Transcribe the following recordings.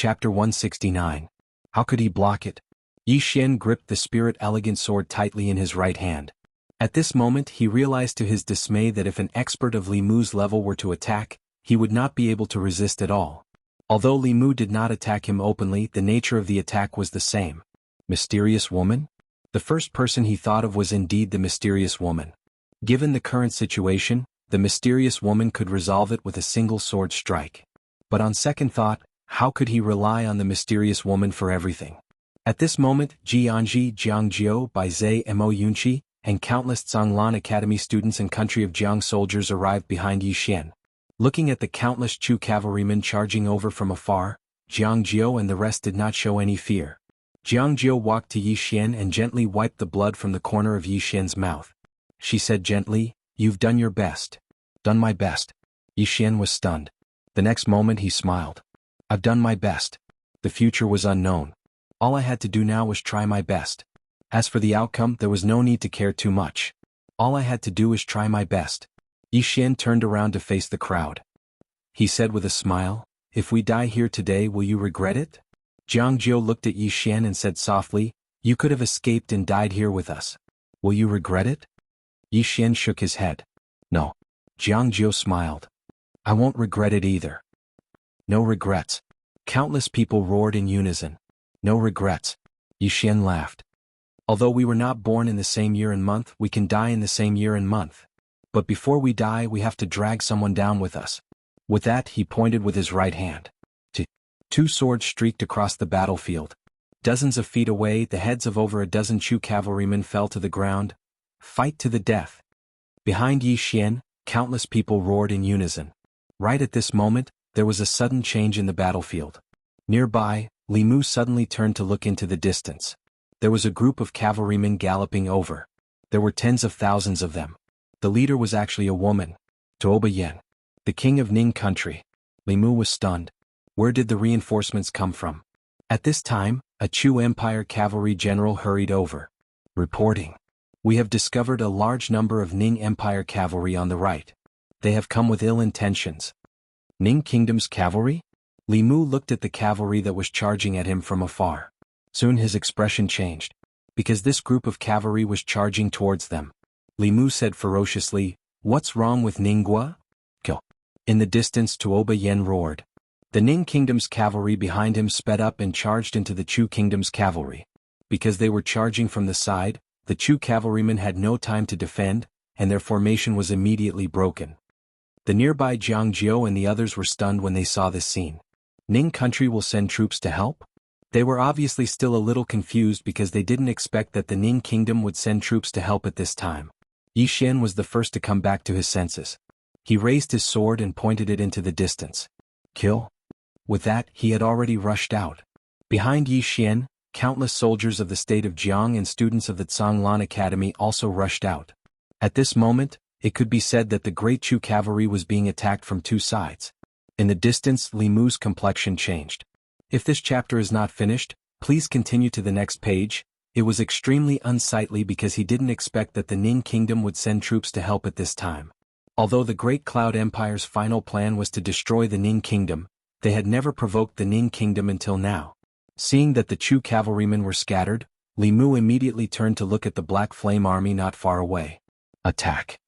Chapter 169. How could he block it? Yi Xian gripped the spirit-elegant sword tightly in his right hand. At this moment he realized to his dismay that if an expert of Li Mu's level were to attack, he would not be able to resist at all. Although Li Mu did not attack him openly, the nature of the attack was the same. Mysterious woman? The first person he thought of was indeed the mysterious woman. Given the current situation, the mysterious woman could resolve it with a single sword strike. But on second thought, how could he rely on the mysterious woman for everything? At this moment, Jiangji Jiangjiu by Zhe Mo Yunqi, and countless Zhonglan Academy students and country of Jiang soldiers arrived behind Yi Xian. Looking at the countless Chu cavalrymen charging over from afar, Jiangjiu and the rest did not show any fear. Jiangjiu walked to Yi Xian and gently wiped the blood from the corner of Yi Xian's mouth. She said gently, "You've done your best." "Done my best." Yi Xian was stunned. The next moment he smiled. "I've done my best." The future was unknown. All I had to do now was try my best. As for the outcome, there was no need to care too much. All I had to do was try my best. Yi Xian turned around to face the crowd. He said with a smile, "If we die here today, will you regret it?" Jiangjiu looked at Yi Xian and said softly, "You could have escaped and died here with us. Will you regret it?" Yi Xian shook his head. "No." Jiangjiu smiled. "I won't regret it either." "No regrets." Countless people roared in unison. "No regrets." Yi Xian laughed. "Although we were not born in the same year and month, we can die in the same year and month. But before we die, we have to drag someone down with us." With that, he pointed with his right hand. Two swords streaked across the battlefield. Dozens of feet away, the heads of over a dozen Chu cavalrymen fell to the ground. Fight to the death. Behind Yi Xian, countless people roared in unison. Right at this moment, there was a sudden change in the battlefield. Nearby, Li Mu suddenly turned to look into the distance. There was a group of cavalrymen galloping over. There were tens of thousands of them. The leader was actually a woman. Tuoba Yen, the king of Ning country. Li Mu was stunned. Where did the reinforcements come from? At this time, a Chu Empire cavalry general hurried over. Reporting. "We have discovered a large number of Ning Empire cavalry on the right. They have come with ill intentions." Ning Kingdom's cavalry? Li Mu looked at the cavalry that was charging at him from afar. Soon his expression changed. Because this group of cavalry was charging towards them. Li Mu said ferociously, "What's wrong with Ningguo?" Kill. In the distance, Tuoba Yen roared. The Ning Kingdom's cavalry behind him sped up and charged into the Chu Kingdom's cavalry. Because they were charging from the side, the Chu cavalrymen had no time to defend, and their formation was immediately broken. The nearby Jiangjiu and the others were stunned when they saw this scene. Ning country will send troops to help? They were obviously still a little confused because they didn't expect that the Ning Kingdom would send troops to help at this time. Yi Xian was the first to come back to his senses. He raised his sword and pointed it into the distance. Kill? With that, he had already rushed out. Behind Yi Xian, countless soldiers of the state of Jiang and students of the Zhonglan Academy also rushed out. At this moment, it could be said that the great Chu cavalry was being attacked from two sides. In the distance, Li Mu's complexion changed. If this chapter is not finished, please continue to the next page. It was extremely unsightly because he didn't expect that the Ning Kingdom would send troops to help at this time. Although the Great Cloud Empire's final plan was to destroy the Ning Kingdom, they had never provoked the Ning Kingdom until now. Seeing that the Chu cavalrymen were scattered, Li Mu immediately turned to look at the Black Flame Army not far away. Attack.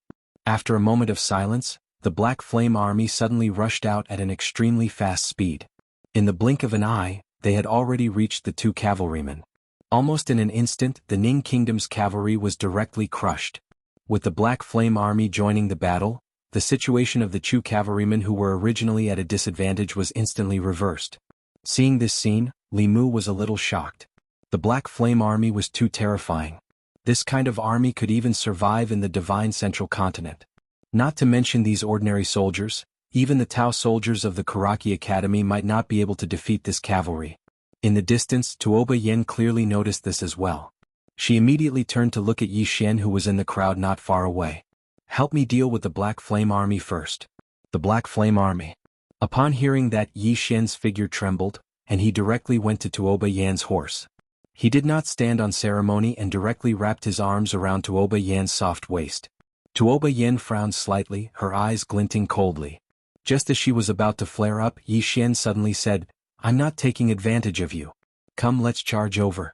After a moment of silence, the Black Flame Army suddenly rushed out at an extremely fast speed. In the blink of an eye, they had already reached the two cavalrymen. Almost in an instant, the Ning Kingdom's cavalry was directly crushed. With the Black Flame Army joining the battle, the situation of the Chu cavalrymen who were originally at a disadvantage was instantly reversed. Seeing this scene, Li Mu was a little shocked. The Black Flame Army was too terrifying. This kind of army could even survive in the Divine Central Continent. Not to mention these ordinary soldiers, even the Tao soldiers of the Karaki Academy might not be able to defeat this cavalry. In the distance, Tuoba Yen clearly noticed this as well. She immediately turned to look at Yi Xian who was in the crowd not far away. "Help me deal with the Black Flame Army first." The Black Flame Army. Upon hearing that, Yi Xian's figure trembled, and he directly went to Tuoba Yan's horse. He did not stand on ceremony and directly wrapped his arms around Tuoba Yan's soft waist. Tuoba Yan frowned slightly, her eyes glinting coldly. Just as she was about to flare up, Yi Xian suddenly said, I'm not taking advantage of you. Come, let's charge over.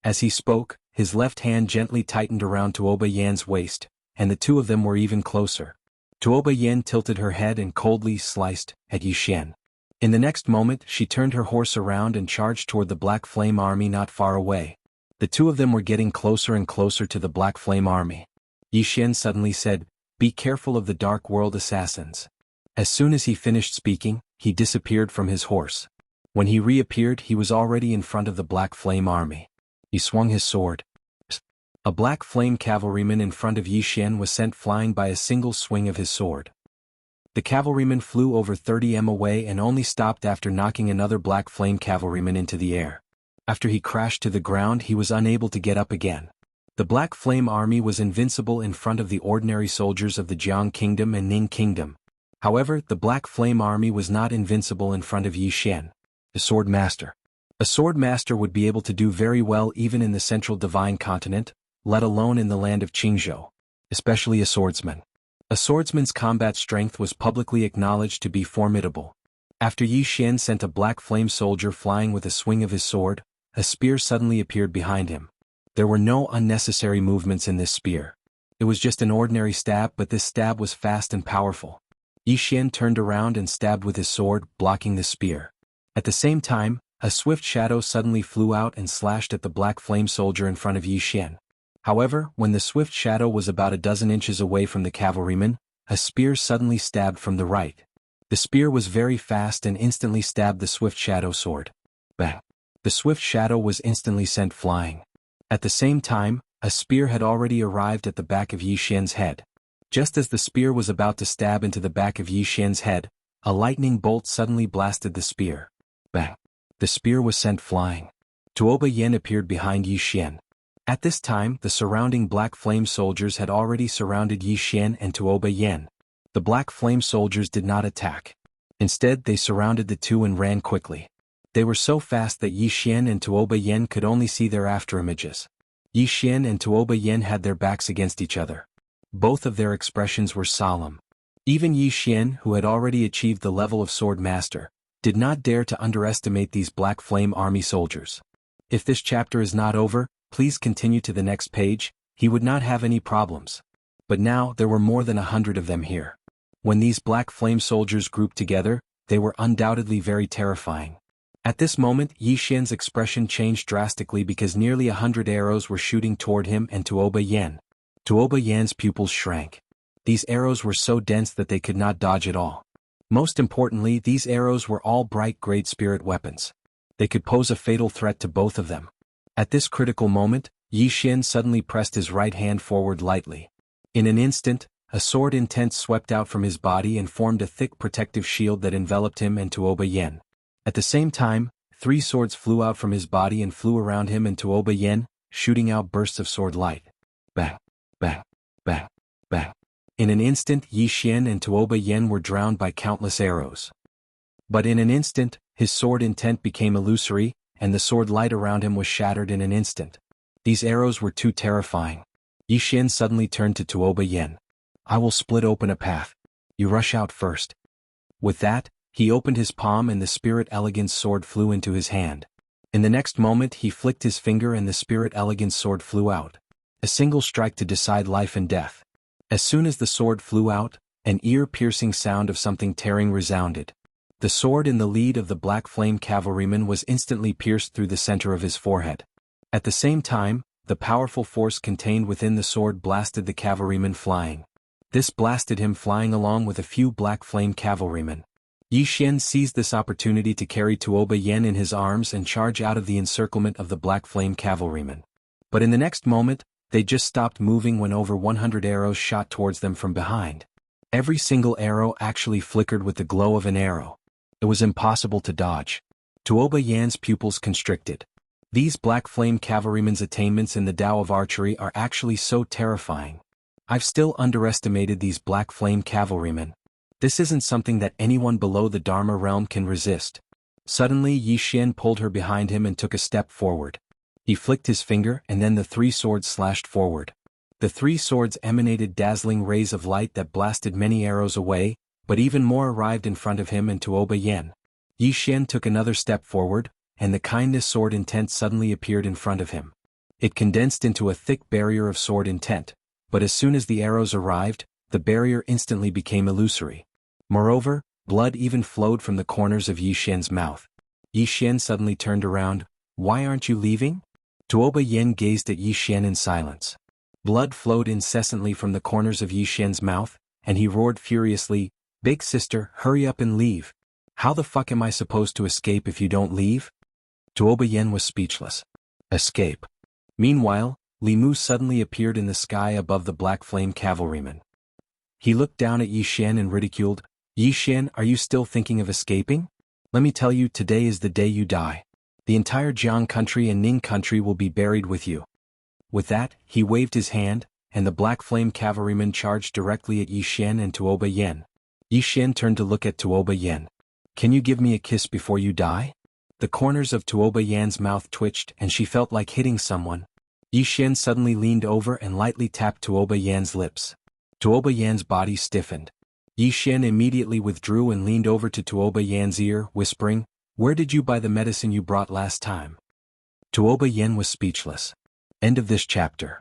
As he spoke, his left hand gently tightened around Tuoba Yan's waist, and the two of them were even closer. Tuoba Yan tilted her head and coldly sliced at Yi Xian. In the next moment she turned her horse around and charged toward the Black Flame army not far away. The two of them were getting closer and closer to the Black Flame army. Yi Xian suddenly said, "Be careful of the Dark World assassins." As soon as he finished speaking, he disappeared from his horse. When he reappeared, he was already in front of the Black Flame army. He swung his sword. A Black Flame cavalryman in front of Yi Xian was sent flying by a single swing of his sword. The cavalryman flew over 30 m away and only stopped after knocking another Black Flame cavalryman into the air. After he crashed to the ground, he was unable to get up again. The Black Flame army was invincible in front of the ordinary soldiers of the Jiang Kingdom and Ning Kingdom. However, the Black Flame army was not invincible in front of Yi Xian, the sword master. A sword master would be able to do very well even in the central divine continent, let alone in the land of Qingzhou, especially a swordsman. A swordsman's combat strength was publicly acknowledged to be formidable. After Yi Xian sent a Black Flame soldier flying with a swing of his sword, a spear suddenly appeared behind him. There were no unnecessary movements in this spear. It was just an ordinary stab, but this stab was fast and powerful. Yi Xian turned around and stabbed with his sword, blocking the spear. At the same time, a swift shadow suddenly flew out and slashed at the Black Flame soldier in front of Yi Xian. However, when the swift shadow was about a dozen inches away from the cavalryman, a spear suddenly stabbed from the right. The spear was very fast and instantly stabbed the swift shadow sword. Bang! The swift shadow was instantly sent flying. At the same time, a spear had already arrived at the back of Yi Xian's head. Just as the spear was about to stab into the back of Yi Xian's head, a lightning bolt suddenly blasted the spear. Bang! The spear was sent flying. Tuoba Yan appeared behind Yi Xian. At this time, the surrounding Black Flame soldiers had already surrounded Yi Xian and Tuoba Yan. The Black Flame soldiers did not attack. Instead, they surrounded the two and ran quickly. They were so fast that Yi Xian and Tuoba Yan could only see their afterimages. Yi Xian and Tuoba Yan had their backs against each other. Both of their expressions were solemn. Even Yi Xian, who had already achieved the level of sword master, did not dare to underestimate these Black Flame army soldiers. If this chapter is not over, please continue to the next page. He would not have any problems. But now there were more than 100 of them here. When these Black Flame soldiers grouped together, they were undoubtedly very terrifying. At this moment, Yi Xian's expression changed drastically because nearly 100 arrows were shooting toward him and Tuoba Yan. Tuoba Yan's pupils shrank. These arrows were so dense that they could not dodge at all. Most importantly, these arrows were all bright Great Spirit weapons. They could pose a fatal threat to both of them. At this critical moment, Yi Xian suddenly pressed his right hand forward lightly. In an instant, a sword intent swept out from his body and formed a thick protective shield that enveloped him and Tuoba Yan. At the same time, 3 swords flew out from his body and flew around him and Tuoba Yan, shooting out bursts of sword light. Bang! Bang! Bang! Bang! In an instant, Yi Xian and Tuoba Yan were drowned by countless arrows. But in an instant, his sword intent became illusory, and the sword light around him was shattered in an instant. These arrows were too terrifying. Yi Xian suddenly turned to Tuoba Yan. "I will split open a path. You rush out first." With that, he opened his palm and the Spirit Elegance sword flew into his hand. In the next moment he flicked his finger and the Spirit Elegance sword flew out. A single strike to decide life and death. As soon as the sword flew out, an ear-piercing sound of something tearing resounded. The sword in the lead of the Black Flame cavalryman was instantly pierced through the center of his forehead. At the same time, the powerful force contained within the sword blasted the cavalryman flying. This blasted him flying along with a few Black Flame cavalrymen. Yi Xian seized this opportunity to carry Tuoba Yan in his arms and charge out of the encirclement of the Black Flame cavalrymen. But in the next moment, they just stopped moving when over 100 arrows shot towards them from behind. Every single arrow actually flickered with the glow of an arrow. It was impossible to dodge. Tuoba Yan's pupils constricted. These Black Flame cavalrymen's attainments in the Tao of archery are actually so terrifying. I've still underestimated these Black Flame cavalrymen. This isn't something that anyone below the Dharma realm can resist. Suddenly Yi Xian pulled her behind him and took a step forward. He flicked his finger and then the 3 swords slashed forward. The 3 swords emanated dazzling rays of light that blasted many arrows away, but even more arrived in front of him and Tuoba Yan. Yi Xian took another step forward, and the kindness sword intent suddenly appeared in front of him. It condensed into a thick barrier of sword intent, but as soon as the arrows arrived, the barrier instantly became illusory. Moreover, blood even flowed from the corners of Yi Xian's mouth. Yi Xian suddenly turned around. "Why aren't you leaving?" Tuoba Yen gazed at Yi Xian in silence. Blood flowed incessantly from the corners of Yi Xian's mouth, and he roared furiously, "Big sister, hurry up and leave. How the fuck am I supposed to escape if you don't leave?" Tuoba Yen was speechless. Escape. Meanwhile, Li Mu suddenly appeared in the sky above the Black Flame cavalryman. He looked down at Yi Xian and ridiculed, "Yi Xian, are you still thinking of escaping? Let me tell you, today is the day you die. The entire Jiang country and Ning country will be buried with you." With that, he waved his hand, and the Black Flame cavalryman charged directly at Yi Xian and Tuoba Yen. Yi Xian turned to look at Tuoba Yen. "Can you give me a kiss before you die?" The corners of Tuoba Yan's mouth twitched and she felt like hitting someone. Yi Xian suddenly leaned over and lightly tapped Tuoba Yan's lips. Tuoba Yan's body stiffened. Yi Xian immediately withdrew and leaned over to Tuoba Yan's ear, whispering, "Where did you buy the medicine you brought last time?" Tuoba Yen was speechless. End of this chapter.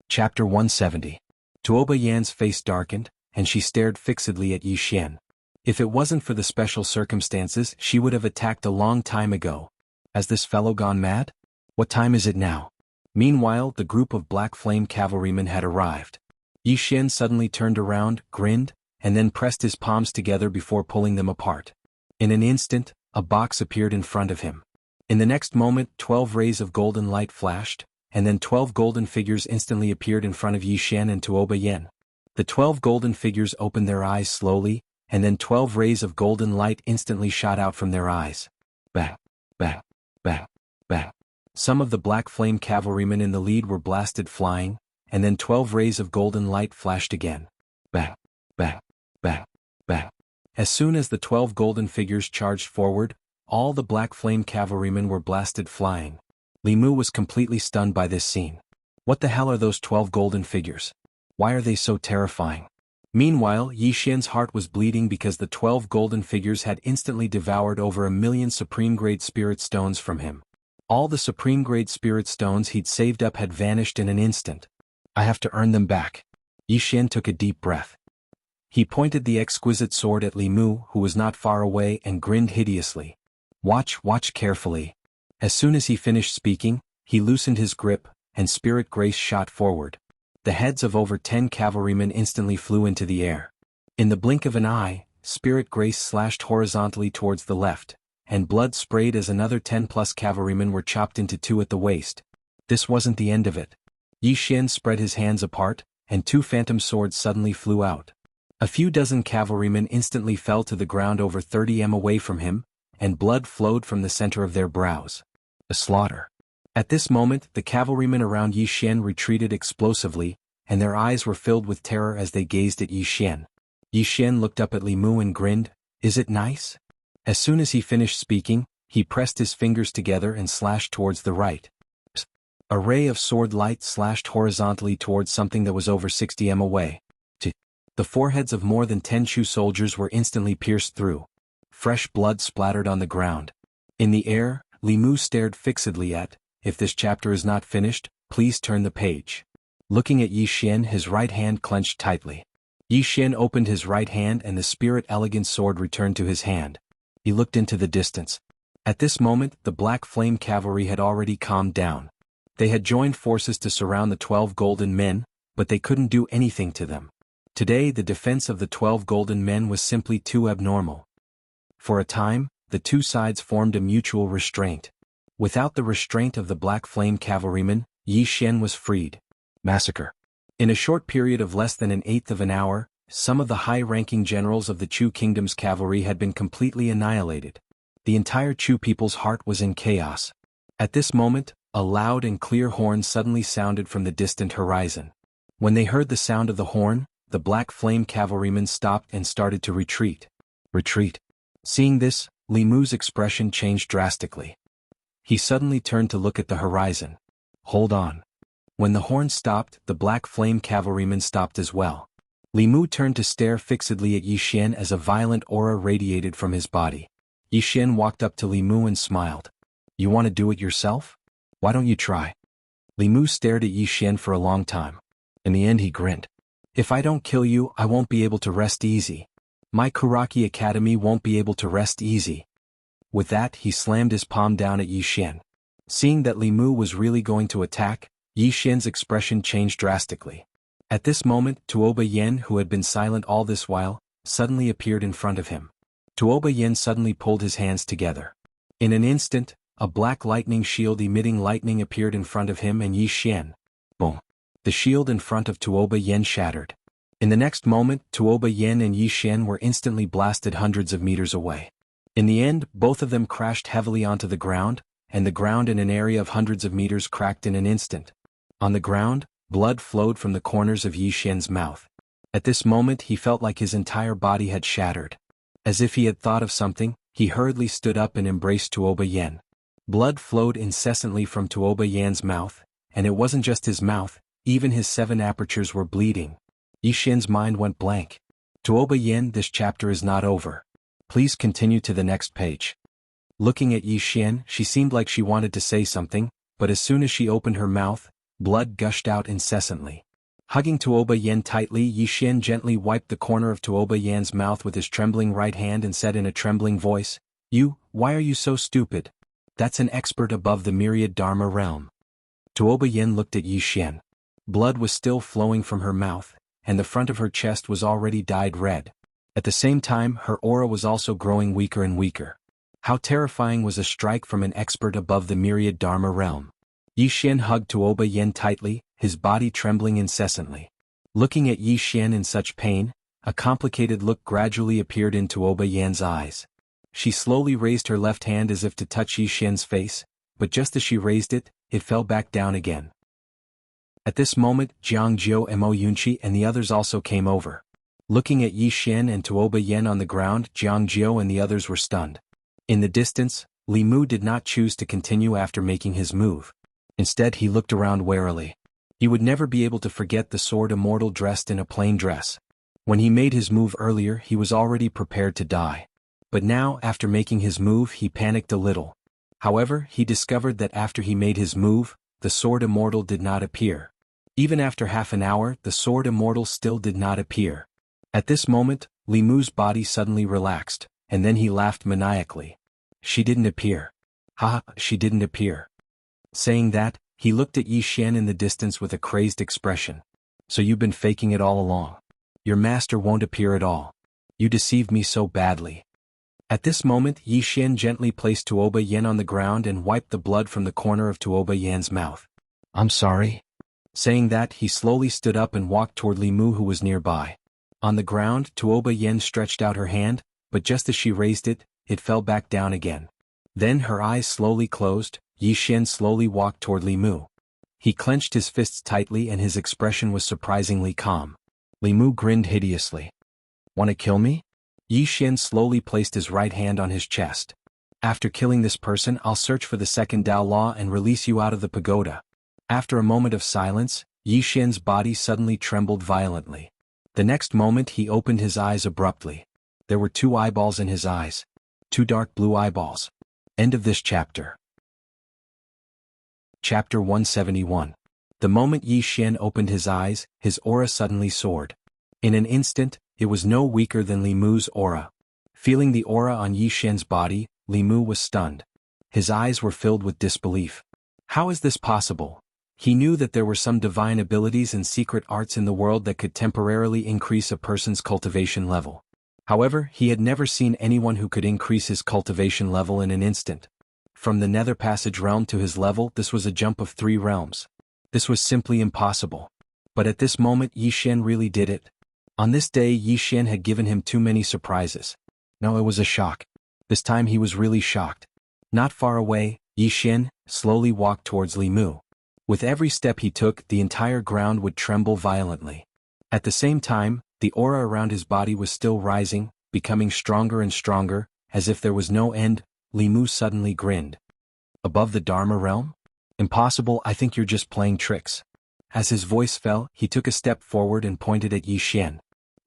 Chapter 170. Tuoba Yan's face darkened, and she stared fixedly at Yi Xian. If it wasn't for the special circumstances, she would have attacked a long time ago. Has this fellow gone mad? What time is it now? Meanwhile, the group of Black Flame cavalrymen had arrived. Yi Xian suddenly turned around, grinned, and then pressed his palms together before pulling them apart. In an instant, a box appeared in front of him. In the next moment, 12 rays of golden light flashed, and then 12 golden figures instantly appeared in front of Yi Xian and Tuoba Yen. The 12 golden figures opened their eyes slowly, and then 12 rays of golden light instantly shot out from their eyes. Bah, bah, bah, bah. Some of the Black Flame cavalrymen in the lead were blasted flying, and then 12 rays of golden light flashed again. Bah, bah, bah, bah. As soon as the 12 golden figures charged forward, all the Black Flame cavalrymen were blasted flying. Li Mu was completely stunned by this scene. What the hell are those 12 golden figures? Why are they so terrifying? Meanwhile, Yi Xian's heart was bleeding because the 12 golden figures had instantly devoured over 1,000,000 supreme-grade spirit stones from him. All the supreme-grade spirit stones he'd saved up had vanished in an instant. I have to earn them back. Yi Xian took a deep breath. He pointed the exquisite sword at Li Mu, who was not far away, and grinned hideously. Watch carefully. As soon as he finished speaking, he loosened his grip, and spirit grace shot forward. The heads of over 10 cavalrymen instantly flew into the air. In the blink of an eye, spirit grace slashed horizontally towards the left, and blood sprayed as another 10+ cavalrymen were chopped into two at the waist. This wasn't the end of it. Yi Xian spread his hands apart, and 2 phantom swords suddenly flew out. A few dozen cavalrymen instantly fell to the ground over 30 m away from him, and blood flowed from the center of their brows. A slaughter. At this moment, the cavalrymen around Yi Xian retreated explosively, and their eyes were filled with terror as they gazed at Yi Xian. Yi Xian looked up at Li Mu and grinned, "Is it nice?" As soon as he finished speaking, he pressed his fingers together and slashed towards the right. A ray of sword light slashed horizontally towards something that was over 60 m away. The foreheads of more than 10 Chu soldiers were instantly pierced through. Fresh blood splattered on the ground. In the air, Li Mu stared fixedly at, "If this chapter is not finished, please turn the page." Looking at Yi Xian, his right hand clenched tightly. Yi Xian opened his right hand and the spirit elegant sword returned to his hand. He looked into the distance. At this moment, the Black Flame cavalry had already calmed down. They had joined forces to surround the 12 golden men, but they couldn't do anything to them. Today, the defense of the 12 golden men was simply too abnormal. For a time, the two sides formed a mutual restraint. Without the restraint of the Black Flame cavalrymen, Yi Xian was freed. Massacre. In a short period of less than an eighth of an hour, some of the high-ranking generals of the Chu Kingdom's cavalry had been completely annihilated. The entire Chu people's heart was in chaos. At this moment, a loud and clear horn suddenly sounded from the distant horizon. When they heard the sound of the horn, the Black Flame cavalrymen stopped and started to retreat. Retreat. Seeing this, Li Mu's expression changed drastically. He suddenly turned to look at the horizon. Hold on. When the horn stopped, the Black Flame cavalrymen stopped as well. Li Mu turned to stare fixedly at Yi Xian as a violent aura radiated from his body. Yi Xian walked up to Li Mu and smiled. You want to do it yourself? Why don't you try? Li Mu stared at Yi Xian for a long time. In the end he grinned. If I don't kill you, I won't be able to rest easy. My Kuraki Academy won't be able to rest easy. With that, he slammed his palm down at Yi Xian. Seeing that Li Mu was really going to attack, Yi Xian's expression changed drastically. At this moment, Tuoba Yen, who had been silent all this while, suddenly appeared in front of him. Tuoba Yen suddenly pulled his hands together. In an instant, a black lightning shield emitting lightning appeared in front of him and Yi Xian. Boom! The shield in front of Tuoba Yen shattered. In the next moment, Tuoba Yen and Yi Xian were instantly blasted hundreds of meters away. In the end, both of them crashed heavily onto the ground, and the ground in an area of hundreds of meters cracked in an instant. On the ground, blood flowed from the corners of Yi Xian's mouth. At this moment he felt like his entire body had shattered. As if he had thought of something, he hurriedly stood up and embraced Tuoba Yen. Blood flowed incessantly from Tuoba Yan's mouth, and it wasn't just his mouth, even his 7 apertures were bleeding. Yi Xian's mind went blank. Tuoba Yen, this chapter is not over. Please continue to the next page. Looking at Yi Xian, she seemed like she wanted to say something, but as soon as she opened her mouth, blood gushed out incessantly. Hugging Tuoba Yen tightly, Yi Xian gently wiped the corner of Tuoba Yan's mouth with his trembling right hand and said in a trembling voice, Why are you so stupid? That's an expert above the myriad Dharma realm. Tuoba Yen looked at Yi Xian. Blood was still flowing from her mouth, and the front of her chest was already dyed red. At the same time, her aura was also growing weaker and weaker. How terrifying was a strike from an expert above the myriad Dharma realm. Yi Xian hugged Tuoba Yen tightly, his body trembling incessantly. Looking at Yi Xian in such pain, a complicated look gradually appeared in Tuoba Yan's eyes. She slowly raised her left hand as if to touch Yi Xian's face, but just as she raised it, it fell back down again. At this moment, Jiang Jiu and Mo Yunqi and the others also came over. Looking at Yi Xian and Tuoba Yen on the ground, Jiang Jiu and the others were stunned. In the distance, Li Mu did not choose to continue after making his move. Instead he looked around warily. He would never be able to forget the sword immortal dressed in a plain dress. When he made his move earlier he was already prepared to die. But now, after making his move, he panicked a little. However, he discovered that after he made his move, the sword immortal did not appear. Even after half an hour, the sword immortal still did not appear. At this moment, Li Mu's body suddenly relaxed, and then he laughed maniacally. She didn't appear. She didn't appear. Saying that, he looked at Yi Xian in the distance with a crazed expression. So you've been faking it all along. Your master won't appear at all. You deceived me so badly. At this moment, Yi Xian gently placed Tuoba Yen on the ground and wiped the blood from the corner of Tuoba Yan's mouth. I'm sorry. Saying that, he slowly stood up and walked toward Li Mu who was nearby. On the ground, Tuoba Yen stretched out her hand, but just as she raised it, it fell back down again. Then her eyes slowly closed. Yi Xian slowly walked toward Li Mu. He clenched his fists tightly and his expression was surprisingly calm. Li Mu grinned hideously. Want to kill me? Yi Xian slowly placed his right hand on his chest. After killing this person, I'll search for the second Tao Law and release you out of the pagoda. After a moment of silence, Yi Xian's body suddenly trembled violently. The next moment he opened his eyes abruptly. There were 2 eyeballs in his eyes. 2 dark blue eyeballs. End of this chapter. Chapter 171. The moment Yi Xian opened his eyes, his aura suddenly soared. In an instant, it was no weaker than Li Mu's aura. Feeling the aura on Yi Xian's body, Li Mu was stunned. His eyes were filled with disbelief. How is this possible? He knew that there were some divine abilities and secret arts in the world that could temporarily increase a person's cultivation level. However, he had never seen anyone who could increase his cultivation level in an instant. From the Nether Passage realm to his level, this was a jump of 3 realms. This was simply impossible. But at this moment Yi Xian really did it. On this day Yi Xian had given him too many surprises. No, it was a shock. This time he was really shocked. Not far away, Yi Xian slowly walked towards Li Mu. With every step he took, the entire ground would tremble violently. At the same time, the aura around his body was still rising, becoming stronger and stronger, as if there was no end. Li Mu suddenly grinned. Above the Dharma realm? Impossible, I think you're just playing tricks. As his voice fell, he took a step forward and pointed at Yi Xian.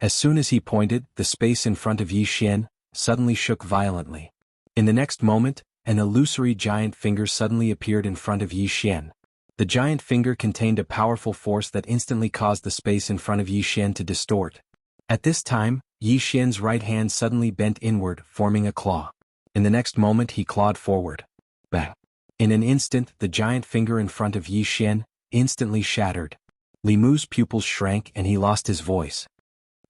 As soon as he pointed, the space in front of Yi Xian suddenly shook violently. In the next moment, an illusory giant finger suddenly appeared in front of Yi Xian. The giant finger contained a powerful force that instantly caused the space in front of Yi Xian to distort. At this time, Yi Xian's right hand suddenly bent inward, forming a claw. In the next moment he clawed forward. Bang! In an instant, the giant finger in front of Yi Xian instantly shattered. Li Mu's pupils shrank and he lost his voice.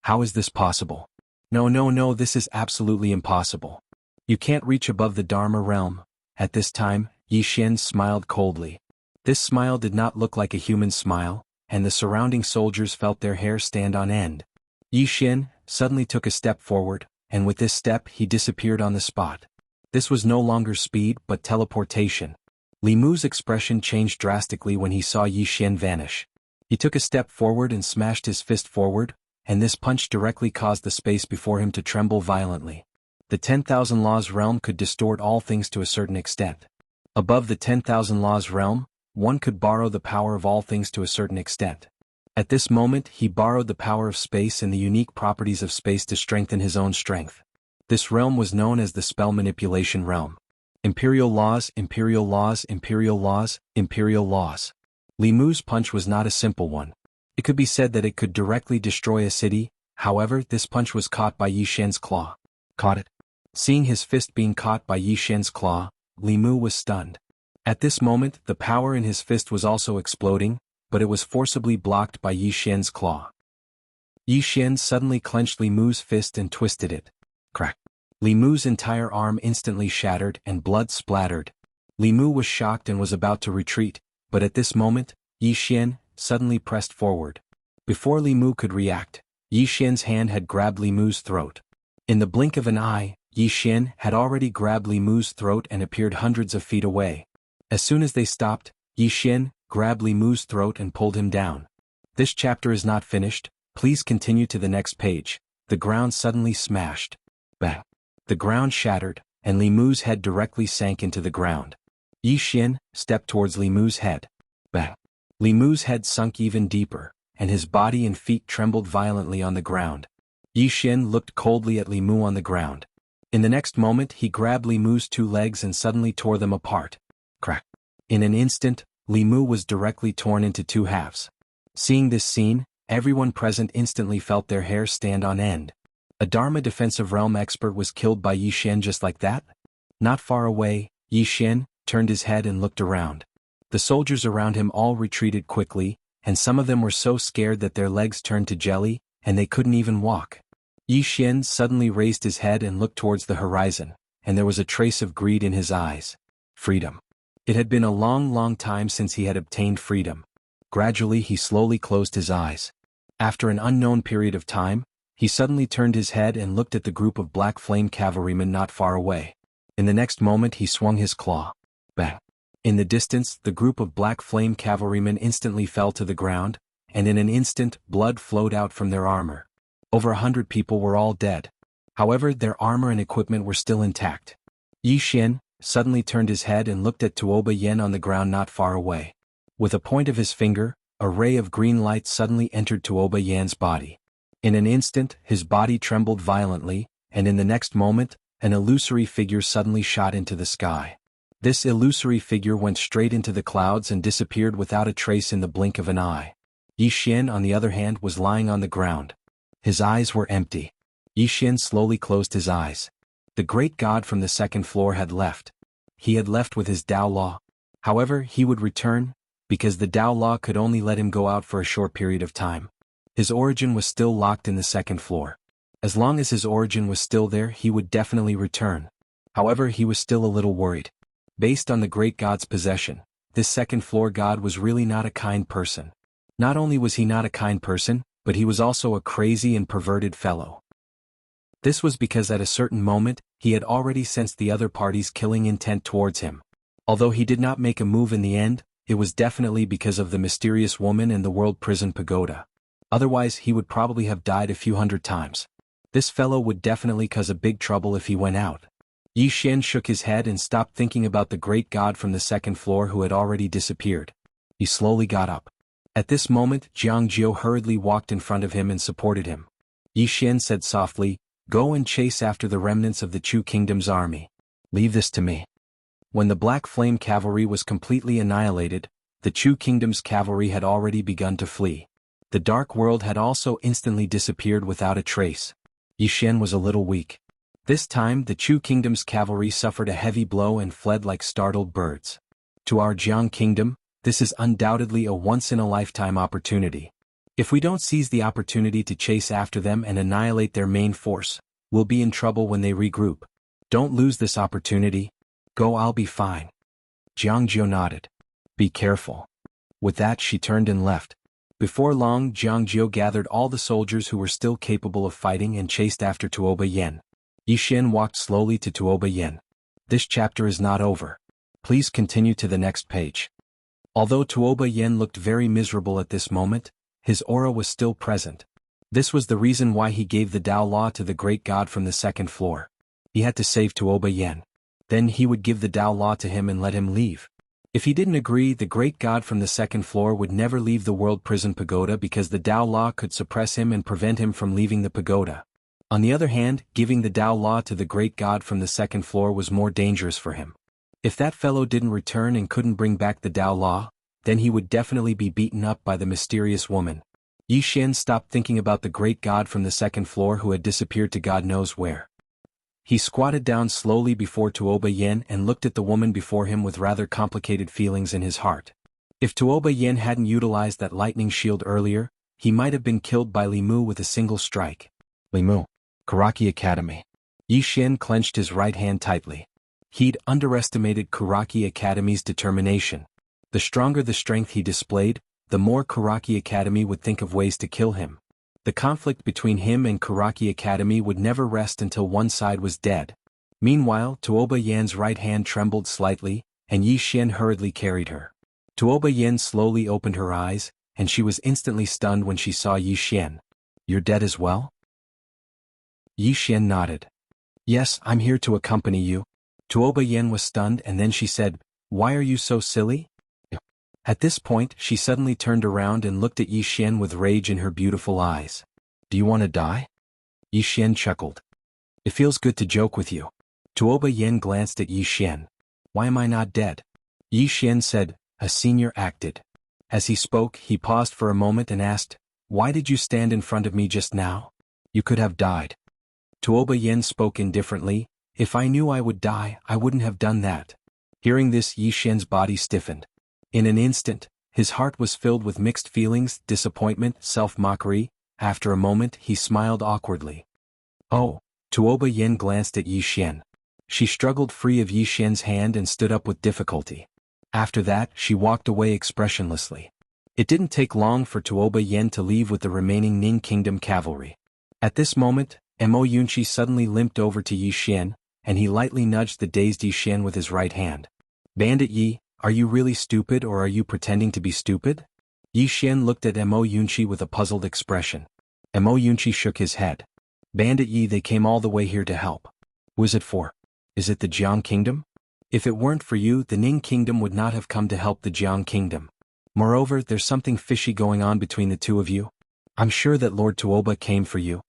How is this possible? No, this is absolutely impossible. You can't reach above the Dharma realm. At this time, Yi Xian smiled coldly. This smile did not look like a human smile, and the surrounding soldiers felt their hair stand on end. Yi Xian suddenly took a step forward, and with this step he disappeared on the spot. This was no longer speed but teleportation. Li Mu's expression changed drastically when he saw Yi Xian vanish. He took a step forward and smashed his fist forward, and this punch directly caused the space before him to tremble violently. The 10,000 Laws realm could distort all things to a certain extent. Above the 10,000 Laws realm, one could borrow the power of all things to a certain extent. At this moment he borrowed the power of space and the unique properties of space to strengthen his own strength. This realm was known as the spell manipulation realm. Imperial laws, imperial laws, imperial laws, imperial laws. Li Mu's punch was not a simple one. It could be said that it could directly destroy a city, however this punch was caught by Yi Xian's claw. Caught it. Seeing his fist being caught by Yi Xian's claw, Li Mu was stunned. At this moment the power in his fist was also exploding, but it was forcibly blocked by Yi Xian's claw. Yi Xian suddenly clenched Li Mu's fist and twisted it. Crack. Li Mu's entire arm instantly shattered and blood splattered. Li Mu was shocked and was about to retreat, but at this moment, Yi Xian suddenly pressed forward. Before Li Mu could react, Yi Xian's hand had grabbed Li Mu's throat. In the blink of an eye, Yi Xian had already grabbed Li Mu's throat and appeared hundreds of feet away. As soon as they stopped, Yi Xian grabbed Li Mu's throat and pulled him down. This chapter is not finished, please continue to the next page. The ground suddenly smashed. Bang! The ground shattered, and Li Mu's head directly sank into the ground. Yi Xian stepped towards Li Mu's head. Bang! Li Mu's head sunk even deeper, and his body and feet trembled violently on the ground. Yi Xian looked coldly at Li Mu on the ground. In the next moment he grabbed Li Mu's two legs and suddenly tore them apart. Crack! In an instant, Li Mu was directly torn into two halves. Seeing this scene, everyone present instantly felt their hair stand on end. A Dharma defensive realm expert was killed by Yi Xian just like that? Not far away, Yi Xian turned his head and looked around. The soldiers around him all retreated quickly, and some of them were so scared that their legs turned to jelly, and they couldn't even walk. Yi Xian suddenly raised his head and looked towards the horizon, and there was a trace of greed in his eyes. Freedom. It had been a long time since he had obtained freedom. Gradually he slowly closed his eyes. After an unknown period of time, he suddenly turned his head and looked at the group of black flame cavalrymen not far away. In the next moment he swung his claw. Bang! In the distance, the group of black flame cavalrymen instantly fell to the ground, and in an instant blood flowed out from their armor. Over 100 people were all dead. However, their armor and equipment were still intact. Yi Xian suddenly turned his head and looked at Tuoba Yen on the ground not far away. With a point of his finger, a ray of green light suddenly entered Tuoba Yan's body. In an instant, his body trembled violently, and in the next moment, an illusory figure suddenly shot into the sky. This illusory figure went straight into the clouds and disappeared without a trace in the blink of an eye. Yi Xian, on the other hand, was lying on the ground. His eyes were empty. Yi Xian slowly closed his eyes. The great god from the second floor had left. He had left with his Tao Law. However, he would return, because the Tao Law could only let him go out for a short period of time. His origin was still locked in the second floor. As long as his origin was still there, he would definitely return. However, he was still a little worried. Based on the great god's possession, this second floor god was really not a kind person. Not only was he not a kind person, but he was also a crazy and perverted fellow. This was because at a certain moment, he had already sensed the other party's killing intent towards him. Although he did not make a move in the end, it was definitely because of the mysterious woman and the world prison pagoda. Otherwise he would probably have died a few hundred times. This fellow would definitely cause a big trouble if he went out. Yi Xian shook his head and stopped thinking about the great god from the second floor who had already disappeared. He slowly got up. At this moment, Jiang Jiu hurriedly walked in front of him and supported him. Yi Xian said softly, "Go and chase after the remnants of the Chu Kingdom's army. Leave this to me." When the Black Flame cavalry was completely annihilated, the Chu Kingdom's cavalry had already begun to flee. The Dark World had also instantly disappeared without a trace. Yi Xian was a little weak. This time the Chu Kingdom's cavalry suffered a heavy blow and fled like startled birds. To our Jiang Kingdom, this is undoubtedly a once-in-a-lifetime opportunity. If we don't seize the opportunity to chase after them and annihilate their main force, we'll be in trouble when they regroup. Don't lose this opportunity. Go, I'll be fine. Jiang Jiu nodded. Be careful. With that she turned and left. Before long Jiang Jiu gathered all the soldiers who were still capable of fighting and chased after Tuoba Yen. Yi Xian walked slowly to Tuoba Yen. This chapter is not over. Please continue to the next page. Although Tuoba Yen looked very miserable at this moment, his aura was still present. This was the reason why he gave the Tao Law to the great god from the second floor. He had to save Tuoba Yen. Then he would give the Tao Law to him and let him leave. If he didn't agree, the great god from the second floor would never leave the World Prison Pagoda because the Tao Law could suppress him and prevent him from leaving the pagoda. On the other hand, giving the Tao Law to the great god from the second floor was more dangerous for him. If that fellow didn't return and couldn't bring back the Tao Law, then he would definitely be beaten up by the mysterious woman. Yi Xian stopped thinking about the great god from the second floor who had disappeared to God knows where. He squatted down slowly before Tuoba Yen and looked at the woman before him with rather complicated feelings in his heart. If Tuoba Yen hadn't utilized that lightning shield earlier, he might have been killed by Li Mu with a single strike. Li Mu. Kuraki Academy. Yi Xian clenched his right hand tightly. He'd underestimated Kuraki Academy's determination. The stronger the strength he displayed, the more Kuraki Academy would think of ways to kill him. The conflict between him and Kuraki Academy would never rest until one side was dead. Meanwhile, Tuoba Yan's right hand trembled slightly, and Yi Xian hurriedly carried her. Tuoba Yan slowly opened her eyes, and she was instantly stunned when she saw Yi Xian. "You're dead as well?" Yi Xian nodded. "Yes, I'm here to accompany you." Tuoba Yan was stunned and then she said, "Why are you so silly?" At this point, she suddenly turned around and looked at Yi Xian with rage in her beautiful eyes. "Do you want to die?" Yi Xian chuckled. "It feels good to joke with you." Tuoba Yan glanced at Yi Xian. "Why am I not dead?" Yi Xian said, "A senior acted." As he spoke, he paused for a moment and asked, "Why did you stand in front of me just now? You could have died." Tuoba Yan spoke indifferently, "If I knew I would die, I wouldn't have done that." Hearing this, Yi Xian's body stiffened. In an instant, his heart was filled with mixed feelings, disappointment, self-mockery. After a moment, he smiled awkwardly. "Oh." Tuoba Yan glanced at Yi Xian. She struggled free of Yi Xian's hand and stood up with difficulty. After that, she walked away expressionlessly. It didn't take long for Tuoba Yan to leave with the remaining Ning Kingdom cavalry. At this moment, Mo Yunqi suddenly limped over to Yi Xian, and he lightly nudged the dazed Yi Xian with his right hand. "Bandit Yi, are you really stupid or are you pretending to be stupid?" Yi Xian looked at Mo Yunqi with a puzzled expression. Mo Yunqi shook his head. "Bandit Yi, they came all the way here to help. Who is it for? Is it the Jiang Kingdom? If it weren't for you, the Ning Kingdom would not have come to help the Jiang Kingdom. Moreover, there's something fishy going on between the two of you. I'm sure that Lord Tuoba came for you."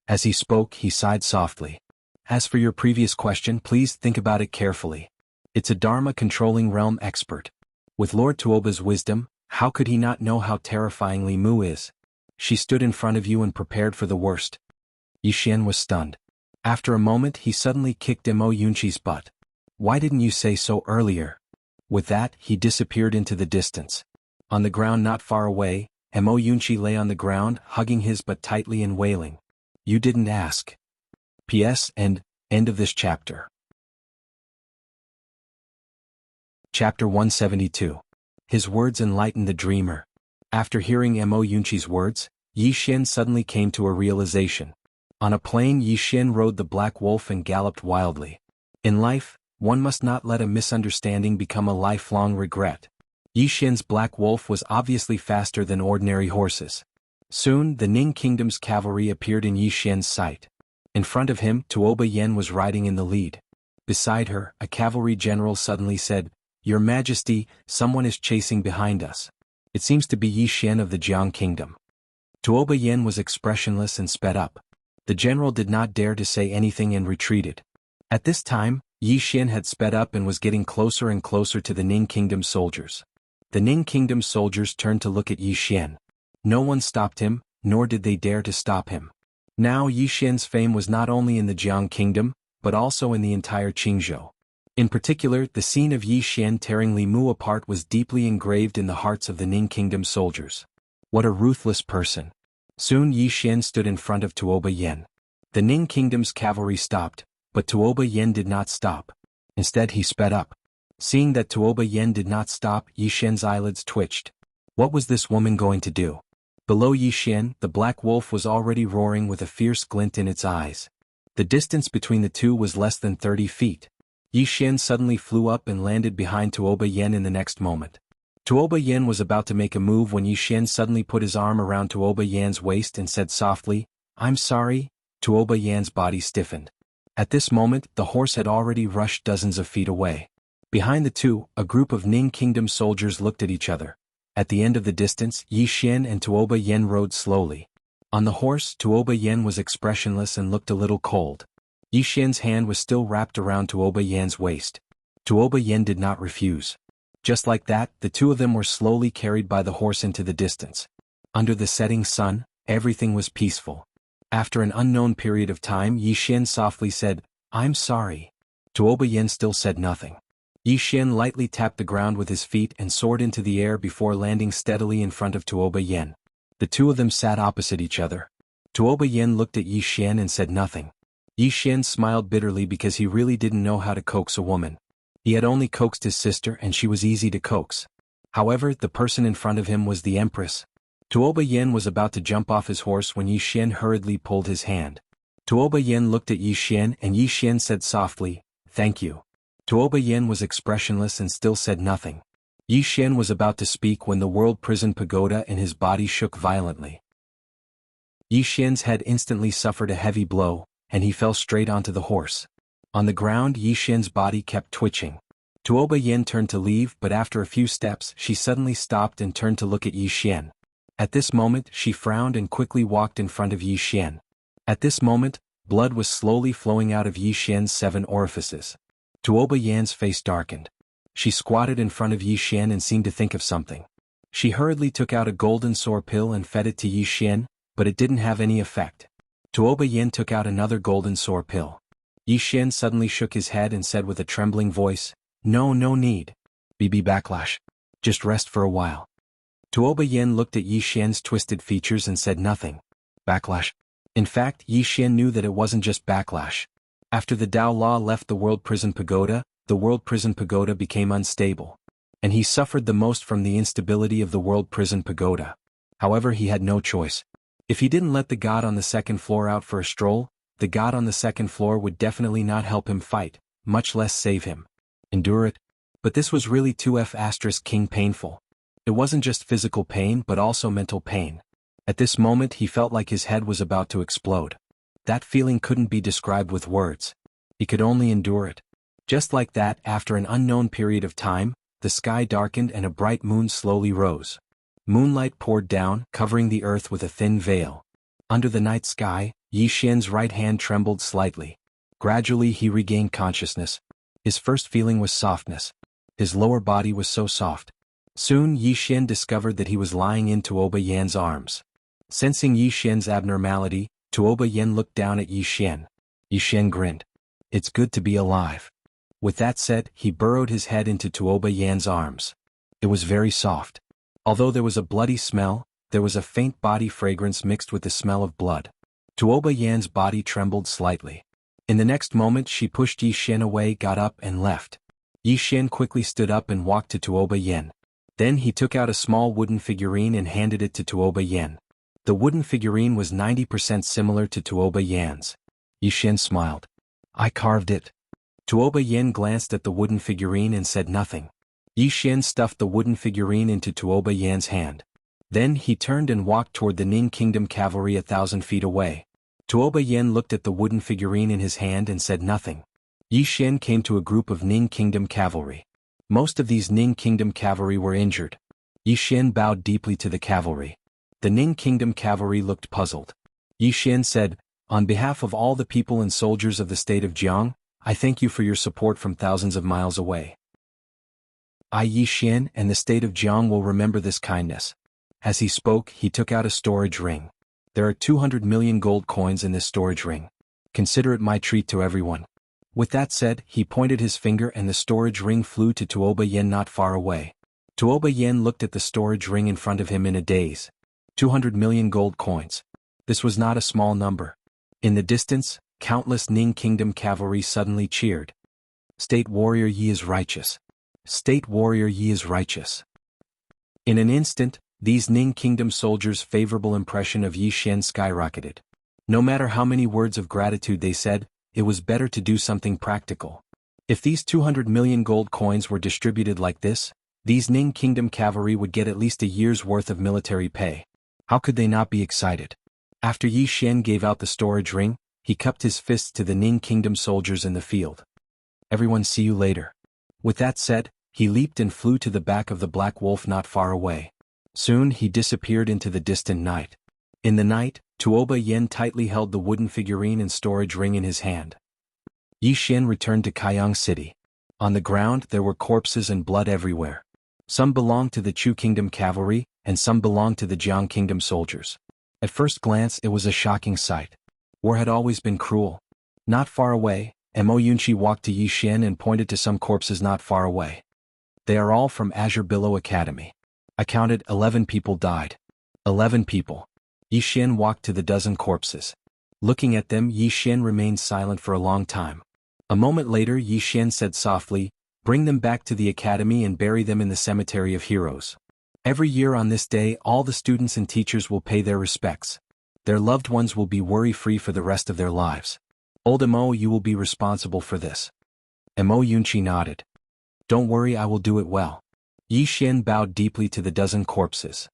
As he spoke, he sighed softly. "As for your previous question, please think about it carefully. It's a Dharma-controlling realm expert. With Lord Tuoba's wisdom, how could he not know how terrifying Li Mu is? She stood in front of you and prepared for the worst." Yi Xian was stunned. After a moment, he suddenly kicked Mo Yunqi's butt. "Why didn't you say so earlier?" With that, he disappeared into the distance. On the ground not far away, Mo Yunqi lay on the ground, hugging his butt tightly and wailing. "You didn't ask." P.S. and end of this chapter. Chapter 172. His words enlightened the dreamer. After hearing Mo Yunqi's words, Yi Xian suddenly came to a realization. On a plain, Yi Xian rode the black wolf and galloped wildly. In life, one must not let a misunderstanding become a lifelong regret. Yi Xian's black wolf was obviously faster than ordinary horses. Soon, the Ning Kingdom's cavalry appeared in Yi Xian's sight. In front of him, Tuoba Yan was riding in the lead. Beside her, a cavalry general suddenly said, "Your Majesty, someone is chasing behind us. It seems to be Yi Xian of the Jiang Kingdom." Tuoba Yan was expressionless and sped up. The general did not dare to say anything and retreated. At this time, Yi Xian had sped up and was getting closer and closer to the Ning Kingdom's soldiers. The Ning Kingdom's soldiers turned to look at Yi Xian. No one stopped him, nor did they dare to stop him. Now Yi Xian's fame was not only in the Jiang Kingdom, but also in the entire Qingzhou. In particular, the scene of Yi Xian tearing Li Mu apart was deeply engraved in the hearts of the Ning Kingdom's soldiers. What a ruthless person. Soon Yi Xian stood in front of Tuoba Yen. The Ning Kingdom's cavalry stopped, but Tuoba Yen did not stop. Instead he sped up. Seeing that Tuoba Yen did not stop, Yi Xian's eyelids twitched. What was this woman going to do? Below Yi Xian, the black wolf was already roaring with a fierce glint in its eyes. The distance between the two was less than 30 feet. Yi Xian suddenly flew up and landed behind Tuoba Yen in the next moment. Tuoba Yen was about to make a move when Yi Xian suddenly put his arm around Tuoba Yan's waist and said softly, "I'm sorry." Tuoba Yan's body stiffened. At this moment, the horse had already rushed dozens of feet away. Behind the two, a group of Ning Kingdom soldiers looked at each other. At the end of the distance, Yi Xian and Tuoba Yen rode slowly. On the horse, Tuoba Yen was expressionless and looked a little cold. Yi Xian's hand was still wrapped around Tuoba Yan's waist. Tuoba Yen did not refuse. Just like that, the two of them were slowly carried by the horse into the distance. Under the setting sun, everything was peaceful. After an unknown period of time, Yi Xian softly said, "I'm sorry." Tuoba Yen still said nothing. Yi Xian lightly tapped the ground with his feet and soared into the air before landing steadily in front of Tuoba Yen. The two of them sat opposite each other. Tuoba Yen looked at Yi Xian and said nothing. Yi Xian smiled bitterly because he really didn't know how to coax a woman. He had only coaxed his sister and she was easy to coax. However, the person in front of him was the Empress. Tuoba Yen was about to jump off his horse when Yi Xian hurriedly pulled his hand. Tuoba Yen looked at Yi Xian and Yi Xian said softly, "Thank you." Tuoba Yen was expressionless and still said nothing. Yi Xian was about to speak when the World Prison Pagoda and his body shook violently. Yi Xian's head instantly suffered a heavy blow, and he fell straight onto the horse. On the ground, Yi Xian's body kept twitching. Tuoba Yen turned to leave, but after a few steps she suddenly stopped and turned to look at Yi Xian. At this moment she frowned and quickly walked in front of Yi Xian. At this moment, blood was slowly flowing out of Yi Xian's 7 orifices. Tuoba Yan's face darkened. She squatted in front of Yi Xian and seemed to think of something. She hurriedly took out a golden sore pill and fed it to Yi Xian, but it didn't have any effect. Tuoba Yen took out another golden sore pill. Yi Xian suddenly shook his head and said with a trembling voice, No need. BB backlash. Just rest for a while." Tuoba Yen looked at Yi Xian's twisted features and said nothing. Backlash. In fact, Yi Xian knew that it wasn't just backlash. After the Dao Law left the World Prison Pagoda, the World Prison Pagoda became unstable. And he suffered the most from the instability of the World Prison Pagoda. However, he had no choice. If he didn't let the god on the second floor out for a stroll, the god on the second floor would definitely not help him fight, much less save him. Endure it? But this was really 2F** king painful. It wasn't just physical pain but also mental pain. At this moment he felt like his head was about to explode. That feeling couldn't be described with words. He could only endure it. Just like that, after an unknown period of time, the sky darkened and a bright moon slowly rose. Moonlight poured down, covering the earth with a thin veil. Under the night sky, Yi Xian's right hand trembled slightly. Gradually he regained consciousness. His first feeling was softness. His lower body was so soft. Soon Yi Xian discovered that he was lying in Tuoba Yan's arms. Sensing Yi Xian's abnormality, Tuoba Yen looked down at Yi Xian. Yi Xian grinned. "It's good to be alive." With that said, he burrowed his head into Tuoba Yan's arms. It was very soft. Although there was a bloody smell, there was a faint body fragrance mixed with the smell of blood. Tuoba Yan's body trembled slightly. In the next moment she pushed Yi Xian away, got up and left. Yi Xian quickly stood up and walked to Tuoba Yen. Then he took out a small wooden figurine and handed it to Tuoba Yen. The wooden figurine was 90% similar to Tuoba Yan's. Yi Xian smiled. "I carved it." Tuoba Yen glanced at the wooden figurine and said nothing. Yi Xian stuffed the wooden figurine into Tuoba Yan's hand. Then he turned and walked toward the Ning Kingdom cavalry 1,000 feet away. Tuoba Yen looked at the wooden figurine in his hand and said nothing. Yi Xian came to a group of Ning Kingdom cavalry. Most of these Ning Kingdom cavalry were injured. Yi Xian bowed deeply to the cavalry. The Ning Kingdom cavalry looked puzzled. Yi Xian said, On behalf of all the people and soldiers of the state of Jiang, I thank you for your support from thousands of miles away. I Yi Xian and the state of Jiang will remember this kindness. As he spoke, he took out a storage ring. There are 200 million gold coins in this storage ring. Consider it my treat to everyone. With that said, he pointed his finger and the storage ring flew to Tuoba Yen not far away. Tuoba Yen looked at the storage ring in front of him in a daze. 200 million gold coins. This was not a small number. In the distance, countless Ning Kingdom cavalry suddenly cheered. State warrior Yi is righteous. State warrior Yi is righteous. In an instant, these Ning Kingdom soldiers' favorable impression of Yi Xian skyrocketed. No matter how many words of gratitude they said, it was better to do something practical. If these 200 million gold coins were distributed like this, these Ning Kingdom cavalry would get at least a year's worth of military pay. How could they not be excited? After Yi Xian gave out the storage ring, he cupped his fists to the Ning Kingdom soldiers in the field. Everyone, see you later. With that said, he leaped and flew to the back of the black wolf not far away. Soon he disappeared into the distant night. In the night, Tuoba Yen tightly held the wooden figurine and storage ring in his hand. Yi Xian returned to Kaiyang City. On the ground there were corpses and blood everywhere. Some belonged to the Chu Kingdom cavalry, and some belonged to the Jiang Kingdom soldiers. At first glance it was a shocking sight. War had always been cruel. Not far away, Mo Yunqi walked to Yi Xian and pointed to some corpses not far away. They are all from Azure Billow Academy. I counted 11 people died. 11 people. Yi Xian walked to the dozen corpses. Looking at them, Yi Xian remained silent for a long time. A moment later, Yi Xian said softly, "Bring them back to the academy and bury them in the cemetery of heroes. Every year on this day, all the students and teachers will pay their respects. Their loved ones will be worry-free for the rest of their lives. Old Mo, you will be responsible for this." Mo Yunqi nodded. "Don't worry, I will do it well." Yi Xian bowed deeply to the dozen corpses.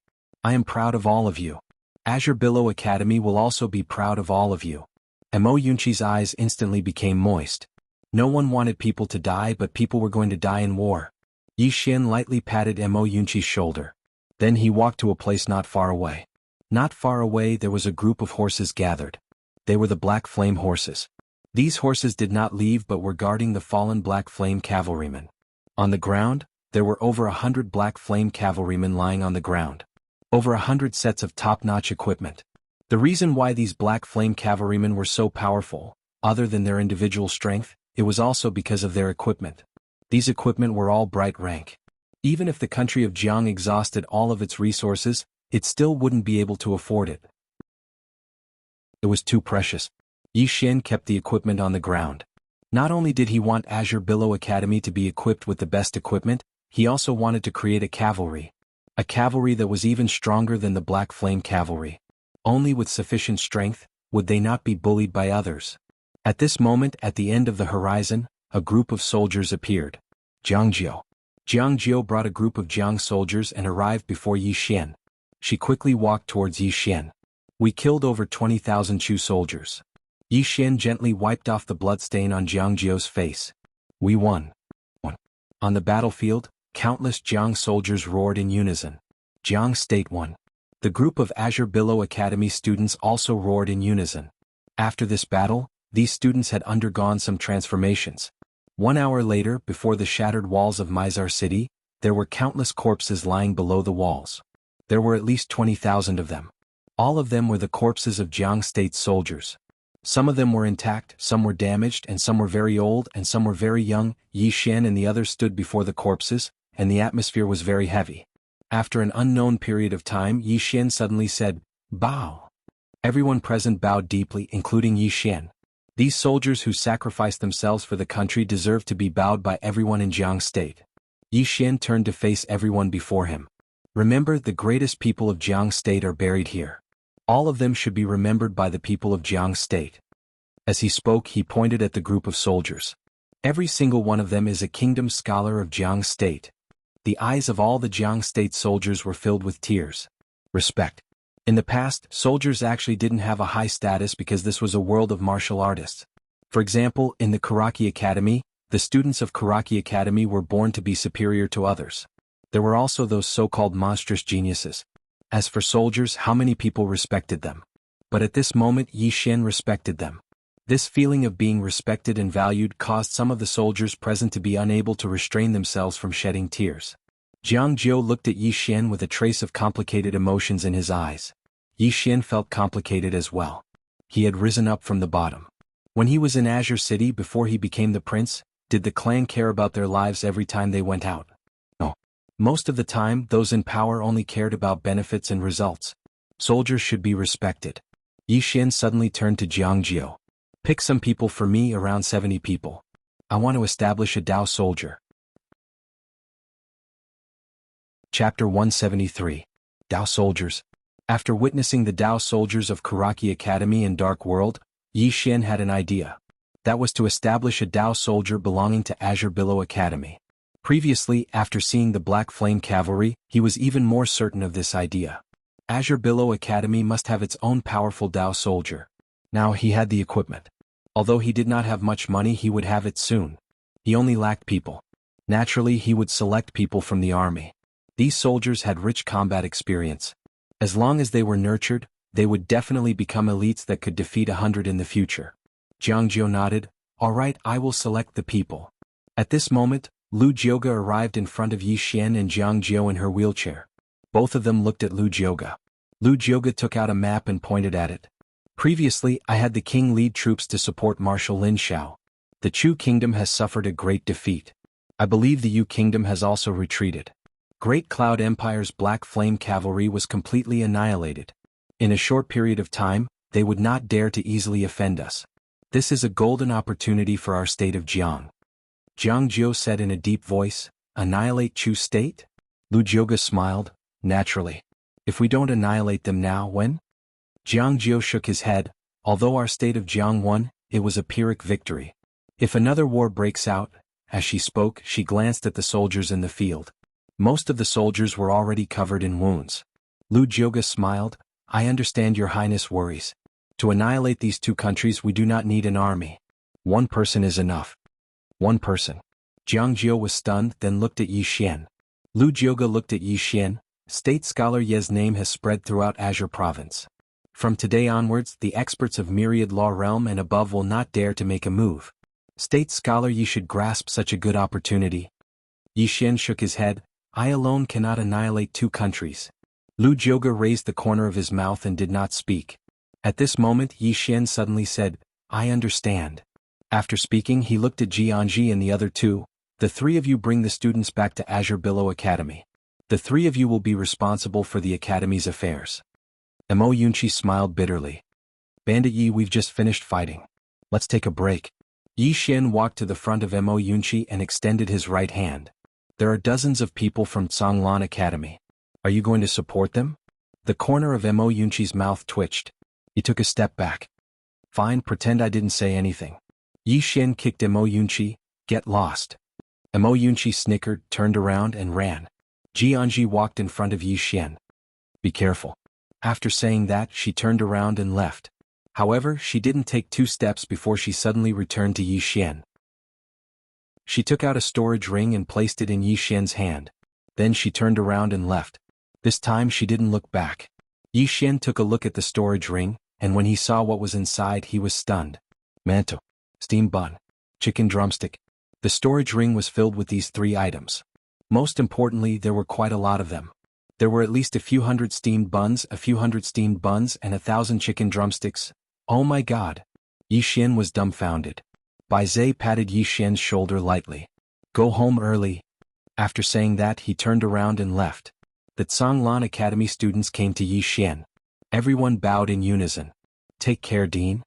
"I am proud of all of you. Azure Billow Academy will also be proud of all of you." Mo Yunqi's eyes instantly became moist. No one wanted people to die, but people were going to die in war. Yi Xian lightly patted Mo Yunqi's shoulder. Then he walked to a place not far away. Not far away there was a group of horses gathered. They were the Black Flame horses. These horses did not leave but were guarding the fallen Black Flame cavalrymen. On the ground, there were over 100 Black Flame cavalrymen lying on the ground. Over 100 sets of top-notch equipment. The reason why these Black Flame cavalrymen were so powerful, other than their individual strength, it was also because of their equipment. These equipment were all bright rank. Even if the country of Jiang exhausted all of its resources, it still wouldn't be able to afford it. It was too precious. Yi Xian kept the equipment on the ground. Not only did he want Azure Billow Academy to be equipped with the best equipment, he also wanted to create a cavalry. A cavalry that was even stronger than the Black Flame cavalry. Only with sufficient strength would they not be bullied by others. At this moment, at the end of the horizon, a group of soldiers appeared. Jiangjiu. Jiangjiu brought a group of Jiang soldiers and arrived before Yi Xian. She quickly walked towards Yi Xian. "We killed over 20,000 Chu soldiers." Yi Xian gently wiped off the bloodstain on Jiangjiu's face. "We won." On the battlefield, countless Jiang soldiers roared in unison. Jiang State won. The group of Azure Billow Academy students also roared in unison. After this battle, these students had undergone some transformations. 1 hour later, before the shattered walls of Mizar City, there were countless corpses lying below the walls. There were at least 20,000 of them. All of them were the corpses of Jiang State's soldiers. Some of them were intact, some were damaged, and some were very old, and some were very young. Yi Xian and the others stood before the corpses, and the atmosphere was very heavy. After an unknown period of time, Yi Xian suddenly said, "Bow." Everyone present bowed deeply, including Yi Xian. These soldiers who sacrificed themselves for the country deserved to be bowed by everyone in Jiang State. Yi Xian turned to face everyone before him. "Remember, the greatest people of Jiang State are buried here. All of them should be remembered by the people of Jiang State." As he spoke, he pointed at the group of soldiers. "Every single one of them is a kingdom scholar of Jiang State." The eyes of all the Jiang State soldiers were filled with tears. Respect. In the past, soldiers actually didn't have a high status because this was a world of martial artists. For example, in the Karaki Academy, the students of Karaki Academy were born to be superior to others. There were also those so-called monstrous geniuses. As for soldiers, how many people respected them? But at this moment Yi Xian respected them. This feeling of being respected and valued caused some of the soldiers present to be unable to restrain themselves from shedding tears. Jiang Jiu looked at Yi Xian with a trace of complicated emotions in his eyes. Yi Xian felt complicated as well. He had risen up from the bottom. When he was in Azure City before he became the prince, did the clan care about their lives every time they went out? No. Most of the time, those in power only cared about benefits and results. Soldiers should be respected. Yi Xian suddenly turned to Jiang Jiu. Pick some people for me, around 70 people. I want to establish a Dao soldier. Chapter 173. Dao Soldiers. After witnessing the Dao soldiers of Kuraki Academy and Dark World, Yi Xian had an idea. That was to establish a Dao soldier belonging to Azure Billow Academy. Previously, after seeing the Black Flame Cavalry, he was even more certain of this idea. Azure Billow Academy must have its own powerful Dao soldier. Now he had the equipment. Although he did not have much money, he would have it soon. He only lacked people. Naturally, he would select people from the army. These soldiers had rich combat experience. As long as they were nurtured, they would definitely become elites that could defeat 100 in the future. Jiang Jiu nodded. All right, I will select the people. At this moment, Lu Jioga arrived in front of Yi Xian and Jiang Jiu in her wheelchair. Both of them looked at Lu Jioga. Lu Jioga took out a map and pointed at it. Previously, I had the king lead troops to support Marshal Lin Xiao. The Chu Kingdom has suffered a great defeat. I believe the Yu Kingdom has also retreated. Great Cloud Empire's Black Flame Cavalry was completely annihilated. In a short period of time, they would not dare to easily offend us. This is a golden opportunity for our state of Jiang. Jiang Jiu said in a deep voice, annihilate Chu state? Lu Jioga smiled, naturally. If we don't annihilate them now, when? Jiang Jiu shook his head. Although our state of Jiang won, it was a Pyrrhic victory. If another war breaks out, as she spoke, she glanced at the soldiers in the field. Most of the soldiers were already covered in wounds. Lu Jioga smiled. I understand your highness worries. To annihilate these two countries we do not need an army. One person is enough. One person. Jiang Jiu was stunned, then looked at Yi Xian. Lu Jioga looked at Yi Xian. State scholar Ye's name has spread throughout Azure Province. From today onwards, the experts of Myriad Law Realm and above will not dare to make a move. State scholar Yi should grasp such a good opportunity. Yi Xian shook his head. I alone cannot annihilate two countries. Lu Jioga raised the corner of his mouth and did not speak. At this moment Yi Xian suddenly said, I understand. After speaking he looked at Jianji and the other two. The three of you bring the students back to Azure Billow Academy. The three of you will be responsible for the Academy's affairs. Mo Yunqi smiled bitterly. Bandit Yi, we've just finished fighting. Let's take a break. Yi Xian walked to the front of Mo Yunqi and extended his right hand. There are dozens of people from Zhonglan Academy. Are you going to support them? The corner of Mo Yunqi's mouth twitched. He took a step back. Fine, pretend I didn't say anything. Yi Xian kicked Mo Yunqi. Get lost. Mo Yunqi snickered, turned around and ran. Jianji walked in front of Yi Xian. Be careful. After saying that, she turned around and left. However, she didn't take 2 steps before she suddenly returned to Yi Xian. She took out a storage ring and placed it in Yi Xian's hand. Then she turned around and left. This time she didn't look back. Yi Xian took a look at the storage ring, and when he saw what was inside he was stunned. Manto. Steamed bun. Chicken drumstick. The storage ring was filled with these 3 items. Most importantly, there were quite a lot of them. There were at least a few hundred steamed buns, and 1,000 chicken drumsticks. Oh my god! Yi Xian was dumbfounded. Bai Zhe patted Yi Xian's shoulder lightly. Go home early. After saying that he turned around and left. The Zhonglan Academy students came to Yi Xian. Everyone bowed in unison. Take care, Dean.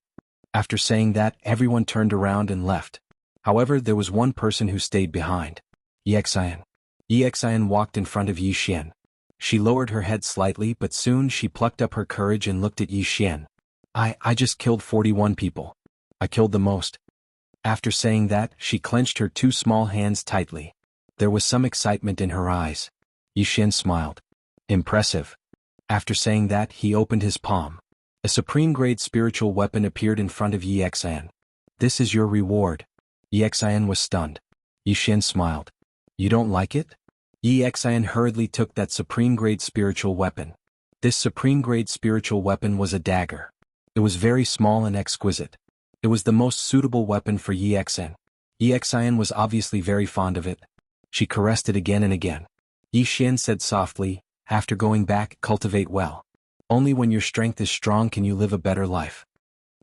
After saying that, everyone turned around and left. However, there was one person who stayed behind. Yi Xian. Yi Xian walked in front of Yi Xian. She lowered her head slightly, but soon she plucked up her courage and looked at Yi Xian. I just killed 41 people. I killed the most. After saying that, she clenched her 2 small hands tightly. There was some excitement in her eyes. Yi Xian smiled. Impressive. After saying that, he opened his palm. A supreme-grade spiritual weapon appeared in front of Yi Xian. This is your reward. Yi Xian was stunned. Yi Xian smiled. You don't like it? Yi Xian hurriedly took that supreme-grade spiritual weapon. This supreme-grade spiritual weapon was a dagger. It was very small and exquisite. It was the most suitable weapon for Yi Xian. Yi Xian was obviously very fond of it. She caressed it again and again. Yi Xian said softly, "After going back, cultivate well. Only when your strength is strong can you live a better life."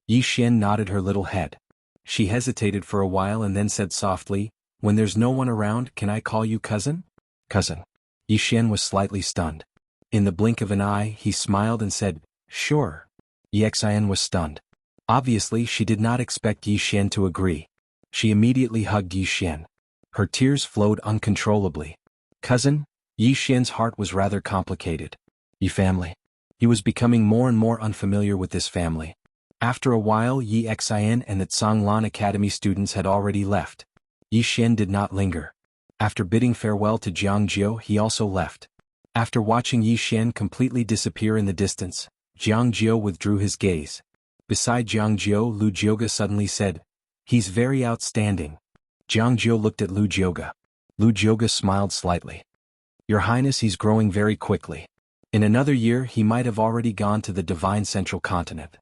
Yi Xian nodded her little head. She hesitated for a while and then said softly, "When there's no one around, can I call you cousin?" "Cousin." Yi Xian was slightly stunned. In the blink of an eye, he smiled and said, "Sure." Yi Xian was stunned. Obviously, she did not expect Yi Xian to agree. She immediately hugged Yi Xian. Her tears flowed uncontrollably. "Cousin?" Yi Xian's heart was rather complicated. "Yi family." He was becoming more and more unfamiliar with this family. After a while, Yi Xian and the Zhonglan Academy students had already left. Yi Xian did not linger. After bidding farewell to Jiang Jiu, he also left. After watching Yi Xian completely disappear in the distance, Jiang Jiu withdrew his gaze. Beside Jiang Jiu, Lu Jioga suddenly said, "He's very outstanding." Jiang Jiu looked at Lu Jioga. Lu Jioga smiled slightly. "Your Highness, he's growing very quickly. In another year he might have already gone to the divine central continent.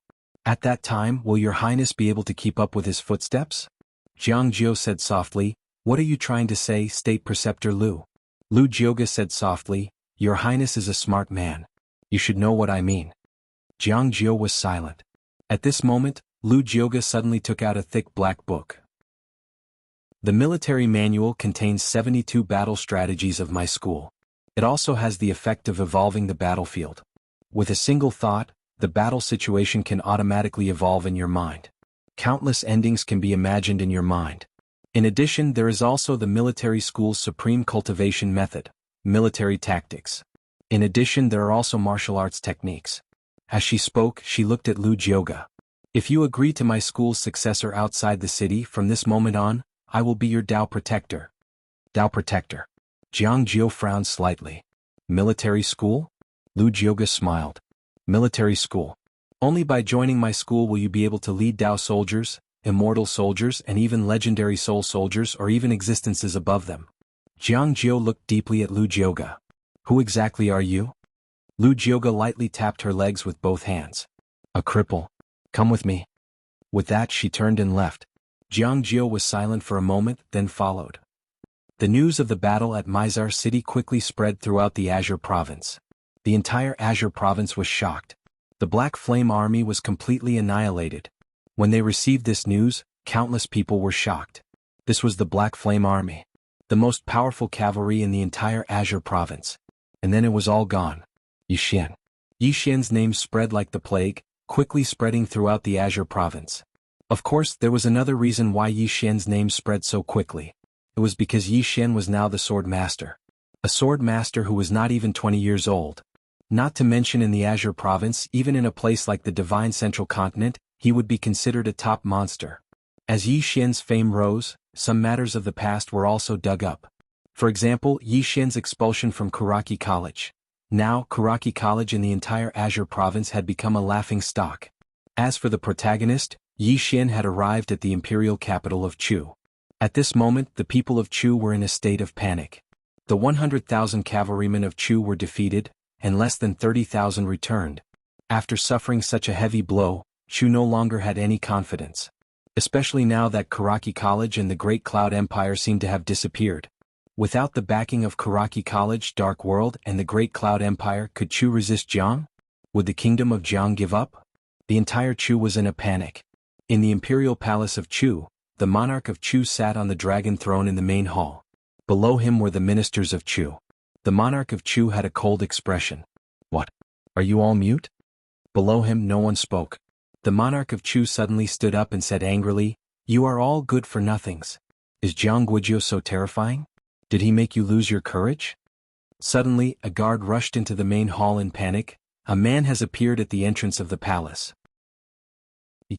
At that time, will your Highness be able to keep up with his footsteps?" Jiang Jiu said softly, "What are you trying to say, State Preceptor Lu?" Lu Jioga said softly, "Your Highness is a smart man. You should know what I mean." Jiang Jiu was silent. At this moment, Lu Jioga suddenly took out a thick black book. The military manual contains 72 battle strategies of my school. It also has the effect of evolving the battlefield. With a single thought, the battle situation can automatically evolve in your mind. Countless endings can be imagined in your mind. In addition, there is also the military school's supreme cultivation method, military tactics. In addition, there are also martial arts techniques. As she spoke, she looked at Lu Jioga. "If you agree to my school's successor outside the city from this moment on, I will be your Dao protector." Dao protector. Jiang Jiu frowned slightly. "Military school?" Lu Jioga smiled. "Military school. Only by joining my school will you be able to lead Dao soldiers, immortal soldiers and even legendary soul soldiers or even existences above them." Jiang Jiu looked deeply at Lu Jioga. "Who exactly are you?" Lu Jioga lightly tapped her legs with both hands. "A cripple. Come with me." With that she turned and left. Jiang Jiu was silent for a moment, then followed. The news of the battle at Mizar City quickly spread throughout the Azure Province. The entire Azure Province was shocked. The Black Flame Army was completely annihilated. When they received this news, countless people were shocked. This was the Black Flame Army, the most powerful cavalry in the entire Azure Province. And then it was all gone. Yi Xian. Yi Xian's name spread like the plague, quickly spreading throughout the Azure Province. Of course, there was another reason why Yi Xian's name spread so quickly. It was because Yi Xian was now the sword master. A sword master who was not even 20 years old. Not to mention in the Azure Province, even in a place like the Divine Central Continent, he would be considered a top monster. As Yi Xian's fame rose, some matters of the past were also dug up. For example, Yi Xian's expulsion from Kuraki College. Now, Kuraki College in the entire Azure Province had become a laughing stock. As for the protagonist, Yi Xian had arrived at the imperial capital of Chu. At this moment, the people of Chu were in a state of panic. The 100,000 cavalrymen of Chu were defeated, and less than 30,000 returned. After suffering such a heavy blow, Chu no longer had any confidence. Especially now that Kuraki College and the Great Cloud Empire seemed to have disappeared. Without the backing of Kuraki College, Dark World, and the Great Cloud Empire, could Chu resist Jiang? Would the kingdom of Jiang give up? The entire Chu was in a panic. In the imperial palace of Chu, the monarch of Chu sat on the dragon throne in the main hall. Below him were the ministers of Chu. The monarch of Chu had a cold expression. "What? Are you all mute?" Below him no one spoke. The monarch of Chu suddenly stood up and said angrily, "You are all good for nothings. Is Jiang Guizhou so terrifying? Did he make you lose your courage?" Suddenly, a guard rushed into the main hall in panic. "A man has appeared at the entrance of the palace.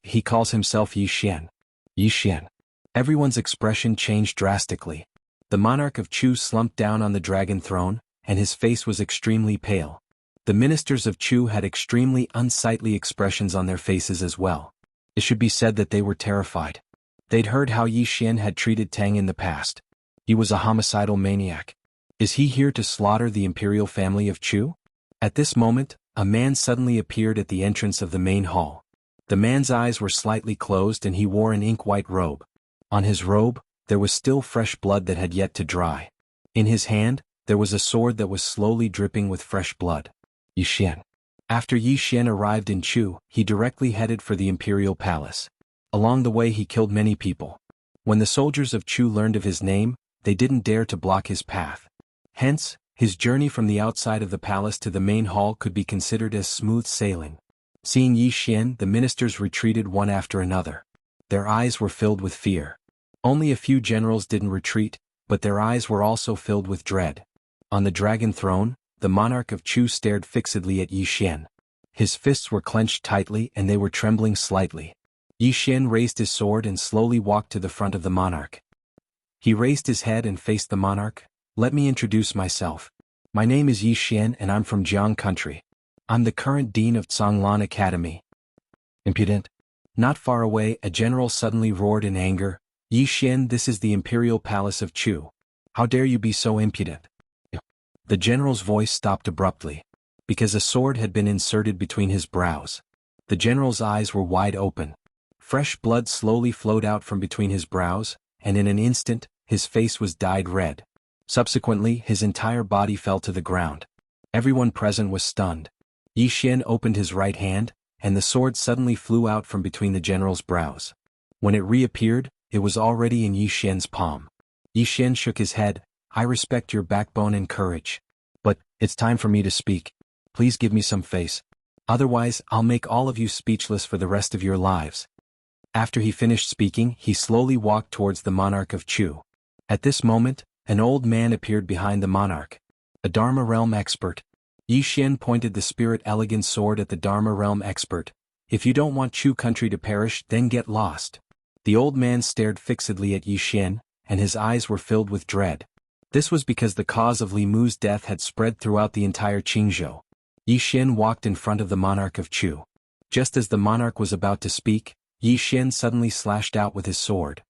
He calls himself Yi Xian." Yi Xian. Everyone's expression changed drastically. The monarch of Chu slumped down on the dragon throne, and his face was extremely pale. The ministers of Chu had extremely unsightly expressions on their faces as well. It should be said that they were terrified. They'd heard how Yi Xian had treated Tang in the past. He was a homicidal maniac. Is he here to slaughter the imperial family of Chu? At this moment, a man suddenly appeared at the entrance of the main hall. The man's eyes were slightly closed and he wore an ink-white robe. On his robe, there was still fresh blood that had yet to dry. In his hand, there was a sword that was slowly dripping with fresh blood. Yi Xian. After Yi Xian arrived in Chu, he directly headed for the imperial palace. Along the way he killed many people. When the soldiers of Chu learned of his name, they didn't dare to block his path. Hence, his journey from the outside of the palace to the main hall could be considered as smooth sailing. Seeing Yi Xian, the ministers retreated one after another. Their eyes were filled with fear. Only a few generals didn't retreat, but their eyes were also filled with dread. On the dragon throne, the monarch of Chu stared fixedly at Yi Xian. His fists were clenched tightly and they were trembling slightly. Yi Xian raised his sword and slowly walked to the front of the monarch. He raised his head and faced the monarch. Let me introduce myself. My name is Yi Xian and I'm from Jiang country. I'm the current dean of Zhonglan Academy. Impudent. Not far away, a general suddenly roared in anger. Yi Xian, this is the imperial palace of Chu. How dare you be so impudent? The general's voice stopped abruptly. Because a sword had been inserted between his brows. The general's eyes were wide open. Fresh blood slowly flowed out from between his brows, and in an instant, his face was dyed red. Subsequently, his entire body fell to the ground. Everyone present was stunned. Yi Xian opened his right hand, and the sword suddenly flew out from between the general's brows. When it reappeared, it was already in Yi Xian's palm. Yi Xian shook his head. I respect your backbone and courage. But, it's time for me to speak. Please give me some face. Otherwise, I'll make all of you speechless for the rest of your lives. After he finished speaking, he slowly walked towards the monarch of Chu. At this moment, an old man appeared behind the monarch. A Dharma realm expert. Yi Xian pointed the spirit elegant sword at the Dharma realm expert. If you don't want Chu country to perish, then get lost. The old man stared fixedly at Yi Xian, and his eyes were filled with dread. This was because the cause of Li Mu's death had spread throughout the entire Qingzhou. Yi Xian walked in front of the monarch of Chu. Just as the monarch was about to speak, Yi Xian suddenly slashed out with his sword.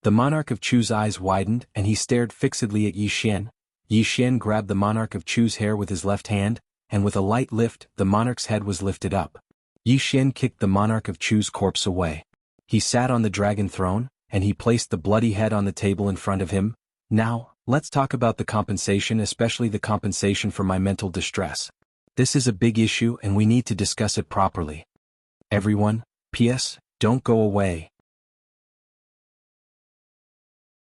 The monarch of Chu's eyes widened and he stared fixedly at Yi Xian. Yi Xian grabbed the monarch of Chu's hair with his left hand, and with a light lift, the monarch's head was lifted up. Yi Xian kicked the monarch of Chu's corpse away. He sat on the dragon throne, and he placed the bloody head on the table in front of him. Now, let's talk about the compensation, especially the compensation for my mental distress. This is a big issue and we need to discuss it properly. Everyone, P.S., don't go away.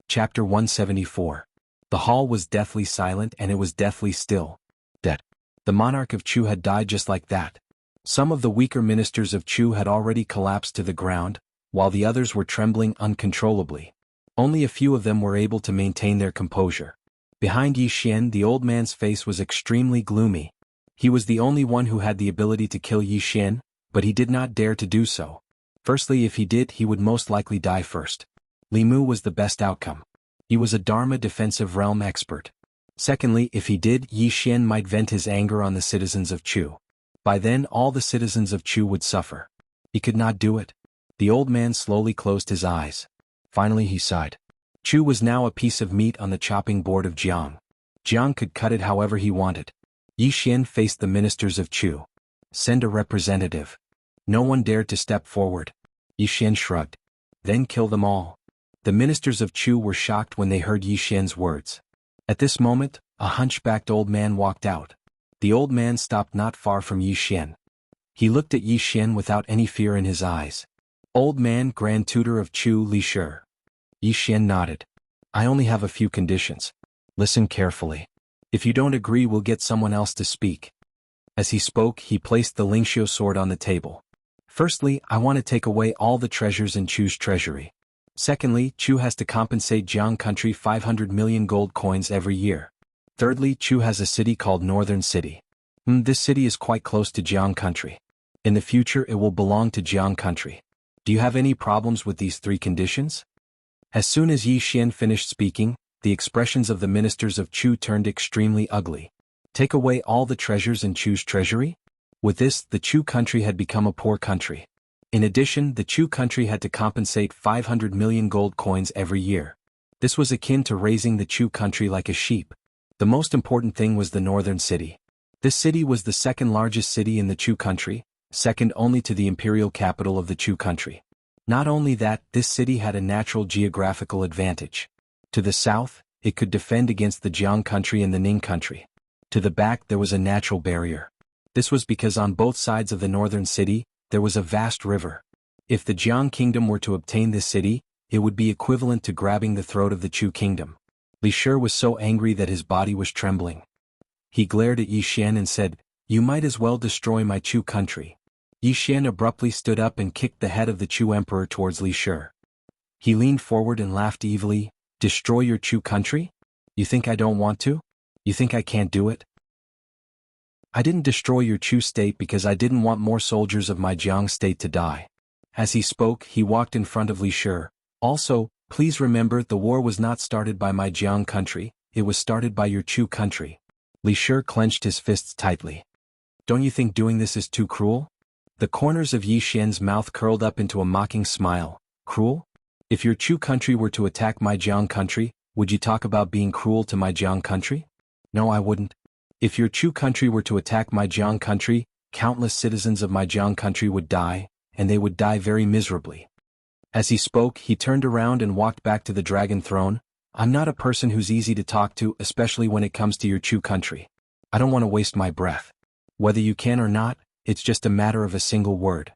Chapter 174. The hall was deathly silent and it was deathly still. Dead. The monarch of Chu had died just like that. Some of the weaker ministers of Chu had already collapsed to the ground, while the others were trembling uncontrollably. Only a few of them were able to maintain their composure. Behind Yi Xian, the old man's face was extremely gloomy. He was the only one who had the ability to kill Yi Xian, but he did not dare to do so. Firstly, if he did, he would most likely die first. Li Mu was the best outcome. He was a Dharma defensive realm expert. Secondly, if he did, Yi Xian might vent his anger on the citizens of Chu. By then, all the citizens of Chu would suffer. He could not do it. The old man slowly closed his eyes. Finally he sighed. Chu was now a piece of meat on the chopping board of Jiang. Jiang could cut it however he wanted. Yi Xian faced the ministers of Chu. Send a representative. No one dared to step forward. Yi Xian shrugged. Then kill them all. The ministers of Chu were shocked when they heard Yi Xian's words. At this moment, a hunchbacked old man walked out. The old man stopped not far from Yi Xian. He looked at Yi Xian without any fear in his eyes. Old man, Grand Tutor of Chu Li Shi. Yi Xian nodded. I only have a few conditions. Listen carefully. If you don't agree, we'll get someone else to speak. As he spoke, he placed the Lingxiu sword on the table. Firstly, I want to take away all the treasures in Chu's treasury. Secondly, Chu has to compensate Jiang country 500 million gold coins every year. Thirdly, Chu has a city called Northern City. This city is quite close to Jiang country. In the future it will belong to Jiang country. Do you have any problems with these three conditions? As soon as Yi Xian finished speaking, the expressions of the ministers of Chu turned extremely ugly. Take away all the treasures in Chu's treasury? With this, the Chu country had become a poor country. In addition, the Chu country had to compensate 500 million gold coins every year. This was akin to raising the Chu country like a sheep. The most important thing was the northern city. This city was the second largest city in the Chu country, second only to the imperial capital of the Chu country. Not only that, this city had a natural geographical advantage. To the south, it could defend against the Jiang country and the Ning country. To the back there was a natural barrier. This was because on both sides of the northern city, there was a vast river. If the Jiang kingdom were to obtain this city, it would be equivalent to grabbing the throat of the Chu kingdom. Li Shi was so angry that his body was trembling. He glared at Yi Xian and said, "You might as well destroy my Chu country." Yi Xian abruptly stood up and kicked the head of the Chu emperor towards Li Shi. He leaned forward and laughed evilly. "Destroy your Chu country? You think I don't want to? You think I can't do it? I didn't destroy your Chu state because I didn't want more soldiers of my Jiang state to die." As he spoke, he walked in front of Li Shi. "Also, please remember the war was not started by my Jiang country, it was started by your Chu country." Li Shi clenched his fists tightly. "Don't you think doing this is too cruel?" The corners of Yi Xian's mouth curled up into a mocking smile. "Cruel? If your Chu country were to attack my Jiang country, would you talk about being cruel to my Jiang country? No, I wouldn't. If your Chu country were to attack my Jiang country, countless citizens of my Jiang country would die, and they would die very miserably." As he spoke, he turned around and walked back to the dragon throne. "I'm not a person who's easy to talk to, especially when it comes to your Chu country. I don't want to waste my breath. Whether you can or not, it's just a matter of a single word."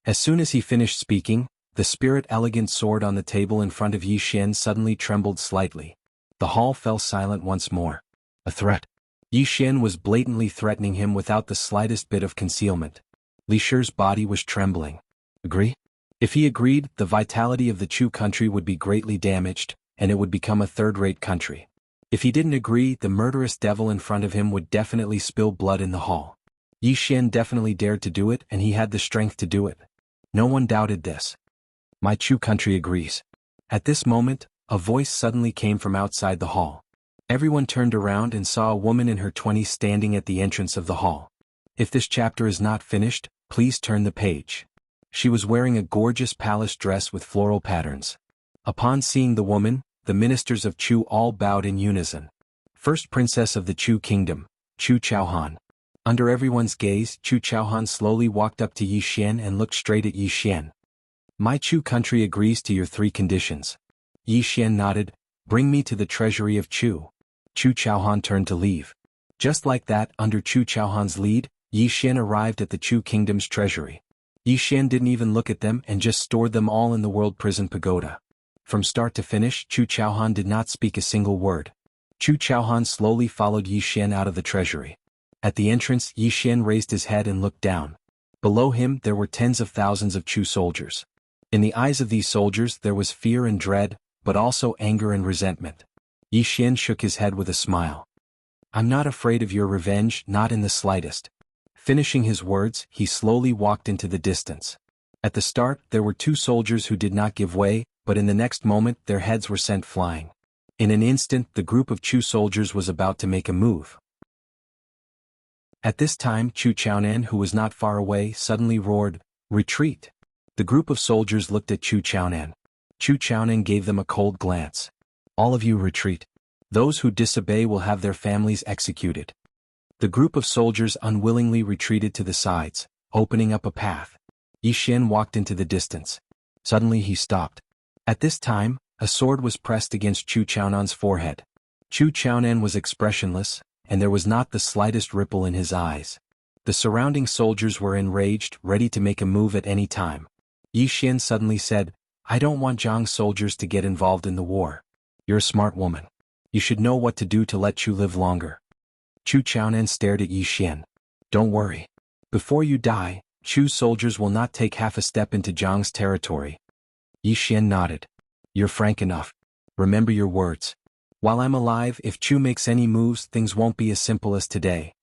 As soon as he finished speaking, the spirit elegant sword on the table in front of Yi Xian suddenly trembled slightly. The hall fell silent once more. A threat. Yi Xian was blatantly threatening him without the slightest bit of concealment. Li Shi's body was trembling. Agree? If he agreed, the vitality of the Chu country would be greatly damaged, and it would become a third-rate country. If he didn't agree, the murderous devil in front of him would definitely spill blood in the hall. Yi Xian definitely dared to do it, and he had the strength to do it. No one doubted this. "My Chu country agrees." At this moment, a voice suddenly came from outside the hall. Everyone turned around and saw a woman in her 20s standing at the entrance of the hall. If this chapter is not finished, please turn the page. She was wearing a gorgeous palace dress with floral patterns. Upon seeing the woman, the ministers of Chu all bowed in unison. First princess of the Chu kingdom, Chu Chaohan. Under everyone's gaze, Chu Chaohan slowly walked up to Yi Xian and looked straight at Yi Xian. "My Chu country agrees to your 3 conditions." Yi Xian nodded. "Bring me to the treasury of Chu." Chu Chaohan turned to leave. Just like that, under Chu Chaohan's lead, Yi Xian arrived at the Chu kingdom's treasury. Yi Xian didn't even look at them and just stored them all in the World Prison Pagoda. From start to finish, Chu Chaohan did not speak a single word. Chu Chaohan slowly followed Yi Xian out of the treasury. At the entrance, Yi Xian raised his head and looked down. Below him there were tens of thousands of Chu soldiers. In the eyes of these soldiers there was fear and dread, but also anger and resentment. Yi Xian shook his head with a smile. "I'm not afraid of your revenge, not in the slightest." Finishing his words, he slowly walked into the distance. At the start, there were 2 soldiers who did not give way, but in the next moment their heads were sent flying. In an instant, the group of Chu soldiers was about to make a move. At this time, Chu Chaonan, who was not far away, suddenly roared, "Retreat!" The group of soldiers looked at Chu Chaonan. Chu Chaonan gave them a cold glance. "All of you retreat. Those who disobey will have their families executed." The group of soldiers unwillingly retreated to the sides, opening up a path. Yi Xian walked into the distance. Suddenly he stopped. At this time, a sword was pressed against Chu Chaonan's forehead. Chu Chaonan was expressionless, and there was not the slightest ripple in his eyes. The surrounding soldiers were enraged, ready to make a move at any time. Yi Xian suddenly said, "I don't want Zhang soldiers to get involved in the war. You're a smart woman. You should know what to do to let Chu live longer." Chu Chaonan stared at Yi Xian. "Don't worry. Before you die, Chu's soldiers will not take half a step into Zhang's territory." Yi Xian nodded. "You're frank enough. Remember your words. While I'm alive, if Chu makes any moves, things won't be as simple as today."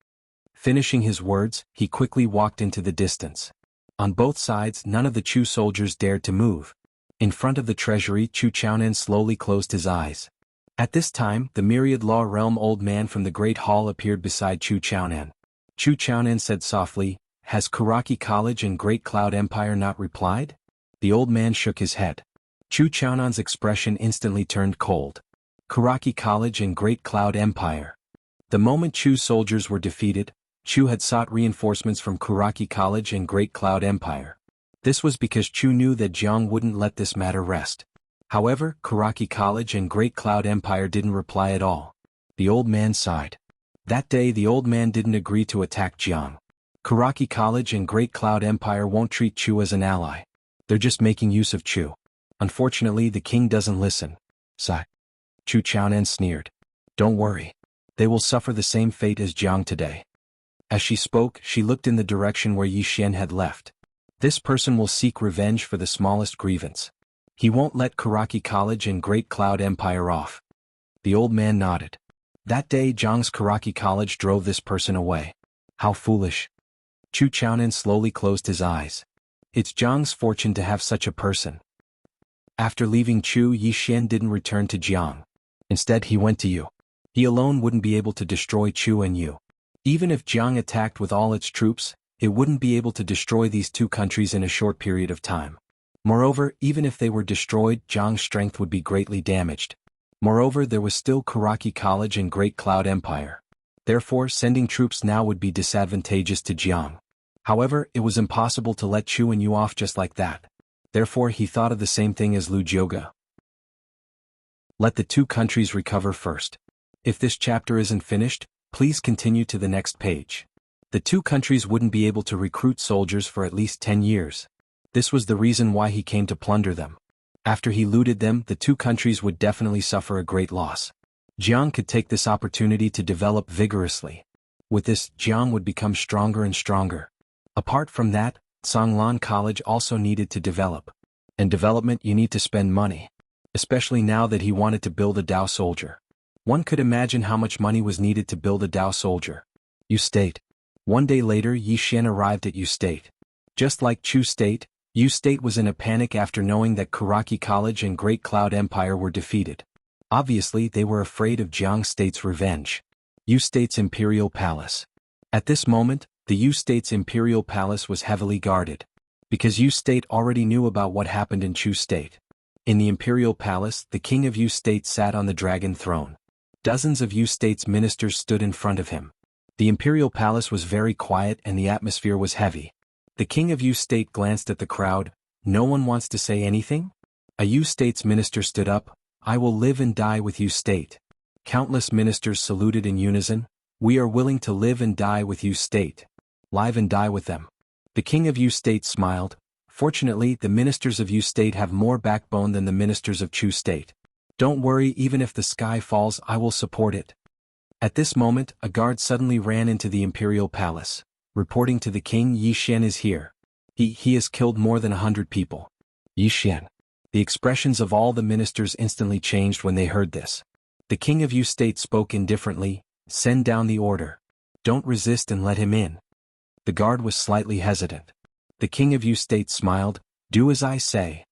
Finishing his words, he quickly walked into the distance. On both sides, none of the Chu soldiers dared to move. In front of the treasury, Chu Chaonan slowly closed his eyes. At this time, the myriad law realm old man from the great hall appeared beside Chu Chaonan. Chu Chaonan said softly, "Has Kuraki College and Great Cloud Empire not replied?" The old man shook his head. Chu Chaonan's expression instantly turned cold. Kuraki College and Great Cloud Empire. The moment Chu's soldiers were defeated, Chu had sought reinforcements from Kuraki College and Great Cloud Empire. This was because Chu knew that Jiang wouldn't let this matter rest. However, Kuraki College and Great Cloud Empire didn't reply at all. The old man sighed. That day the old man didn't agree to attack Jiang. Kuraki College and Great Cloud Empire won't treat Chu as an ally. They're just making use of Chu. Unfortunately, the king doesn't listen. Sigh. Chu Chaonan sneered. Don't worry. They will suffer the same fate as Jiang today. As she spoke, she looked in the direction where Yi Xian had left. This person will seek revenge for the smallest grievance. He won't let Kuraki College and Great Cloud Empire off. The old man nodded. That day Jiang's Kuraki College drove this person away. How foolish. Chu Chaonan slowly closed his eyes. It's Jiang's fortune to have such a person. After leaving Chu, Yi Xian didn't return to Jiang. Instead he went to Yu. He alone wouldn't be able to destroy Chu and Yu. Even if Jiang attacked with all its troops, it wouldn't be able to destroy these two countries in a short period of time. Moreover, even if they were destroyed, Jiang's strength would be greatly damaged. Moreover, there was still Kuraki College and Great Cloud Empire. Therefore, sending troops now would be disadvantageous to Jiang. However, it was impossible to let Chu and Yu off just like that. Therefore, he thought of the same thing as Lu Jioge. Let the two countries recover first. If this chapter isn't finished, please continue to the next page. The two countries wouldn't be able to recruit soldiers for at least 10 years. This was the reason why he came to plunder them. After he looted them, the two countries would definitely suffer a great loss. Jiang could take this opportunity to develop vigorously. With this, Jiang would become stronger and stronger. Apart from that, Songlan College also needed to develop. In development you need to spend money. Especially now that he wanted to build a Dao soldier. One could imagine how much money was needed to build a Dao soldier. Yu State. One day later Yi Xian arrived at Yu State. Just like Chu State, Yu State was in a panic after knowing that Kuraki College and Great Cloud Empire were defeated. Obviously they were afraid of Jiang State's revenge. Yu State's Imperial Palace. At this moment, the Yu State's Imperial Palace was heavily guarded. Because Yu State already knew about what happened in Chu State. In the Imperial Palace, the king of Yu State sat on the dragon throne. Dozens of Yu State's ministers stood in front of him. The Imperial Palace was very quiet and the atmosphere was heavy. The king of Yu State glanced at the crowd. No one wants to say anything? A Yu State's minister stood up. I will live and die with Yu State. Countless ministers saluted in unison. We are willing to live and die with Yu State. Live and die with them. The king of Yu State smiled. Fortunately, the ministers of Yu State have more backbone than the ministers of Chu State. Don't worry, even if the sky falls, I will support it. At this moment, a guard suddenly ran into the Imperial Palace. Reporting to the king, Yi Xian is here. He has killed more than 100 people. Yi Xian. The expressions of all the ministers instantly changed when they heard this. The king of Yu State spoke indifferently. Send down the order. Don't resist and let him in. The guard was slightly hesitant. The king of Yu State smiled. Do as I say.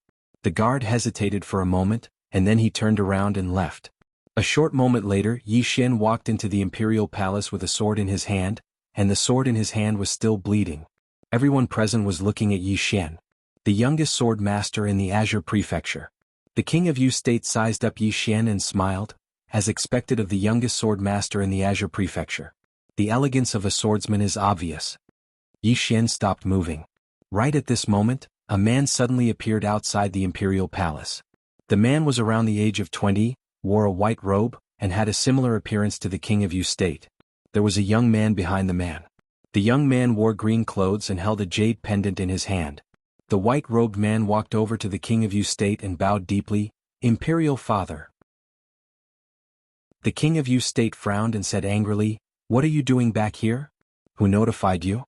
The guard hesitated for a moment, and then he turned around and left. A short moment later, Yi Xian walked into the Imperial Palace with a sword in his hand, and the sword in his hand was still bleeding. Everyone present was looking at Yi Xian, the youngest sword master in the Azure Prefecture. The king of Yu State sized up Yi Xian and smiled, as expected of the youngest sword master in the Azure Prefecture. The elegance of a swordsman is obvious. Yi Xian stopped moving. Right at this moment, a man suddenly appeared outside the Imperial Palace. The man was around the age of 20, wore a white robe, and had a similar appearance to the king of Yu State. There was a young man behind the man. The young man wore green clothes and held a jade pendant in his hand. The white-robed man walked over to the king of Yu State and bowed deeply. Imperial Father. The king of Yu State frowned and said angrily, What are you doing back here? Who notified you?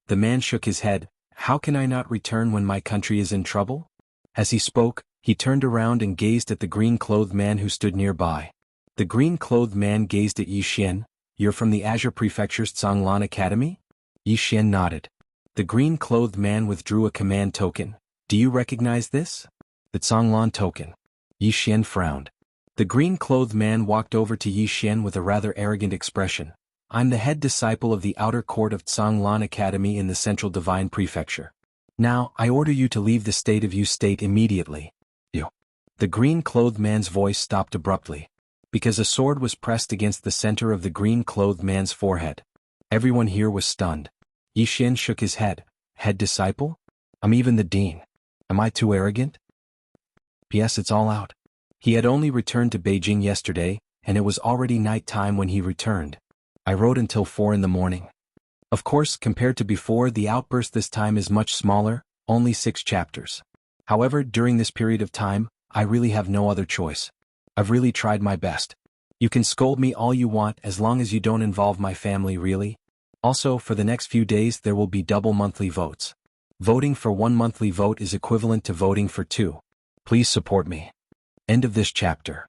The man shook his head. How can I not return when my country is in trouble? As he spoke, he turned around and gazed at the green-clothed man who stood nearby. The green-clothed man gazed at Yi Xian. You're from the Azure Prefecture's Songlan Academy? Yi Xian nodded. The green-clothed man withdrew a command token. Do you recognize this? The Songlan token. Yi Xian frowned. The green-clothed man walked over to Yi Xian with a rather arrogant expression. I'm the head disciple of the outer court of Songlan Academy in the Central Divine Prefecture. Now, I order you to leave the state of Yu State immediately. You. The green-clothed man's voice stopped abruptly. Because a sword was pressed against the center of the green-clothed man's forehead. Everyone here was stunned. Yi Xian shook his head. Head disciple? I'm even the dean. Am I too arrogant? P.S. It's all out. He had only returned to Beijing yesterday, and it was already night time when he returned. I wrote until 4 in the morning. Of course, compared to before, the outburst this time is much smaller, only 6 chapters. However, during this period of time, I really have no other choice. I've really tried my best. You can scold me all you want as long as you don't involve my family, really. Also, for the next few days there will be double monthly votes. Voting for 1 monthly vote is equivalent to voting for 2. Please support me. End of this chapter.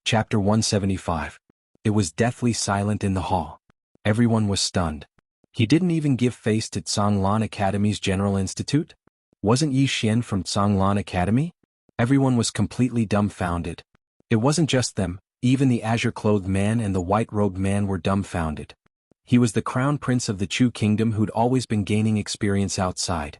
Chapter 175. It was deathly silent in the hall. Everyone was stunned. He didn't even give face to Canglan Academy's General Institute? Wasn't Yi Xian from Canglan Academy? Everyone was completely dumbfounded. It wasn't just them, even the azure-clothed man and the white-robed man were dumbfounded. He was the crown prince of the Chu kingdom who'd always been gaining experience outside.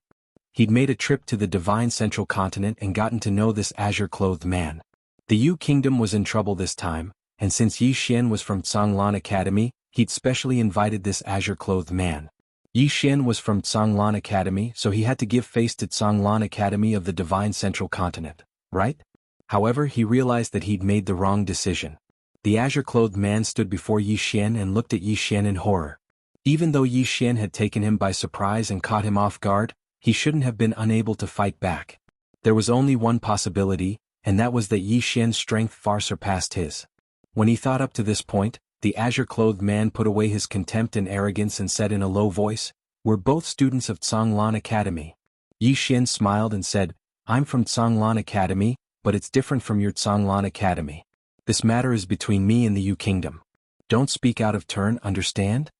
He'd made a trip to the divine central continent and gotten to know this azure-clothed man. The Yu kingdom was in trouble this time, and since Yi Xian was from Canglan Academy, he'd specially invited this azure-clothed man. Yi Xian was from Canglan Academy, so he had to give face to Canglan Academy of the divine central continent, right? However, he realized that he'd made the wrong decision. The azure-clothed man stood before Yi Xian and looked at Yi Xian in horror. Even though Yi Xian had taken him by surprise and caught him off guard, he shouldn't have been unable to fight back. There was only one possibility, and that was that Yi Xian's strength far surpassed his. When he thought up to this point, the azure-clothed man put away his contempt and arrogance and said in a low voice, "We're both students of Canglan Academy." Yi Xian smiled and said, "I'm from Canglan Academy, but it's different from your Canglan Academy. This matter is between me and the Yu kingdom. Don't speak out of turn, understand?"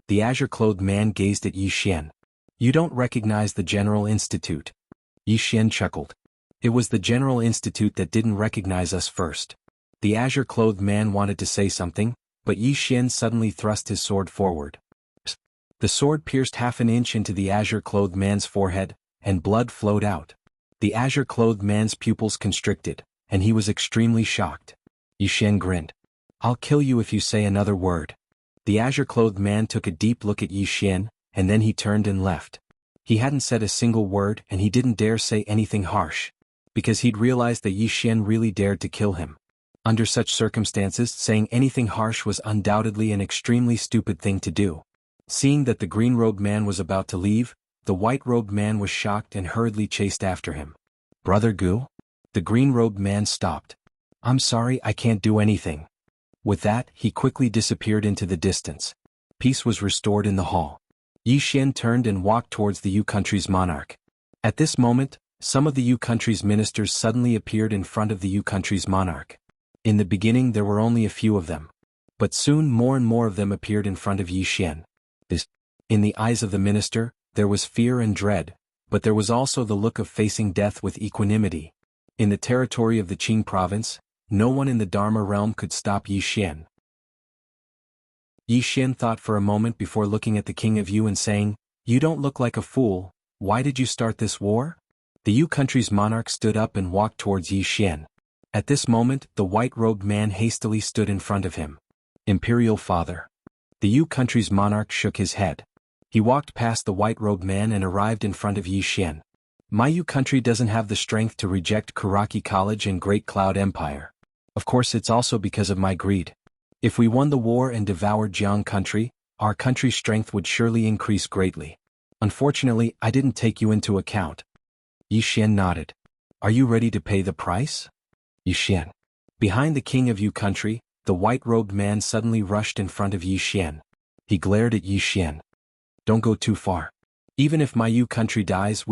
The azure-clothed man gazed at Yi Xian. "You don't recognize the General Institute." Yi Xian chuckled. "It was the General Institute that didn't recognize us first." The azure-clothed man wanted to say something, but Yi Xian suddenly thrust his sword forward. The sword pierced half an inch into the azure-clothed man's forehead, and blood flowed out. The azure-clothed man's pupils constricted, and he was extremely shocked. Yi Xian grinned. "I'll kill you if you say another word." The azure-clothed man took a deep look at Yi Xian, and then he turned and left. He hadn't said a single word and he didn't dare say anything harsh, because he'd realized that Yi Xian really dared to kill him. Under such circumstances, saying anything harsh was undoubtedly an extremely stupid thing to do. Seeing that the green-robed man was about to leave, the white-robed man was shocked and hurriedly chased after him. "Brother Gu?" The green-robed man stopped. "I'm sorry, I can't do anything." With that, he quickly disappeared into the distance. Peace was restored in the hall. Yi Xian turned and walked towards the Yu country's monarch. At this moment, some of the Yu country's ministers suddenly appeared in front of the Yu country's monarch. In the beginning there were only a few of them. But soon more and more of them appeared in front of Yi Xian. In the eyes of the minister, there was fear and dread, but there was also the look of facing death with equanimity. In the territory of the Qing province, no one in the Dharma realm could stop Yi Xian. Yi Xian thought for a moment before looking at the king of Yu and saying, "You don't look like a fool, why did you start this war?" The Yu country's monarch stood up and walked towards Yi Xian. At this moment, the white-robed man hastily stood in front of him. "Imperial Father." The Yu country's monarch shook his head. He walked past the white-robed man and arrived in front of Yi Xian. "My Yu country doesn't have the strength to reject Kuraki College and Great Cloud Empire. Of course it's also because of my greed. If we won the war and devoured Jiang country, our country's strength would surely increase greatly. Unfortunately, I didn't take you into account." Yi Xian nodded. "Are you ready to pay the price?" Yi Xian. Behind the king of Yu country, the white-robed man suddenly rushed in front of Yi Xian. He glared at Yi Xian. "Don't go too far. Even if my Yu country dies,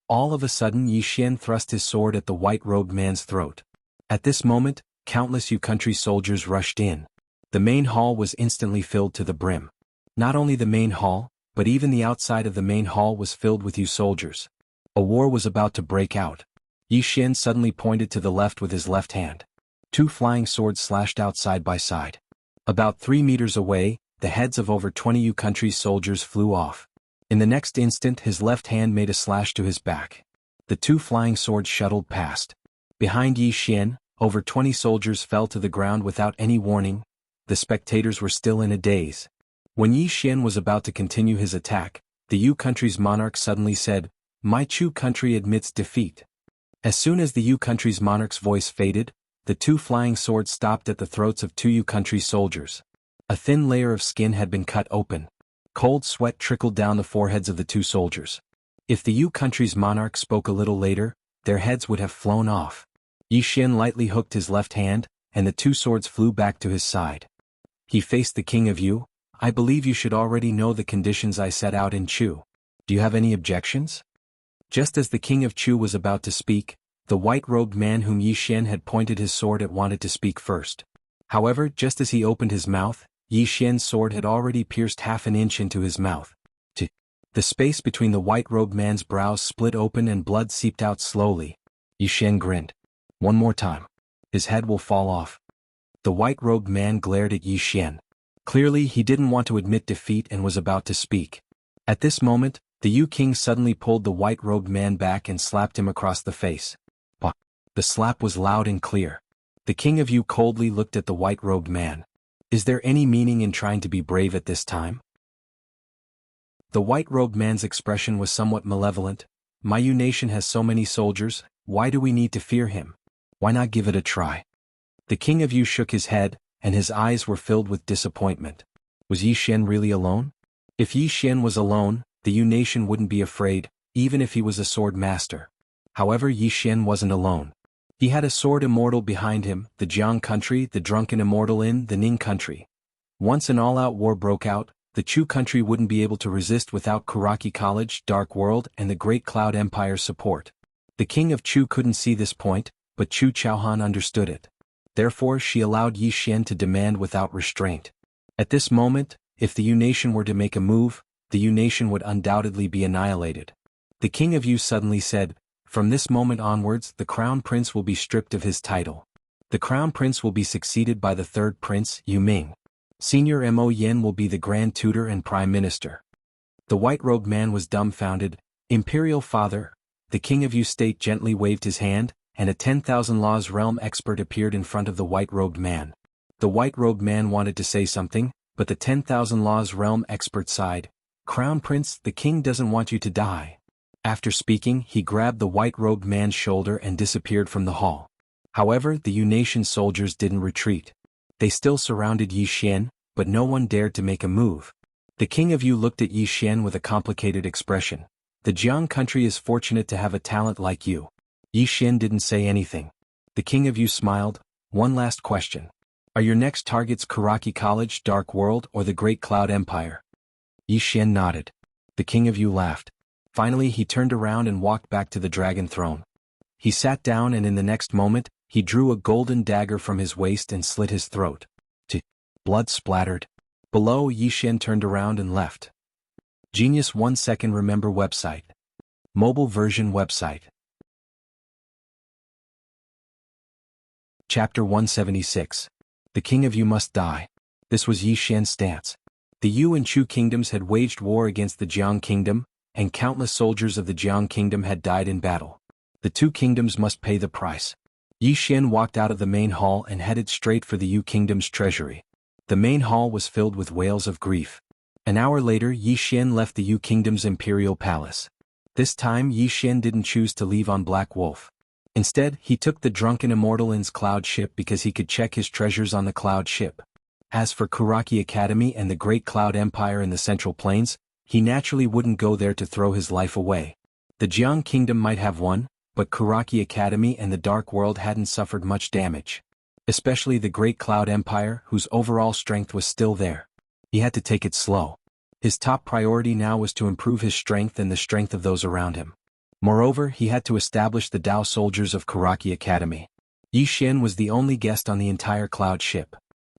All of a sudden Yi Xian thrust his sword at the white-robed man's throat. At this moment, countless Yu country soldiers rushed in. The main hall was instantly filled to the brim. Not only the main hall, but even the outside of the main hall was filled with Yu soldiers. A war was about to break out. Yi Xian suddenly pointed to the left with his left hand. 2 flying swords slashed out side by side. About 3 meters away, the heads of over 20 Yu country's soldiers flew off. In the next instant his left hand made a slash to his back. The 2 flying swords shuttled past. Behind Yi Xian, over 20 soldiers fell to the ground without any warning. the spectators were still in a daze. When Yi Xian was about to continue his attack, the Yu country's monarch suddenly said, "My Chu country admits defeat." As soon as the Yu country's monarch's voice faded, the two flying swords stopped at the throats of two Yu country soldiers. A thin layer of skin had been cut open. Cold sweat trickled down the foreheads of the two soldiers. If the Yu country's monarch spoke a little later, their heads would have flown off. Yi Xian lightly hooked his left hand, and the two swords flew back to his side. He faced the king of Yu. "I believe you should already know the conditions I set out in Chu. Do you have any objections?" Just as the king of Chu was about to speak, the white-robed man whom Yi Xian had pointed his sword at wanted to speak first. However, just as he opened his mouth, Yi Xian's sword had already pierced half an inch into his mouth. The space between the white-robed man's brows split open and blood seeped out slowly. Yi Xian grinned. "One more time. His head will fall off." The white-robed man glared at Yi Xian. Clearly he didn't want to admit defeat and was about to speak. At this moment, the Yu king suddenly pulled the white-robed man back and slapped him across the face. Bah! The slap was loud and clear. The king of Yu coldly looked at the white-robed man. "Is there any meaning in trying to be brave at this time?" The white-robed man's expression was somewhat malevolent. "My Yu nation has so many soldiers, why do we need to fear him? Why not give it a try?" The king of Yu shook his head, and his eyes were filled with disappointment. Was Yi Xian really alone? If Yi Xian was alone, the Yu nation wouldn't be afraid, even if he was a sword master. However, Yi Xian wasn't alone. He had a sword immortal behind him, the Jiang country, the drunken immortal in the Ning country. Once an all-out war broke out, the Chu country wouldn't be able to resist without Kuraki College, Dark World, and the Great Cloud Empire's support. The king of Chu couldn't see this point, but Chu Chaohan understood it. Therefore she allowed Yi Xian to demand without restraint. At this moment, if the Yu nation were to make a move, the Yu nation would undoubtedly be annihilated. The king of Yu suddenly said, "From this moment onwards the crown prince will be stripped of his title. The crown prince will be succeeded by the third prince, Yu Ming. Senior Mo Yen will be the grand tutor and prime minister." The white-robed man was dumbfounded. "Imperial father." The king of Yu state gently waved his hand, and a 10,000 laws realm expert appeared in front of the white-robed man. The white-robed man wanted to say something, but the 10,000 laws realm expert sighed. "Crown Prince, the king doesn't want you to die." After speaking, he grabbed the white-robed man's shoulder and disappeared from the hall. However, the Yu nation soldiers didn't retreat. They still surrounded Yi Xian, but no one dared to make a move. The king of Yu looked at Yi Xian with a complicated expression. "The Jiang country is fortunate to have a talent like you." Yi Xian didn't say anything. The king of Yu smiled. "One last question. Are your next targets Kuraki College, Dark World, or the Great Cloud Empire?" Yi Xian nodded. The king of Yu laughed. Finally he turned around and walked back to the dragon throne. He sat down and in the next moment, he drew a golden dagger from his waist and slit his throat. Blood splattered. Below, Yi Xian turned around and left. Genius 1 Second Remember website. Mobile version website. Chapter 176. The King of Yu Must Die. This was Yi Xian's stance. The Yu and Chu kingdoms had waged war against the Jiang kingdom, and countless soldiers of the Jiang kingdom had died in battle. The two kingdoms must pay the price. Yi Xian walked out of the main hall and headed straight for the Yu kingdom's treasury. The main hall was filled with wails of grief. An hour later, Yi Xian left the Yu kingdom's imperial palace. This time Yi Xian didn't choose to leave on Black Wolf. Instead, he took the drunken immortal In's cloud ship because he could check his treasures on the cloud ship. As for Kuraki Academy and the Great Cloud Empire in the Central Plains, he naturally wouldn't go there to throw his life away. The Jiang kingdom might have won, but Kuraki Academy and the Dark World hadn't suffered much damage. Especially the Great Cloud Empire, whose overall strength was still there. He had to take it slow. His top priority now was to improve his strength and the strength of those around him. Moreover, he had to establish the Dao soldiers of Kuraki Academy. Yi Xian was the only guest on the entire cloud ship.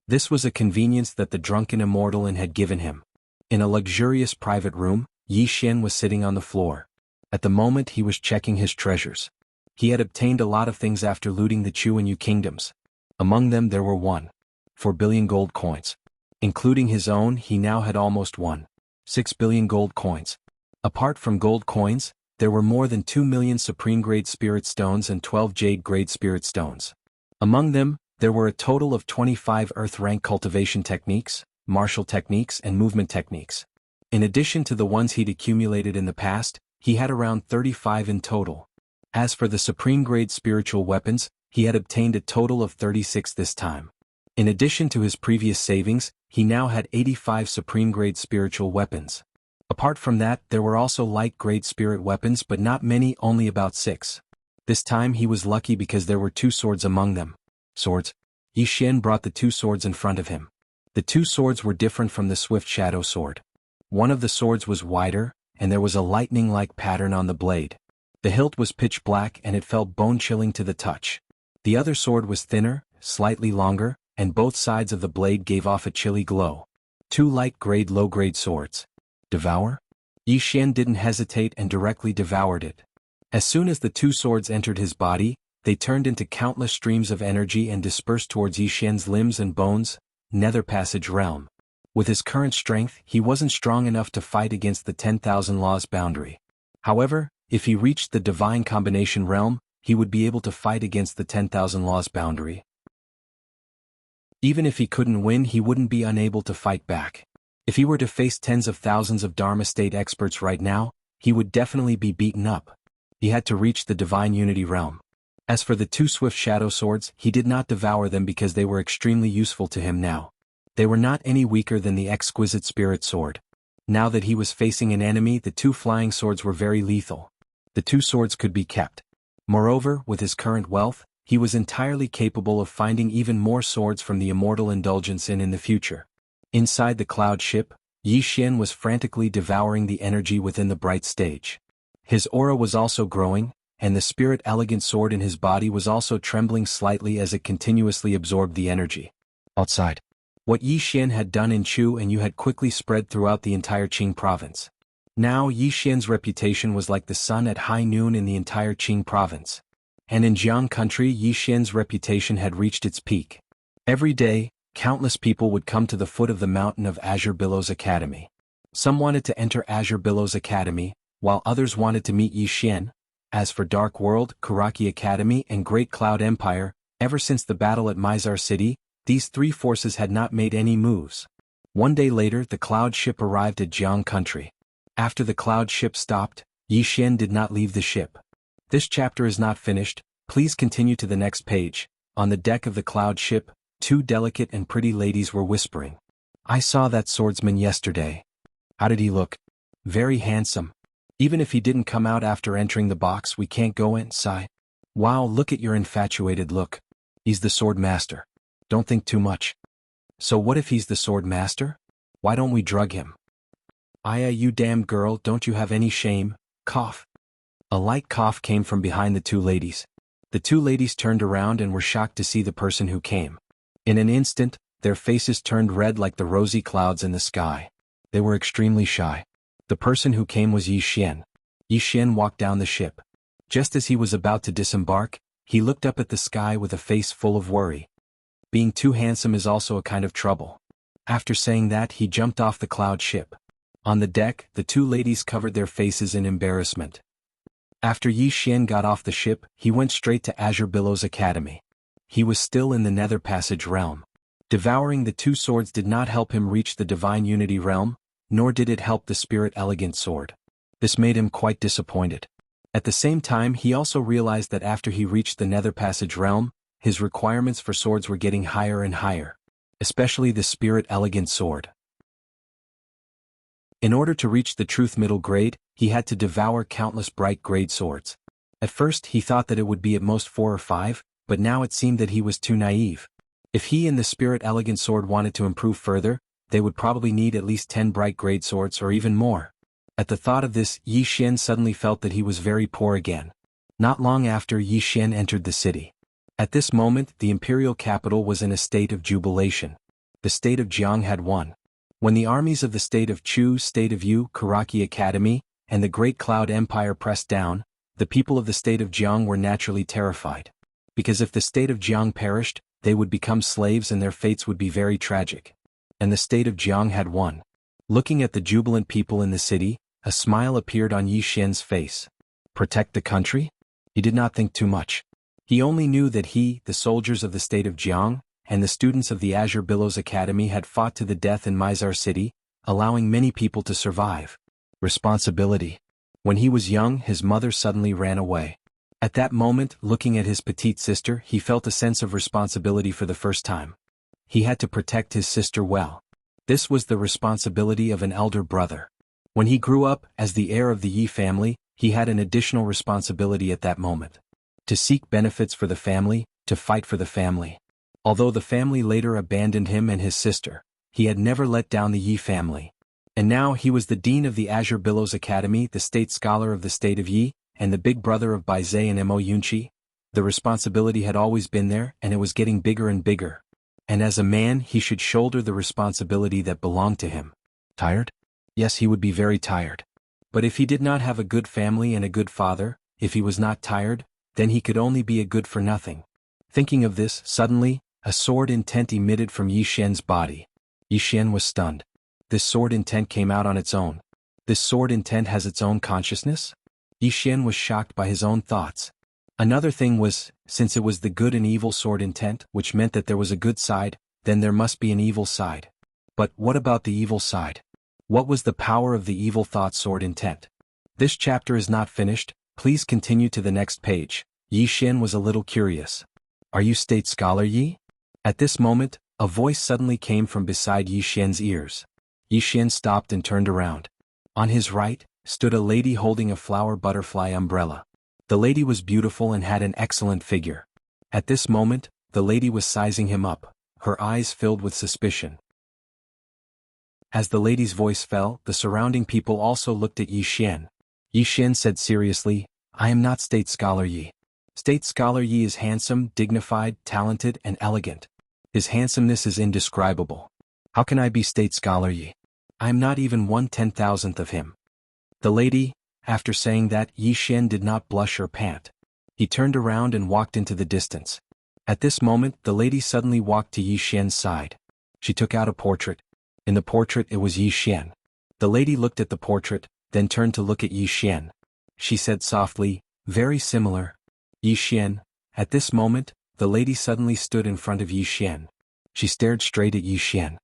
This was a convenience that the drunken immortal In had given him. In a luxurious private room, Yi Xian was sitting on the floor. At the moment he was checking his treasures. He had obtained a lot of things after looting the Chu and Yu kingdoms. Among them there were 1.4 billion gold coins. Including his own, he now had almost 1.6 billion gold coins. Apart from gold coins, there were more than 2 million supreme-grade spirit stones and 12 jade-grade spirit stones. Among them, There were a total of 25 earth-rank cultivation techniques, martial techniques and movement techniques. In addition to the ones he'd accumulated in the past, he had around 35 in total. As for the supreme-grade spiritual weapons, he had obtained a total of 36 this time. In addition to his previous savings, he now had 85 supreme-grade spiritual weapons. Apart from that, there were also light-grade spirit weapons, but not many, only about 6. This time he was lucky because there were 2 swords among them. Swords. Yi Xian brought the 2 swords in front of him. The 2 swords were different from the swift shadow sword. One of the swords was wider, and there was a lightning-like pattern on the blade. The hilt was pitch black and it felt bone-chilling to the touch. The other sword was thinner, slightly longer, and both sides of the blade gave off a chilly glow. 2 light-grade low-grade swords. Devour? Yi Xian didn't hesitate and directly devoured it. As soon as the 2 swords entered his body, they turned into countless streams of energy and dispersed towards Yi Xian's limbs and bones, nether passage realm. With his current strength, he wasn't strong enough to fight against the 10,000 laws boundary. However, if he reached the divine combination realm, he would be able to fight against the 10,000 laws boundary. Even if he couldn't win, he wouldn't be unable to fight back. If he were to face tens of thousands of Dharma state experts right now, he would definitely be beaten up. He had to reach the divine unity realm. As for the 2 swift shadow swords, he did not devour them because they were extremely useful to him now. They were not any weaker than the exquisite spirit sword. Now that he was facing an enemy, the 2 flying swords were very lethal. The 2 swords could be kept. Moreover, with his current wealth, he was entirely capable of finding even more swords from the immortal indulgence in the future. Inside the cloud ship, Yi Xian was frantically devouring the energy within the bright stage. His aura was also growing, and the spirit elegant sword in his body was also trembling slightly as it continuously absorbed the energy. Outside. What Yi Xian had done in Chu and Yu had quickly spread throughout the entire Qing province. Now Yi Xian's reputation was like the sun at high noon in the entire Qing province. And in Jiang country, Yi Xian's reputation had reached its peak. Every day, countless people would come to the foot of the mountain of Azure Billows Academy. Some wanted to enter Azure Billows Academy, while others wanted to meet Yi Xian. As for Dark World, Kuraki Academy and Great Cloud Empire, ever since the battle at Mizar City, these 3 forces had not made any moves. One day later, the cloud ship arrived at Jiang country. After the cloud ship stopped, Yi Xian did not leave the ship. This chapter is not finished, please continue to the next page. On the deck of the cloud ship, 2 delicate and pretty ladies were whispering. I saw that swordsman yesterday. How did he look? Very handsome. Even if he didn't come out after entering the box, we can't go inside. Wow, look at your infatuated look. He's the sword master. Don't think too much. So what if he's the sword master? Why don't we drug him? Aya, you damn girl, don't you have any shame? Cough. A light cough came from behind the 2 ladies. The 2 ladies turned around and were shocked to see the person who came. In an instant, their faces turned red like the rosy clouds in the sky. They were extremely shy. The person who came was Yi Xian. Yi Xian walked down the ship. Just as he was about to disembark, he looked up at the sky with a face full of worry. Being too handsome is also a kind of trouble. After saying that, he jumped off the cloud ship. On the deck, the 2 ladies covered their faces in embarrassment. After Yi Xian got off the ship, he went straight to Azure Billows Academy. He was still in the Nether Passage realm. Devouring the 2 swords did not help him reach the Divine Unity realm, nor did it help the Spirit Elegant sword. This made him quite disappointed. At the same time, he also realized that after he reached the Nether Passage realm, his requirements for swords were getting higher and higher, especially the Spirit Elegant sword. In order to reach the Truth Middle grade, he had to devour countless bright grade swords. At first he thought that it would be at most 4 or 5, but now it seemed that he was too naive. If he and the Spirit Elegant sword wanted to improve further, they would probably need at least 10 bright grade swords or even more. At the thought of this, Yi Xian suddenly felt that he was very poor again. Not long after, Yi Xian entered the city. At this moment, the imperial capital was in a state of jubilation. The state of Jiang had won. When the armies of the state of Chu, state of Yu, Kuraki Academy, and the Great Cloud Empire pressed down, the people of the state of Jiang were naturally terrified. Because if the state of Jiang perished, they would become slaves and their fates would be very tragic. And the state of Jiang had won. Looking at the jubilant people in the city, a smile appeared on Yi Xian's face. Protect the country? He did not think too much. He only knew that he, the soldiers of the state of Jiang, and the students of the Azure Billows Academy had fought to the death in Mizar City, allowing many people to survive. Responsibility. When he was young, his mother suddenly ran away. At that moment, looking at his petite sister, he felt a sense of responsibility for the first time. He had to protect his sister well. This was the responsibility of an elder brother. When he grew up, as the heir of the Yi family, he had an additional responsibility at that moment. To seek benefits for the family, to fight for the family. Although the family later abandoned him and his sister, he had never let down the Yi family. And now he was the dean of the Azure Billows Academy, the state scholar of the state of Yi, and the big brother of Bai Zhe and Mo Yunqi. The responsibility had always been there, and it was getting bigger and bigger. And as a man, he should shoulder the responsibility that belonged to him. Tired? Yes, he would be very tired. But if he did not have a good family and a good father, if he was not tired, then he could only be a good for nothing. Thinking of this, suddenly, a sword intent emitted from Yi Xian's body. Yi Xian was stunned. This sword intent came out on its own. This sword intent has its own consciousness? Yi Xian was shocked by his own thoughts. Another thing was, since it was the good and evil sword intent, which meant that there was a good side, then there must be an evil side. But what about the evil side? What was the power of the evil thought sword intent? This chapter is not finished, please continue to the next page. Yi Xian was a little curious. Are you state scholar Yi? At this moment, a voice suddenly came from beside Yi Xian's ears. Yi Xian stopped and turned around. On his right, stood a lady holding a flower butterfly umbrella. The lady was beautiful and had an excellent figure. At this moment, the lady was sizing him up, her eyes filled with suspicion. As the lady's voice fell, the surrounding people also looked at Yi Xian. Yi Xian said seriously, I am not state scholar Yi. State scholar Yi is handsome, dignified, talented, and elegant. His handsomeness is indescribable. How can I be state scholar Yi? I am not even 1/10,000th of him. The lady, after saying that, Yi Xian did not blush or pant. He turned around and walked into the distance. At this moment, the lady suddenly walked to Yi Xian's side. She took out a portrait. In the portrait it was Yi Xian. The lady looked at the portrait, then turned to look at Yi Xian. She said softly, very similar. Yi Xian. At this moment, the lady suddenly stood in front of Yi Xian. She stared straight at Yi Xian.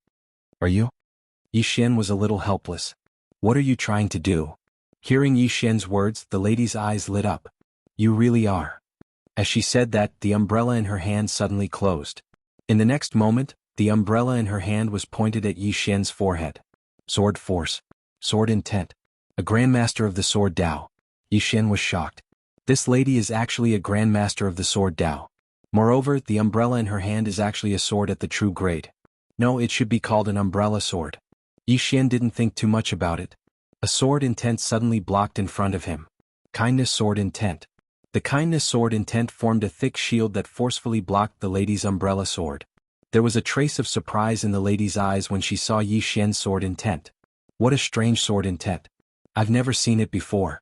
Are you? Yi Xian was a little helpless. What are you trying to do? Hearing Yi Xian's words, the lady's eyes lit up. You really are. As she said that, the umbrella in her hand suddenly closed. In the next moment, the umbrella in her hand was pointed at Yi Xian's forehead. Sword force. Sword intent. A grandmaster of the sword Dao. Yi Xian was shocked. This lady is actually a grandmaster of the sword Dao. Moreover, the umbrella in her hand is actually a sword at the true grade. No, it should be called an umbrella sword. Yi Xian didn't think too much about it. A sword intent suddenly blocked in front of him. Kindness sword intent. The kindness sword intent formed a thick shield that forcefully blocked the lady's umbrella sword. There was a trace of surprise in the lady's eyes when she saw Yi Xian's sword intent. What a strange sword intent. I've never seen it before.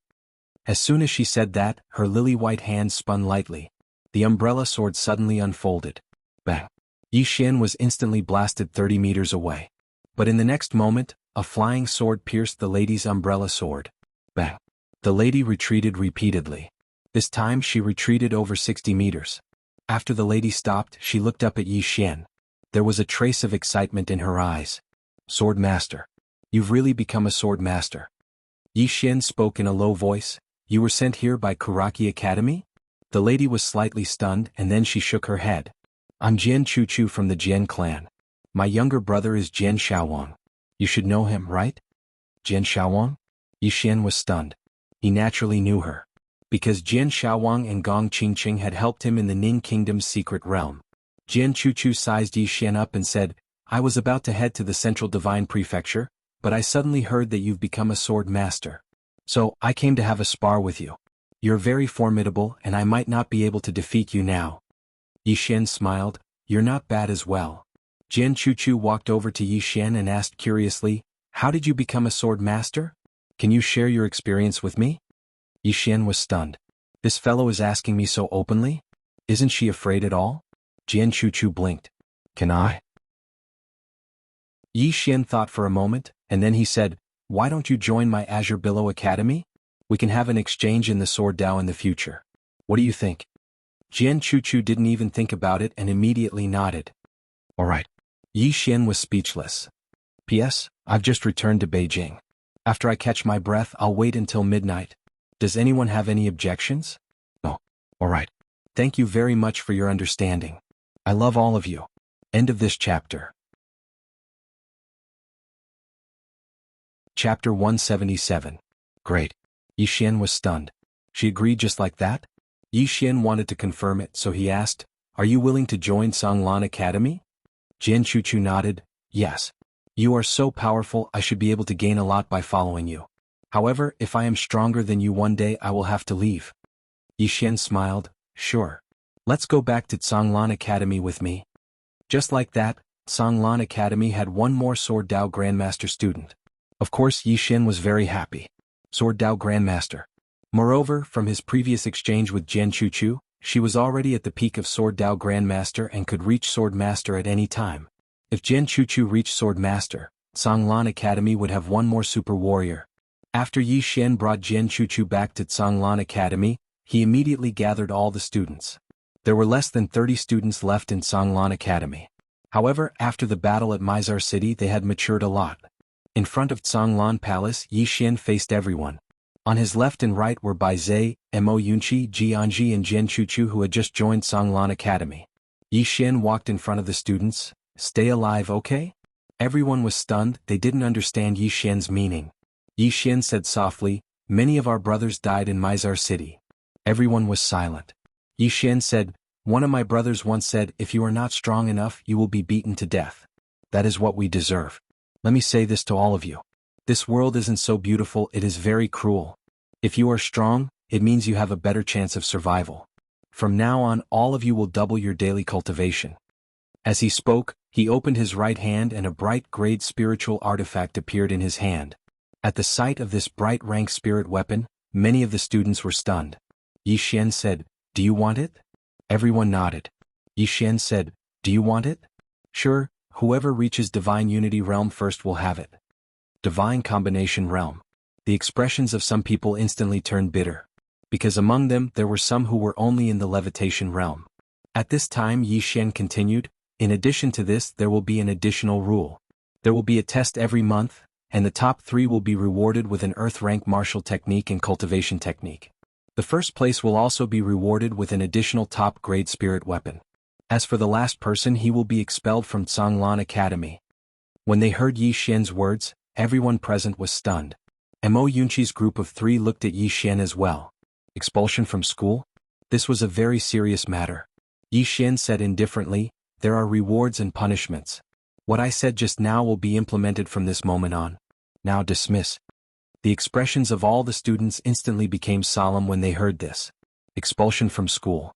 As soon as she said that, her lily-white hand spun lightly. The umbrella sword suddenly unfolded. Bang! Yi Xian was instantly blasted 30 meters away. But in the next moment, a flying sword pierced the lady's umbrella sword. Bang! The lady retreated repeatedly. This time she retreated over 60 meters. After the lady stopped, she looked up at Yi Xian. There was a trace of excitement in her eyes. Sword master. You've really become a sword master. Yi Xian spoke in a low voice. You were sent here by Kuraki Academy? The lady was slightly stunned and then she shook her head. I'm Jian Chuchu from the Jian clan. My younger brother is Jian Xiaowang. You should know him, right? Jian Xiaowang? Yi Xian was stunned. He naturally knew her. Because Jian Xiaowang and Gong Qingqing had helped him in the Ning Kingdom's secret realm. Jian Chuchu sized Yi Xian up and said, I was about to head to the Central Divine Prefecture, but I suddenly heard that you've become a sword master. So, I came to have a spar with you. You're very formidable and I might not be able to defeat you now. Yi Xian smiled, you're not bad as well. Jian Chuchu walked over to Yi Xian and asked curiously, how did you become a sword master? Can you share your experience with me? Yi Xian was stunned. This fellow is asking me so openly? Isn't she afraid at all? Jian Chuchu blinked. Can I? Yi Xian thought for a moment, and then he said, why don't you join my Azure Billow Academy? We can have an exchange in the Sword Dao in the future. What do you think? Jian Chuchu didn't even think about it and immediately nodded. Alright. Yi Xian was speechless. P.S. I've just returned to Beijing. After I catch my breath, I'll wait until midnight. Does anyone have any objections? No. Alright. Thank you very much for your understanding. I love all of you. End of this chapter. Chapter 177. Great. Yi Xian was stunned. She agreed just like that? Yi Xian wanted to confirm it, so he asked, Are you willing to join Songlan Academy? Jian Chuchu nodded, Yes. You are so powerful, I should be able to gain a lot by following you. However, if I am stronger than you one day, I will have to leave. Yi Xian smiled, Sure. Let's go back to Songlan Academy with me. Just like that, Songlan Academy had one more Sword Dao Grandmaster student. Of course, Yi Xian was very happy. Sword Dao Grandmaster. Moreover, from his previous exchange with Jian Chuchu, she was already at the peak of Sword Dao Grandmaster and could reach Sword Master at any time. If Jian Chuchu reached Sword Master, Songlan Academy would have one more super warrior. After Yi Xian brought Jian Chuchu back to Songlan Academy, he immediately gathered all the students. There were less than 30 students left in Songlan Academy. However, after the battle at Mizar City, they had matured a lot. In front of Songlan Palace, Yi Xian faced everyone. On his left and right were Bai Zai, Mo Yunqi, Jianji and Jian Chuchu, who had just joined Songlan Academy. Yi Xian walked in front of the students. Stay alive, okay? Everyone was stunned, they didn't understand Yi Xian's meaning. Yi Xian said softly, Many of our brothers died in Mizar City. Everyone was silent. Yi Xian said, One of my brothers once said, If you are not strong enough, you will be beaten to death. That is what we deserve. Let me say this to all of you. This world isn't so beautiful, it is very cruel. If you are strong, it means you have a better chance of survival. From now on, all of you will double your daily cultivation. As he spoke, he opened his right hand and a bright grade spiritual artifact appeared in his hand. At the sight of this bright rank spirit weapon, many of the students were stunned. Yi Xian said, Do you want it? Everyone nodded. Yi Xian said, Do you want it? Sure, whoever reaches Divine Unity Realm first will have it. Divine Combination Realm. The expressions of some people instantly turned bitter. Because among them there were some who were only in the Levitation Realm. At this time Yi Xian continued, In addition to this there will be an additional rule. There will be a test every month, and the top 3 will be rewarded with an Earth rank martial technique and cultivation technique. The first place will also be rewarded with an additional top grade spirit weapon. As for the last person, he will be expelled from Songlan Academy. When they heard Yi Xian's words, everyone present was stunned. Mo Yunqi's group of 3 looked at Yi Xian as well. Expulsion from school? This was a very serious matter. Yi Xian said indifferently, There are rewards and punishments. What I said just now will be implemented from this moment on. Now dismiss. The expressions of all the students instantly became solemn when they heard this. Expulsion from school.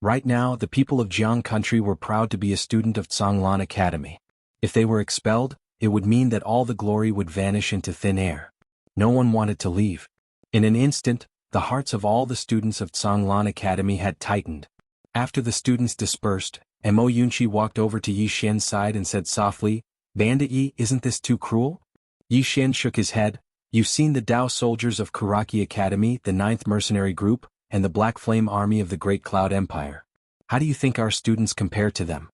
Right now, the people of Jiang country were proud to be a student of Songlan Academy. If they were expelled, it would mean that all the glory would vanish into thin air. No one wanted to leave. In an instant, the hearts of all the students of Songlan Academy had tightened. After the students dispersed, Mo Yunqi walked over to Yi Xian's side and said softly, Bandit Yi, isn't this too cruel? Yi Xian shook his head. You've seen the Dao soldiers of Kuraki Academy, the 9th mercenary group, and the Black Flame Army of the Great Cloud Empire. How do you think our students compare to them?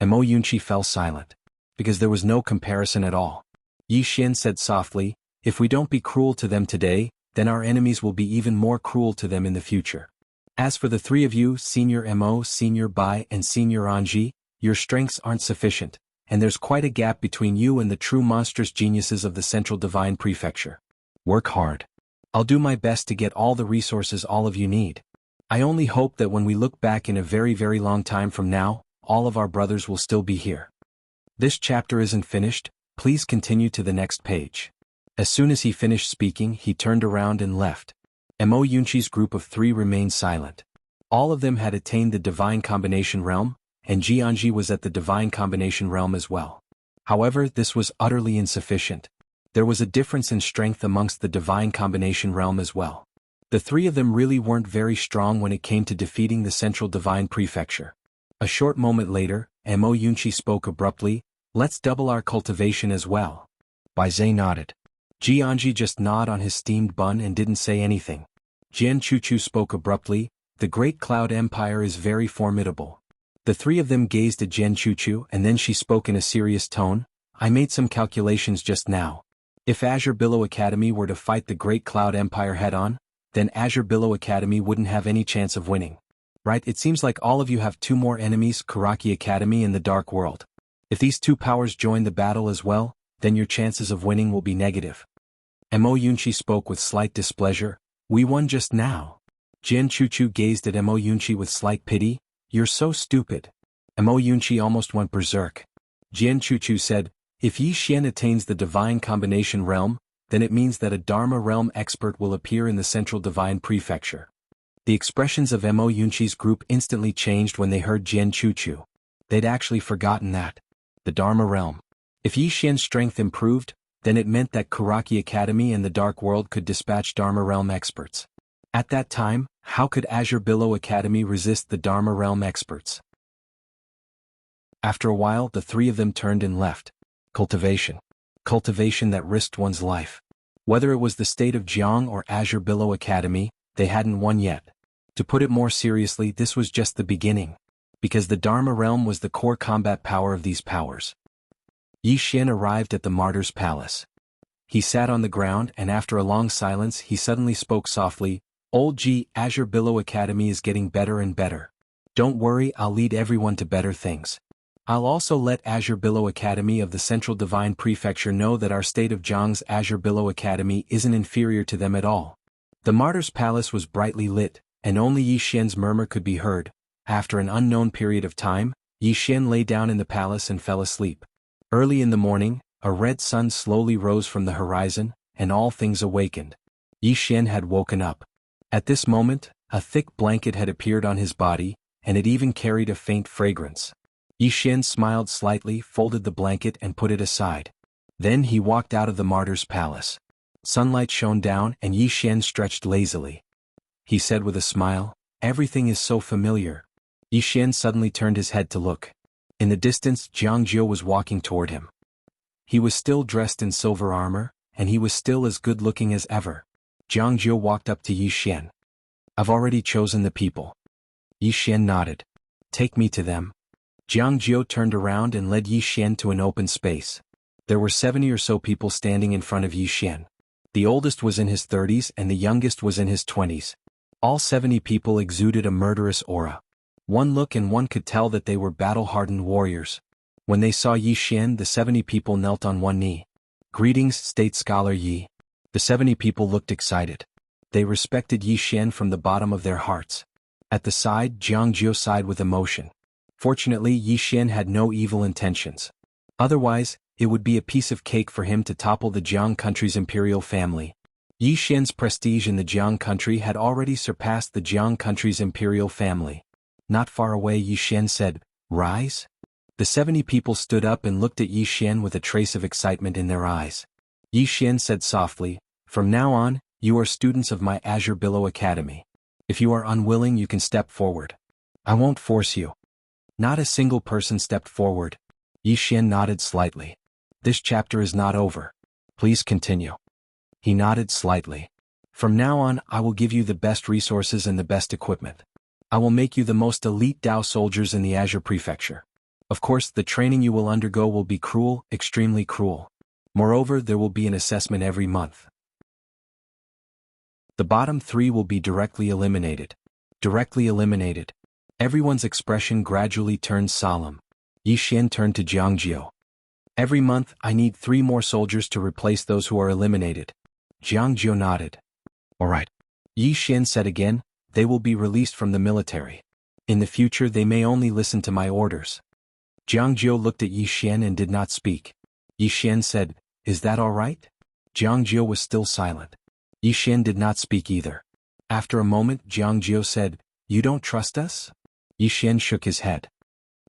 Mo Yunqi fell silent. Because there was no comparison at all. Yi Xian said softly, If we don't be cruel to them today, then our enemies will be even more cruel to them in the future. As for the 3 of you, Senior Mo, Senior Bai, and Senior Anji, your strengths aren't sufficient, and there's quite a gap between you and the true monstrous geniuses of the Central Divine Prefecture. Work hard. I'll do my best to get all the resources all of you need. I only hope that when we look back in a very, very long time from now, all of our brothers will still be here. This chapter isn't finished, please continue to the next page. As soon as he finished speaking, he turned around and left. Mo Yunqi's group of 3 remained silent. All of them had attained the Divine Combination Realm, and Jianji was at the Divine Combination Realm as well. However, this was utterly insufficient. There was a difference in strength amongst the Divine Combination Realm as well. The 3 of them really weren't very strong when it came to defeating the Central Divine Prefecture. A short moment later, Mo Yunqi spoke abruptly, Let's double our cultivation as well. Bai Zai nodded. Jianji just gnawed on his steamed bun and didn't say anything. Jian Chuchu spoke abruptly, the Great Cloud Empire is very formidable. The three of them gazed at Jian Chuchu and then she spoke in a serious tone. I made some calculations just now. If Azure Billow Academy were to fight the Great Cloud Empire head-on, then Azure Billow Academy wouldn't have any chance of winning. Right? It seems like all of you have two more enemies, Karaki Academy and the Dark World. If these two powers join the battle as well, then your chances of winning will be negative. Mo Yunchi spoke with slight displeasure. We won just now. Jian Chuchu gazed at Mo Yunchi with slight pity. You're so stupid. Mo Yunchi almost went berserk. Jian Chuchu said, if Yi Xian attains the Divine Combination Realm, then it means that a Dharma Realm expert will appear in the Central Divine Prefecture. The expressions of Mo Yunchi's group instantly changed when they heard Jian Chuchu. They'd actually forgotten that. The Dharma Realm. If Yi Xian's strength improved, then it meant that Karaki Academy and the Dark World could dispatch Dharma Realm experts. At that time, how could Azure Billow Academy resist the Dharma Realm experts? After a while, the three of them turned and left. Cultivation. Cultivation that risked one's life. Whether it was the state of Jiang or Azure Billow Academy, they hadn't won yet. To put it more seriously, this was just the beginning. Because the Dharma Realm was the core combat power of these powers. Yi Xian arrived at the Martyr's Palace. He sat on the ground and after a long silence he suddenly spoke softly, Old G, Azure Billow Academy is getting better and better. Don't worry, I'll lead everyone to better things. I'll also let Azure Billow Academy of the Central Divine Prefecture know that our state of Jiang's Azure Billow Academy isn't inferior to them at all. The Martyr's Palace was brightly lit, and only Yi Xian's murmur could be heard. After an unknown period of time, Yi Xian lay down in the palace and fell asleep. Early in the morning, a red sun slowly rose from the horizon, and all things awakened. Yi Xian had woken up. At this moment, a thick blanket had appeared on his body, and it even carried a faint fragrance. Yi Xian smiled slightly, folded the blanket and put it aside. Then he walked out of the Martyr's Palace. Sunlight shone down and Yi Xian stretched lazily. He said with a smile, everything is so familiar. Yi Xian suddenly turned his head to look. In the distance, Jiang Jiu was walking toward him. He was still dressed in silver armor, and he was still as good-looking as ever. Jiang Jiu walked up to Yi Xian. I've already chosen the people. Yi Xian nodded. Take me to them. Jiang Jiu turned around and led Yi Xian to an open space. There were 70 or so people standing in front of Yi Xian. The oldest was in his 30s and the youngest was in his 20s. All 70 people exuded a murderous aura. One look and one could tell that they were battle-hardened warriors. When they saw Yi Xian, the 70 people knelt on one knee. Greetings, State Scholar Yi. The 70 people looked excited. They respected Yi Xian from the bottom of their hearts. At the side, Jiang Jiu sighed with emotion. Fortunately, Yi Xian had no evil intentions. Otherwise, it would be a piece of cake for him to topple the Jiang country's imperial family. Yi Xian's prestige in the Jiang country had already surpassed the Jiang country's imperial family. Not far away, Yi Xian said, Rise? The 70 people stood up and looked at Yi Xian with a trace of excitement in their eyes. Yi Xian said softly, From now on, you are students of my Azure Billow Academy. If you are unwilling, you can step forward. I won't force you. Not a single person stepped forward. Yi Xian nodded slightly. This chapter is not over. Please continue. He nodded slightly. From now on, I will give you the best resources and the best equipment. I will make you the most elite Dao soldiers in the Azure Prefecture. Of course, the training you will undergo will be cruel, extremely cruel. Moreover, there will be an assessment every month. The bottom 3 will be directly eliminated. Directly eliminated. Everyone's expression gradually turned solemn. Yi Xian turned to Jiang Jiu. Every month, I need 3 more soldiers to replace those who are eliminated. Jiang Jiu nodded. All right. Yi Xian said again, they will be released from the military. In the future, they may only listen to my orders. Jiang Jiu looked at Yi Xian and did not speak. Yi Xian said, Is that all right? Jiang Jiu was still silent. Yi Xian did not speak either. After a moment, Jiang Jiu said, You don't trust us? Yi Xian shook his head.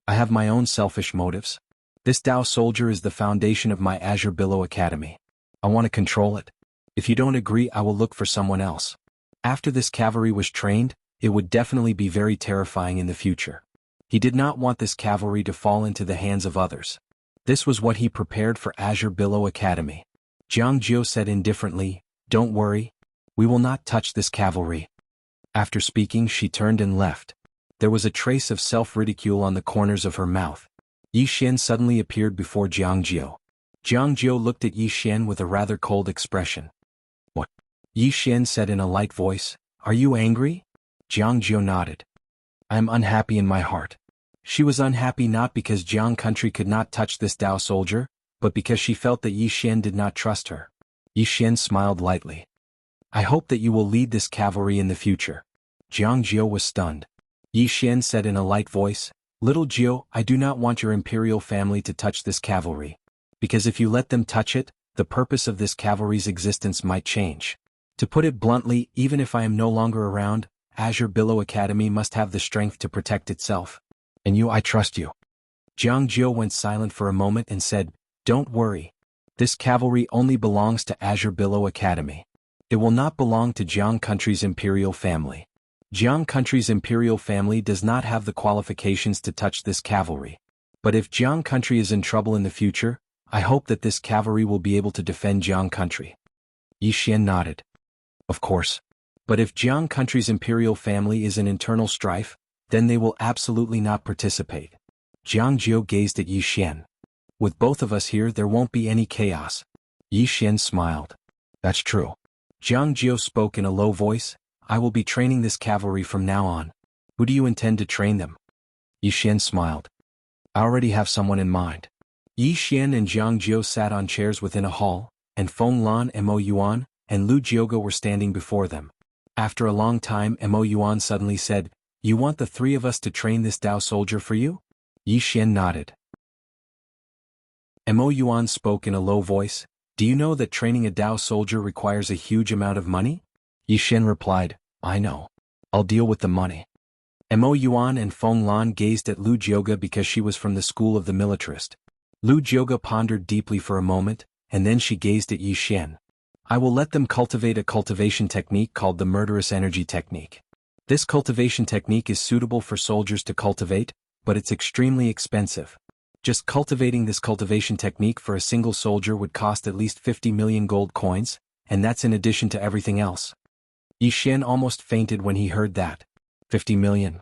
I have my own selfish motives. This Dao soldier is the foundation of my Azure Billow Academy. I want to control it. If you don't agree, I will look for someone else. After this cavalry was trained, it would definitely be very terrifying in the future. He did not want this cavalry to fall into the hands of others. This was what he prepared for Azure Billow Academy. Jiang Jiu said indifferently, Don't worry. We will not touch this cavalry. After speaking, she turned and left. There was a trace of self-ridicule on the corners of her mouth. Yi Xian suddenly appeared before Jiang Jiu. Jiang Jiu looked at Yi Xian with a rather cold expression. "What?" Yi Xian said in a light voice. "Are you angry?" Jiang Jiu nodded. "I am unhappy in my heart." She was unhappy not because Jiang country could not touch this Dao soldier, but because she felt that Yi Xian did not trust her. Yi Xian smiled lightly. "I hope that you will lead this cavalry in the future." Jiang Jiu was stunned. Yi Xian said in a light voice, "Little Jiu, I do not want your imperial family to touch this cavalry. Because if you let them touch it, the purpose of this cavalry's existence might change. To put it bluntly, even if I am no longer around, Azure Billow Academy must have the strength to protect itself. And I trust you." Jiang Jiu went silent for a moment and said, "Don't worry. This cavalry only belongs to Azure Billow Academy. It will not belong to Jiang country's imperial family. Jiang country's imperial family does not have the qualifications to touch this cavalry. But if Jiang country is in trouble in the future, I hope that this cavalry will be able to defend Jiang country." Yi Xian nodded. "Of course. But if Jiang country's imperial family is in internal strife, then they will absolutely not participate." Jiang Jiu gazed at Yi Xian. "With both of us here, there won't be any chaos." Yi Xian smiled. "That's true." Jiang Jiu spoke in a low voice. "I will be training this cavalry from now on. Who do you intend to train them?" Yi Xian smiled. "I already have someone in mind." Yi Xian and Jiang Jiu sat on chairs within a hall, and Feng Lan and Mo Yuan and Lu Jioge were standing before them. After a long time, Mo Yuan suddenly said, "You want the three of us to train this Dao soldier for you?" Yi Xian nodded. Mo Yuan spoke in a low voice. "Do you know that training a Dao soldier requires a huge amount of money?" Yi Xian replied, "I know. I'll deal with the money." Mo Yuan and Feng Lan gazed at Lu Jioge because she was from the school of the militarist. Lu Jioge pondered deeply for a moment, and then she gazed at Yi Xian. "I will let them cultivate a cultivation technique called the murderous energy technique. This cultivation technique is suitable for soldiers to cultivate, but it's extremely expensive. Just cultivating this cultivation technique for a single soldier would cost at least 50 million gold coins, and that's in addition to everything else." Yi Xian almost fainted when he heard that. 50 million.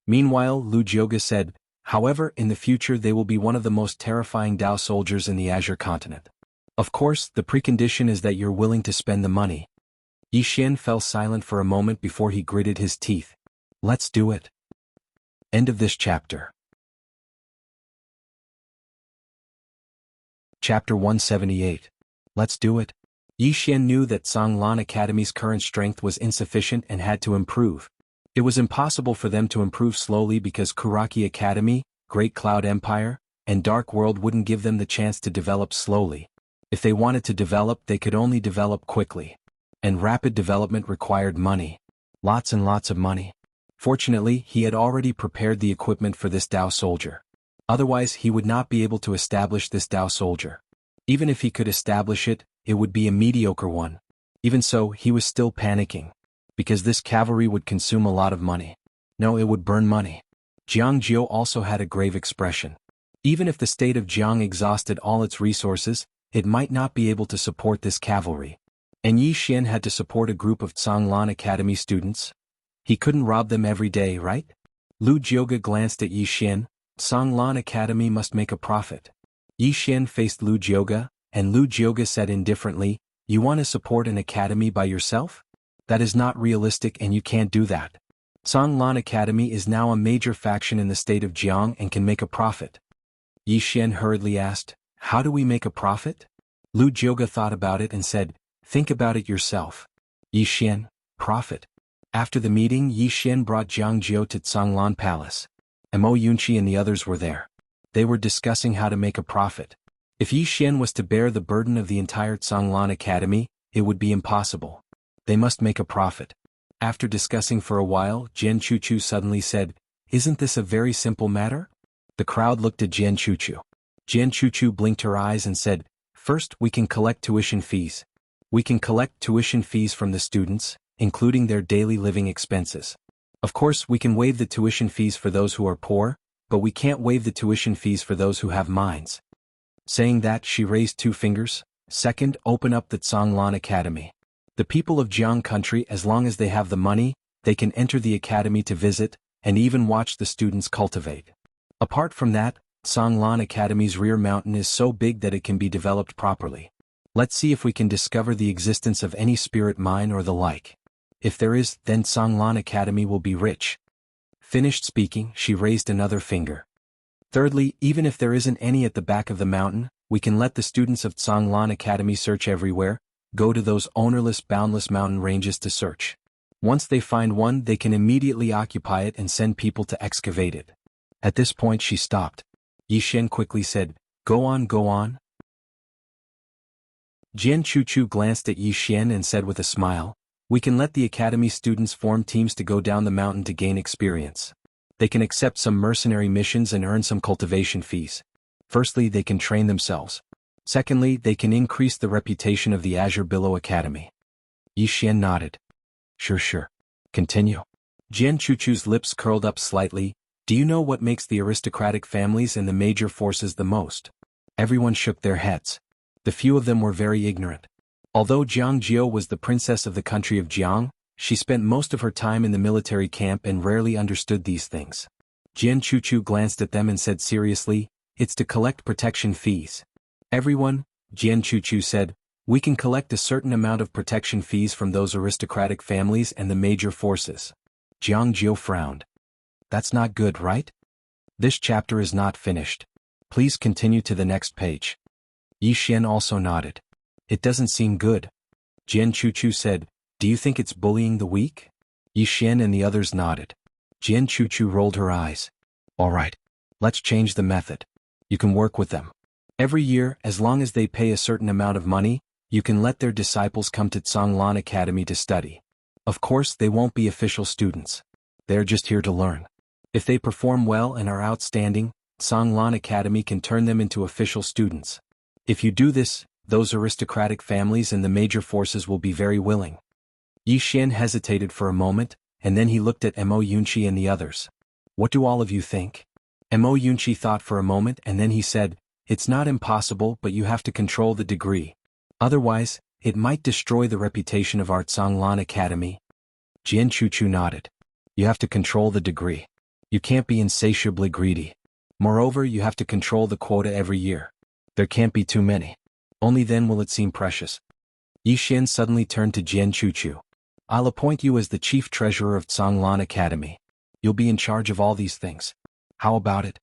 Meanwhile, Lu Jioge said, "However, in the future they will be one of the most terrifying Dao soldiers in the Azure continent. Of course, the precondition is that you're willing to spend the money." Yi Xian fell silent for a moment before he gritted his teeth. "Let's do it." End of this chapter. Chapter 178. Let's do it. Yi Xian knew that Songlan Academy's current strength was insufficient and had to improve. It was impossible for them to improve slowly because Kuraki Academy, Great Cloud Empire, and Dark World wouldn't give them the chance to develop slowly. If they wanted to develop, they could only develop quickly. And rapid development required money. Lots and lots of money. Fortunately, he had already prepared the equipment for this Dao soldier. Otherwise, he would not be able to establish this Dao soldier. Even if he could establish it, it would be a mediocre one. Even so, he was still panicking. Because this cavalry would consume a lot of money. No, it would burn money. Jiang Jiu also had a grave expression. Even if the state of Jiang exhausted all its resources, it might not be able to support this cavalry. And Yi Xian had to support a group of Songlan Academy students. He couldn't rob them every day, right? Lu Jioge glanced at Yi Xian. Songlan Academy must make a profit. Yi Xian faced Lu Jioge, and Lu Jioge said indifferently, "You want to support an academy by yourself? That is not realistic and you can't do that. Songlan Academy is now a major faction in the state of Jiang and can make a profit." Yi Xian hurriedly asked, "How do we make a profit?" Lu Jioge thought about it and said, "Think about it yourself." Yi Xian, profit. After the meeting, Yi Xian brought Jiang Jiu to Songlan Palace. Mo Yunqi and the others were there. They were discussing how to make a profit. If Yi Xian was to bear the burden of the entire Songlan Academy, it would be impossible. They must make a profit. After discussing for a while, Jian Chuchu suddenly said, "Isn't this a very simple matter?" The crowd looked at Jian Chuchu. Jian Chuchu blinked her eyes and said, "First, we can collect tuition fees. We can collect tuition fees from the students, including their daily living expenses. Of course, we can waive the tuition fees for those who are poor, but we can't waive the tuition fees for those who have minds." Saying that, she raised two fingers. "Second, open up the Songlan Academy. The people of Jiang country, as long as they have the money, they can enter the academy to visit, and even watch the students cultivate. Apart from that, Songlan Academy's rear mountain is so big that it can be developed properly. Let's see if we can discover the existence of any spirit mine or the like. If there is, then Songlan Academy will be rich. Finished speaking, she raised another finger. Thirdly, even if there isn't any at the back of the mountain, we can let the students of Songlan Academy search everywhere, go to those ownerless boundless mountain ranges to search. Once they find one, they can immediately occupy it and send people to excavate it. At this point she stopped. Yishen quickly said, "Go on, go on." Jian Chuchu glanced at Yishen and said with a smile, "We can let the academy students form teams to go down the mountain to gain experience. They can accept some mercenary missions and earn some cultivation fees. Firstly, they can train themselves. Secondly, they can increase the reputation of the Azure Billow Academy." Yishen nodded. Sure. Continue." Jian Chuchu's lips curled up slightly. "Do you know what makes the aristocratic families and the major forces the most?" Everyone shook their heads. The few of them were very ignorant. Although Jiang Jiao was the princess of the country of Jiang, she spent most of her time in the military camp and rarely understood these things. Jian Chuchu glanced at them and said seriously, "It's to collect protection fees." "Everyone," Jian Chuchu said, "we can collect a certain amount of protection fees from those aristocratic families and the major forces." Jiang Jiao frowned. "That's not good, right? This chapter is not finished. Please continue to the next page." Yishen also nodded. "It doesn't seem good." Jian Chuchu said, "Do you think it's bullying the weak?" Yishen and the others nodded. Jian Chuchu rolled her eyes. "All right. Let's change the method. You can work with them. Every year, as long as they pay a certain amount of money, you can let their disciples come to Songlan Academy to study. Of course, they won't be official students. They're just here to learn. If they perform well and are outstanding, Songlan Academy can turn them into official students. If you do this, those aristocratic families and the major forces will be very willing." Yishen hesitated for a moment, and then he looked at Mo Yunqi and the others. "What do all of you think?" Mo Yunqi thought for a moment and then he said, "It's not impossible, but you have to control the degree. Otherwise, it might destroy the reputation of our Songlan Academy." Jian Chuchu nodded. "You have to control the degree. You can't be insatiably greedy. Moreover, you have to control the quota every year. There can't be too many. Only then will it seem precious." Yishen suddenly turned to Jian Chuchu. "I'll appoint you as the chief treasurer of Songlan Academy. You'll be in charge of all these things. How about it?"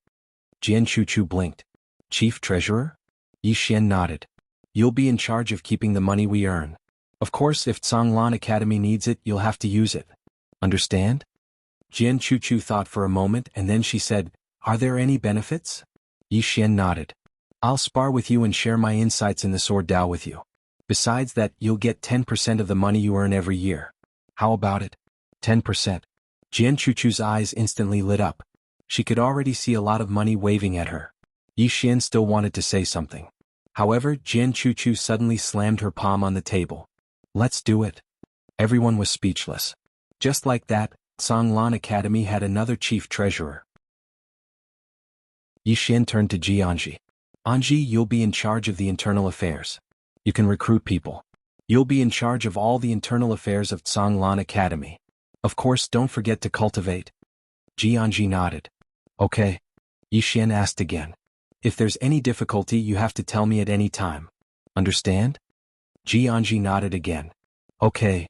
Jian Chuchu blinked. "Chief treasurer?" Yishen nodded. "You'll be in charge of keeping the money we earn. Of course, if Songlan Academy needs it, you'll have to use it. Understand?" Jian Chuchu thought for a moment and then she said, "Are there any benefits?" Yishen nodded. "I'll spar with you and share my insights in the Sword Dao with you. Besides that, you'll get 10% of the money you earn every year. How about it?" 10%. Jian Chuchu's eyes instantly lit up. She could already see a lot of money waving at her. Yishen still wanted to say something. However, Jian Chuchu suddenly slammed her palm on the table. "Let's do it." Everyone was speechless. Just like that, Songlan Academy had another chief treasurer. Yishen turned to Ji Anji. "Anji, you'll be in charge of the internal affairs. You can recruit people. You'll be in charge of all the internal affairs of Songlan Academy. Of course, don't forget to cultivate." Ji Anji nodded. "Okay." Yishen asked again. "If there's any difficulty, you have to tell me at any time. Understand?" Ji Anji nodded again. "Okay.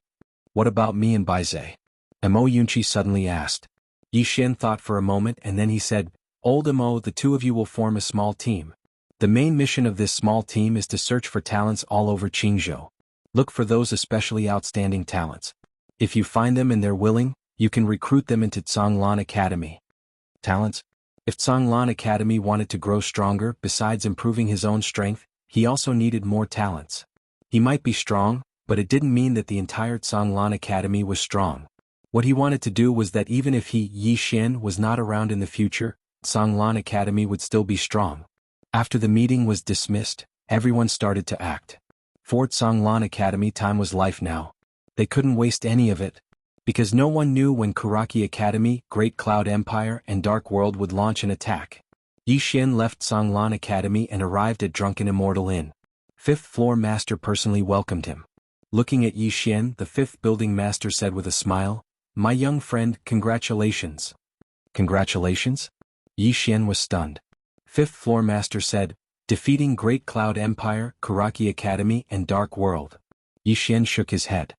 What about me and Baize?" Mo Yunqi suddenly asked. Yishen thought for a moment and then he said, "Old Mo, the two of you will form a small team. The main mission of this small team is to search for talents all over Qingzhou. Look for those especially outstanding talents. If you find them and they're willing, you can recruit them into Songlan Academy." Talents? If Songlan Academy wanted to grow stronger, besides improving his own strength, he also needed more talents. He might be strong, but it didn't mean that the entire Songlan Academy was strong. What he wanted to do was that even if he, Yishen, was not around in the future, Songlan Academy would still be strong. After the meeting was dismissed, everyone started to act. For Songlan Academy, time was life now. They couldn't waste any of it. Because no one knew when Kuraki Academy, Great Cloud Empire, and Dark World would launch an attack. Yishen left Songlan Academy and arrived at Drunken Immortal Inn. Fifth floor master personally welcomed him. Looking at Yishen, the fifth building master said with a smile, My young friend, congratulations. Congratulations? Yi Xian was stunned. Fifth floor master said, defeating Great Cloud Empire, Karaki Academy and Dark World. Yi Xian shook his head.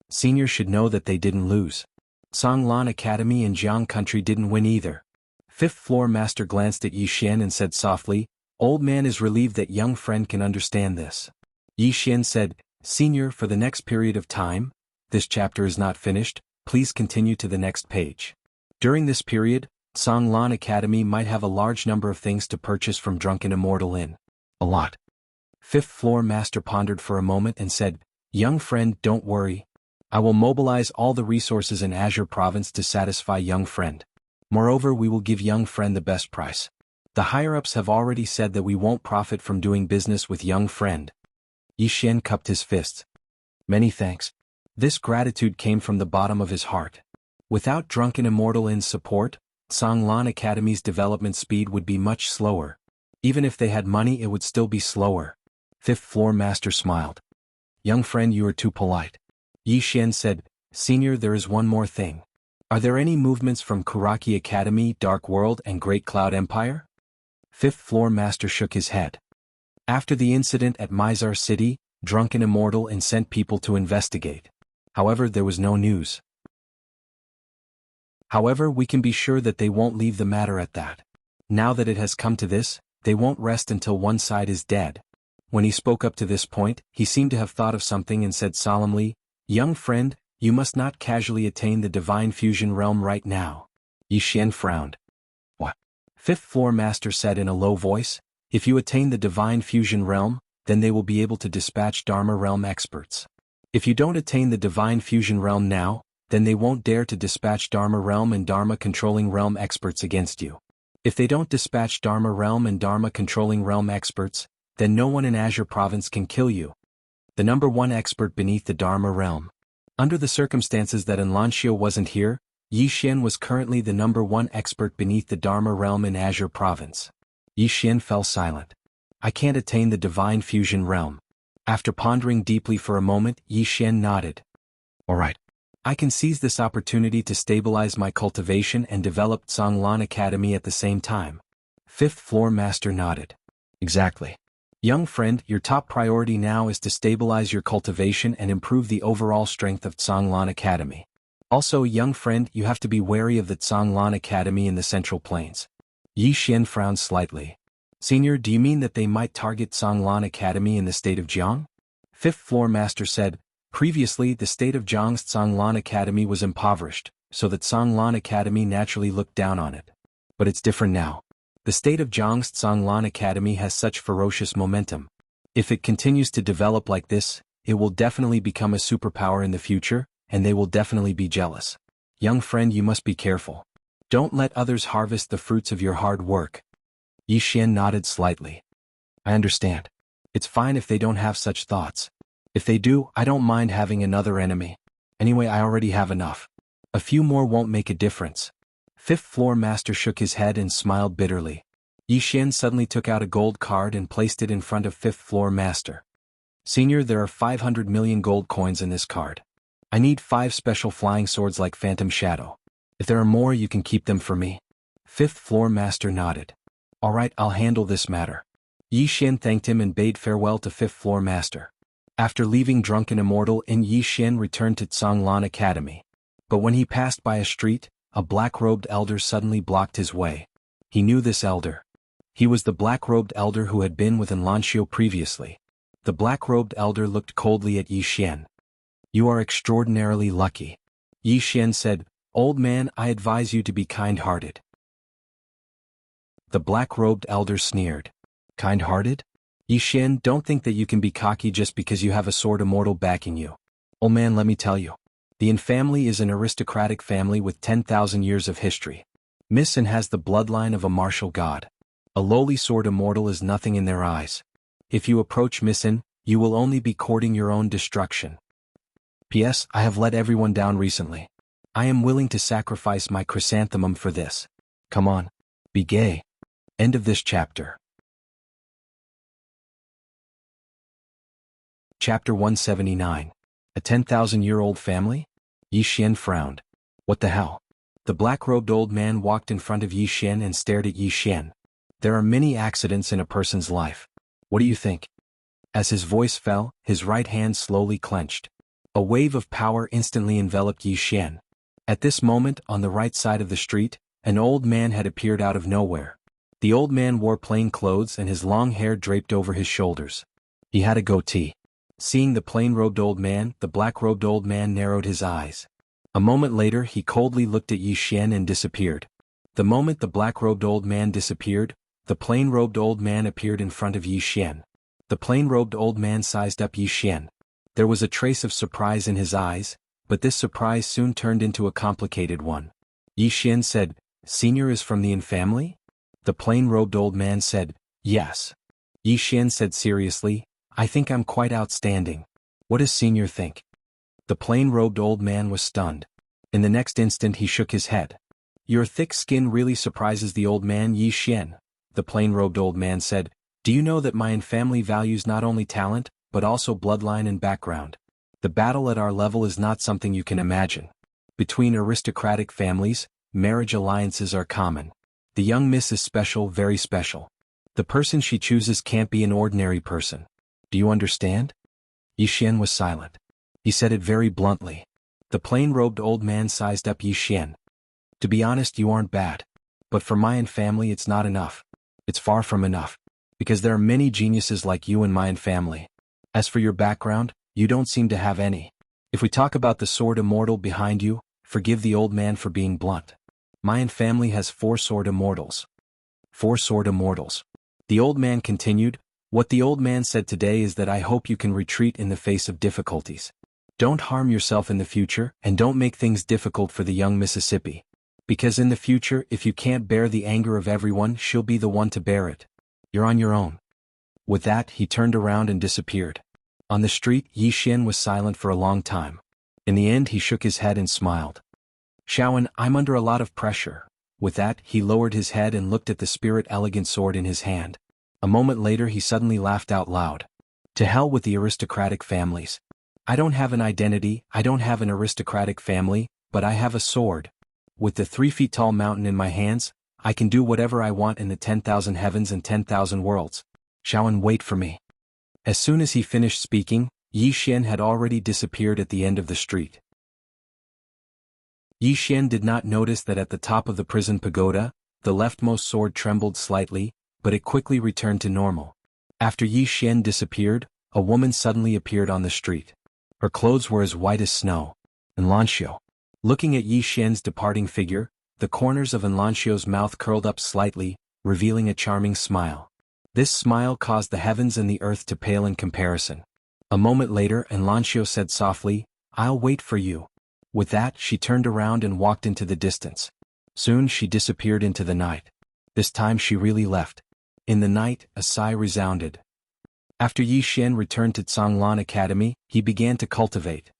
Senior should know that they didn't lose. Songlan Academy and Jiang Country didn't win either. Fifth floor master glanced at Yi Xian and said softly, old man is relieved that young friend can understand this. Yi Xian said, Senior, for the next period of time, this chapter is not finished, please continue to the next page. During this period, Songlan Academy might have a large number of things to purchase from Drunken Immortal Inn. A lot. Fifth floor master pondered for a moment and said, young friend, don't worry. I will mobilize all the resources in Azure Province to satisfy young friend. Moreover, we will give young friend the best price. The higher-ups have already said that we won't profit from doing business with young friend. Yi Xian cupped his fists. Many thanks. This gratitude came from the bottom of his heart. Without Drunken Immortal Inn's support, Songlan Academy's development speed would be much slower. Even if they had money, it would still be slower. Fifth floor master smiled. Young friend, you are too polite. Yi Xian said, Senior, there is one more thing. Are there any movements from Karaki Academy, Dark World and Great Cloud Empire? Fifth floor master shook his head. After the incident at Mizar City, Drunken Immortal Inn sent people to investigate. However, there was no news. However, we can be sure that they won't leave the matter at that. Now that it has come to this, they won't rest until one side is dead. When he spoke up to this point, he seemed to have thought of something and said solemnly, young friend, you must not casually attain the divine fusion realm right now. Yi Xian frowned. What? Fifth floor master said in a low voice, if you attain the divine fusion realm, then they will be able to dispatch Dharma realm experts. If you don't attain the divine fusion realm now, then they won't dare to dispatch Dharma realm and Dharma controlling realm experts against you. If they don't dispatch Dharma realm and Dharma controlling realm experts, then no one in Azure Province can kill you. The number one expert beneath the Dharma realm. Under the circumstances that Enlancio wasn't here, Yi Xian was currently the number one expert beneath the Dharma realm in Azure Province. Yi Xian fell silent. I can't attain the divine fusion realm. After pondering deeply for a moment, Yi Xian nodded. Alright. I can seize this opportunity to stabilize my cultivation and develop Songlan Academy at the same time. Fifth floor master nodded. Exactly. Young friend, your top priority now is to stabilize your cultivation and improve the overall strength of Songlan Academy. Also, young friend, you have to be wary of the Songlan Academy in the Central Plains. Yi Xian frowned slightly. Senior, do you mean that they might target Songlan Academy in the state of Jiang? Fifth floor master said, previously the state of Jiang's Songlan Academy was impoverished, so that Songlan Academy naturally looked down on it. But it's different now. The state of Jiang's Songlan Academy has such ferocious momentum. If it continues to develop like this, it will definitely become a superpower in the future, and they will definitely be jealous. Young friend, you must be careful. Don't let others harvest the fruits of your hard work. Yi Xian nodded slightly. I understand. It's fine if they don't have such thoughts. If they do, I don't mind having another enemy. Anyway, I already have enough. A few more won't make a difference. Fifth floor master shook his head and smiled bitterly. Yi Xian suddenly took out a gold card and placed it in front of fifth floor master. Senior, there are 500 million gold coins in this card. I need 5 special flying swords like Phantom Shadow. If there are more, you can keep them for me. Fifth floor master nodded. Alright, I'll handle this matter. Yi Xian thanked him and bade farewell to fifth floor master. After leaving Drunken Immortal Inn, Yi Xian returned to Songlan Academy. But when he passed by a street, a black-robed elder suddenly blocked his way. He knew this elder. He was the black-robed elder who had been with Enlancio previously. The black-robed elder looked coldly at Yi Xian. You are extraordinarily lucky. Yi Xian said, Old man, I advise you to be kind-hearted. The black-robed elder sneered. Kind-hearted? Yi Xian, don't think that you can be cocky just because you have a sword immortal backing you. Old man, let me tell you. The Yin family is an aristocratic family with 10,000 years of history. Miss Yin has the bloodline of a martial god. A lowly sword immortal is nothing in their eyes. If you approach Miss Yin, you will only be courting your own destruction. P.S. I have let everyone down recently. I am willing to sacrifice my chrysanthemum for this. Come on. Be gay. End of this chapter. Chapter 179. A 10,000-year-old family? Yi Xian frowned. What the hell? The black-robed old man walked in front of Yi Xian and stared at Yi Xian. There are many accidents in a person's life. What do you think? As his voice fell, his right hand slowly clenched. A wave of power instantly enveloped Yi Xian. At this moment, on the right side of the street, an old man had appeared out of nowhere. The old man wore plain clothes and his long hair draped over his shoulders. He had a goatee. Seeing the plain-robed old man, the black-robed old man narrowed his eyes. A moment later, he coldly looked at Yi Xian and disappeared. The moment the black-robed old man disappeared, the plain-robed old man appeared in front of Yi Xian. The plain-robed old man sized up Yi Xian. There was a trace of surprise in his eyes, but this surprise soon turned into a complicated one. Yi Xian said, "Senior is from the Yin family?" The plain-robed old man said, "Yes." Yi Xian said seriously, "I think I'm quite outstanding. What does Senior think?" The plain-robed old man was stunned. In the next instant he shook his head. "Your thick skin really surprises the old man, Yi Xian," the plain-robed old man said. "Do you know that my Yin family values not only talent, but also bloodline and background? The battle at our level is not something you can imagine. Between aristocratic families, marriage alliances are common. The young miss is special, very special. The person she chooses can't be an ordinary person. Do you understand?" Yi Xian was silent. He said it very bluntly. The plain-robed old man sized up Yi Xian. "To be honest, you aren't bad. But for my Yin family it's not enough. It's far from enough. Because there are many geniuses like you in my Yin family. As for your background, you don't seem to have any. If we talk about the sword immortal behind you, forgive the old man for being blunt. My Yin family has 4 sword immortals." 4 sword immortals. The old man continued, "What the old man said today is that I hope you can retreat in the face of difficulties. Don't harm yourself in the future, and don't make things difficult for the young Mississippi. Because in the future, if you can't bear the anger of everyone, she'll be the one to bear it. You're on your own." With that, he turned around and disappeared. On the street, Yi Xian was silent for a long time. In the end, he shook his head and smiled. "Shaoan, I'm under a lot of pressure." With that, he lowered his head and looked at the spirit elegant sword in his hand. A moment later he suddenly laughed out loud. "To hell with the aristocratic families. I don't have an identity, I don't have an aristocratic family, but I have a sword. With the 3 feet tall mountain in my hands, I can do whatever I want in the 10,000 heavens and 10,000 worlds. Shaoan, wait for me." As soon as he finished speaking, Yi Xian had already disappeared at the end of the street. Yi Xian did not notice that at the top of the prison pagoda, the leftmost sword trembled slightly, but it quickly returned to normal. After Yi Xian disappeared, a woman suddenly appeared on the street. Her clothes were as white as snow. Enlancio. Looking at Yi Xian's departing figure, the corners of Enlancio's mouth curled up slightly, revealing a charming smile. This smile caused the heavens and the earth to pale in comparison. A moment later Enlancio said softly, "I'll wait for you." With that she turned around and walked into the distance. Soon she disappeared into the night. This time she really left. In the night, a sigh resounded. After Yi Xian returned to Zhonglan Academy, he began to cultivate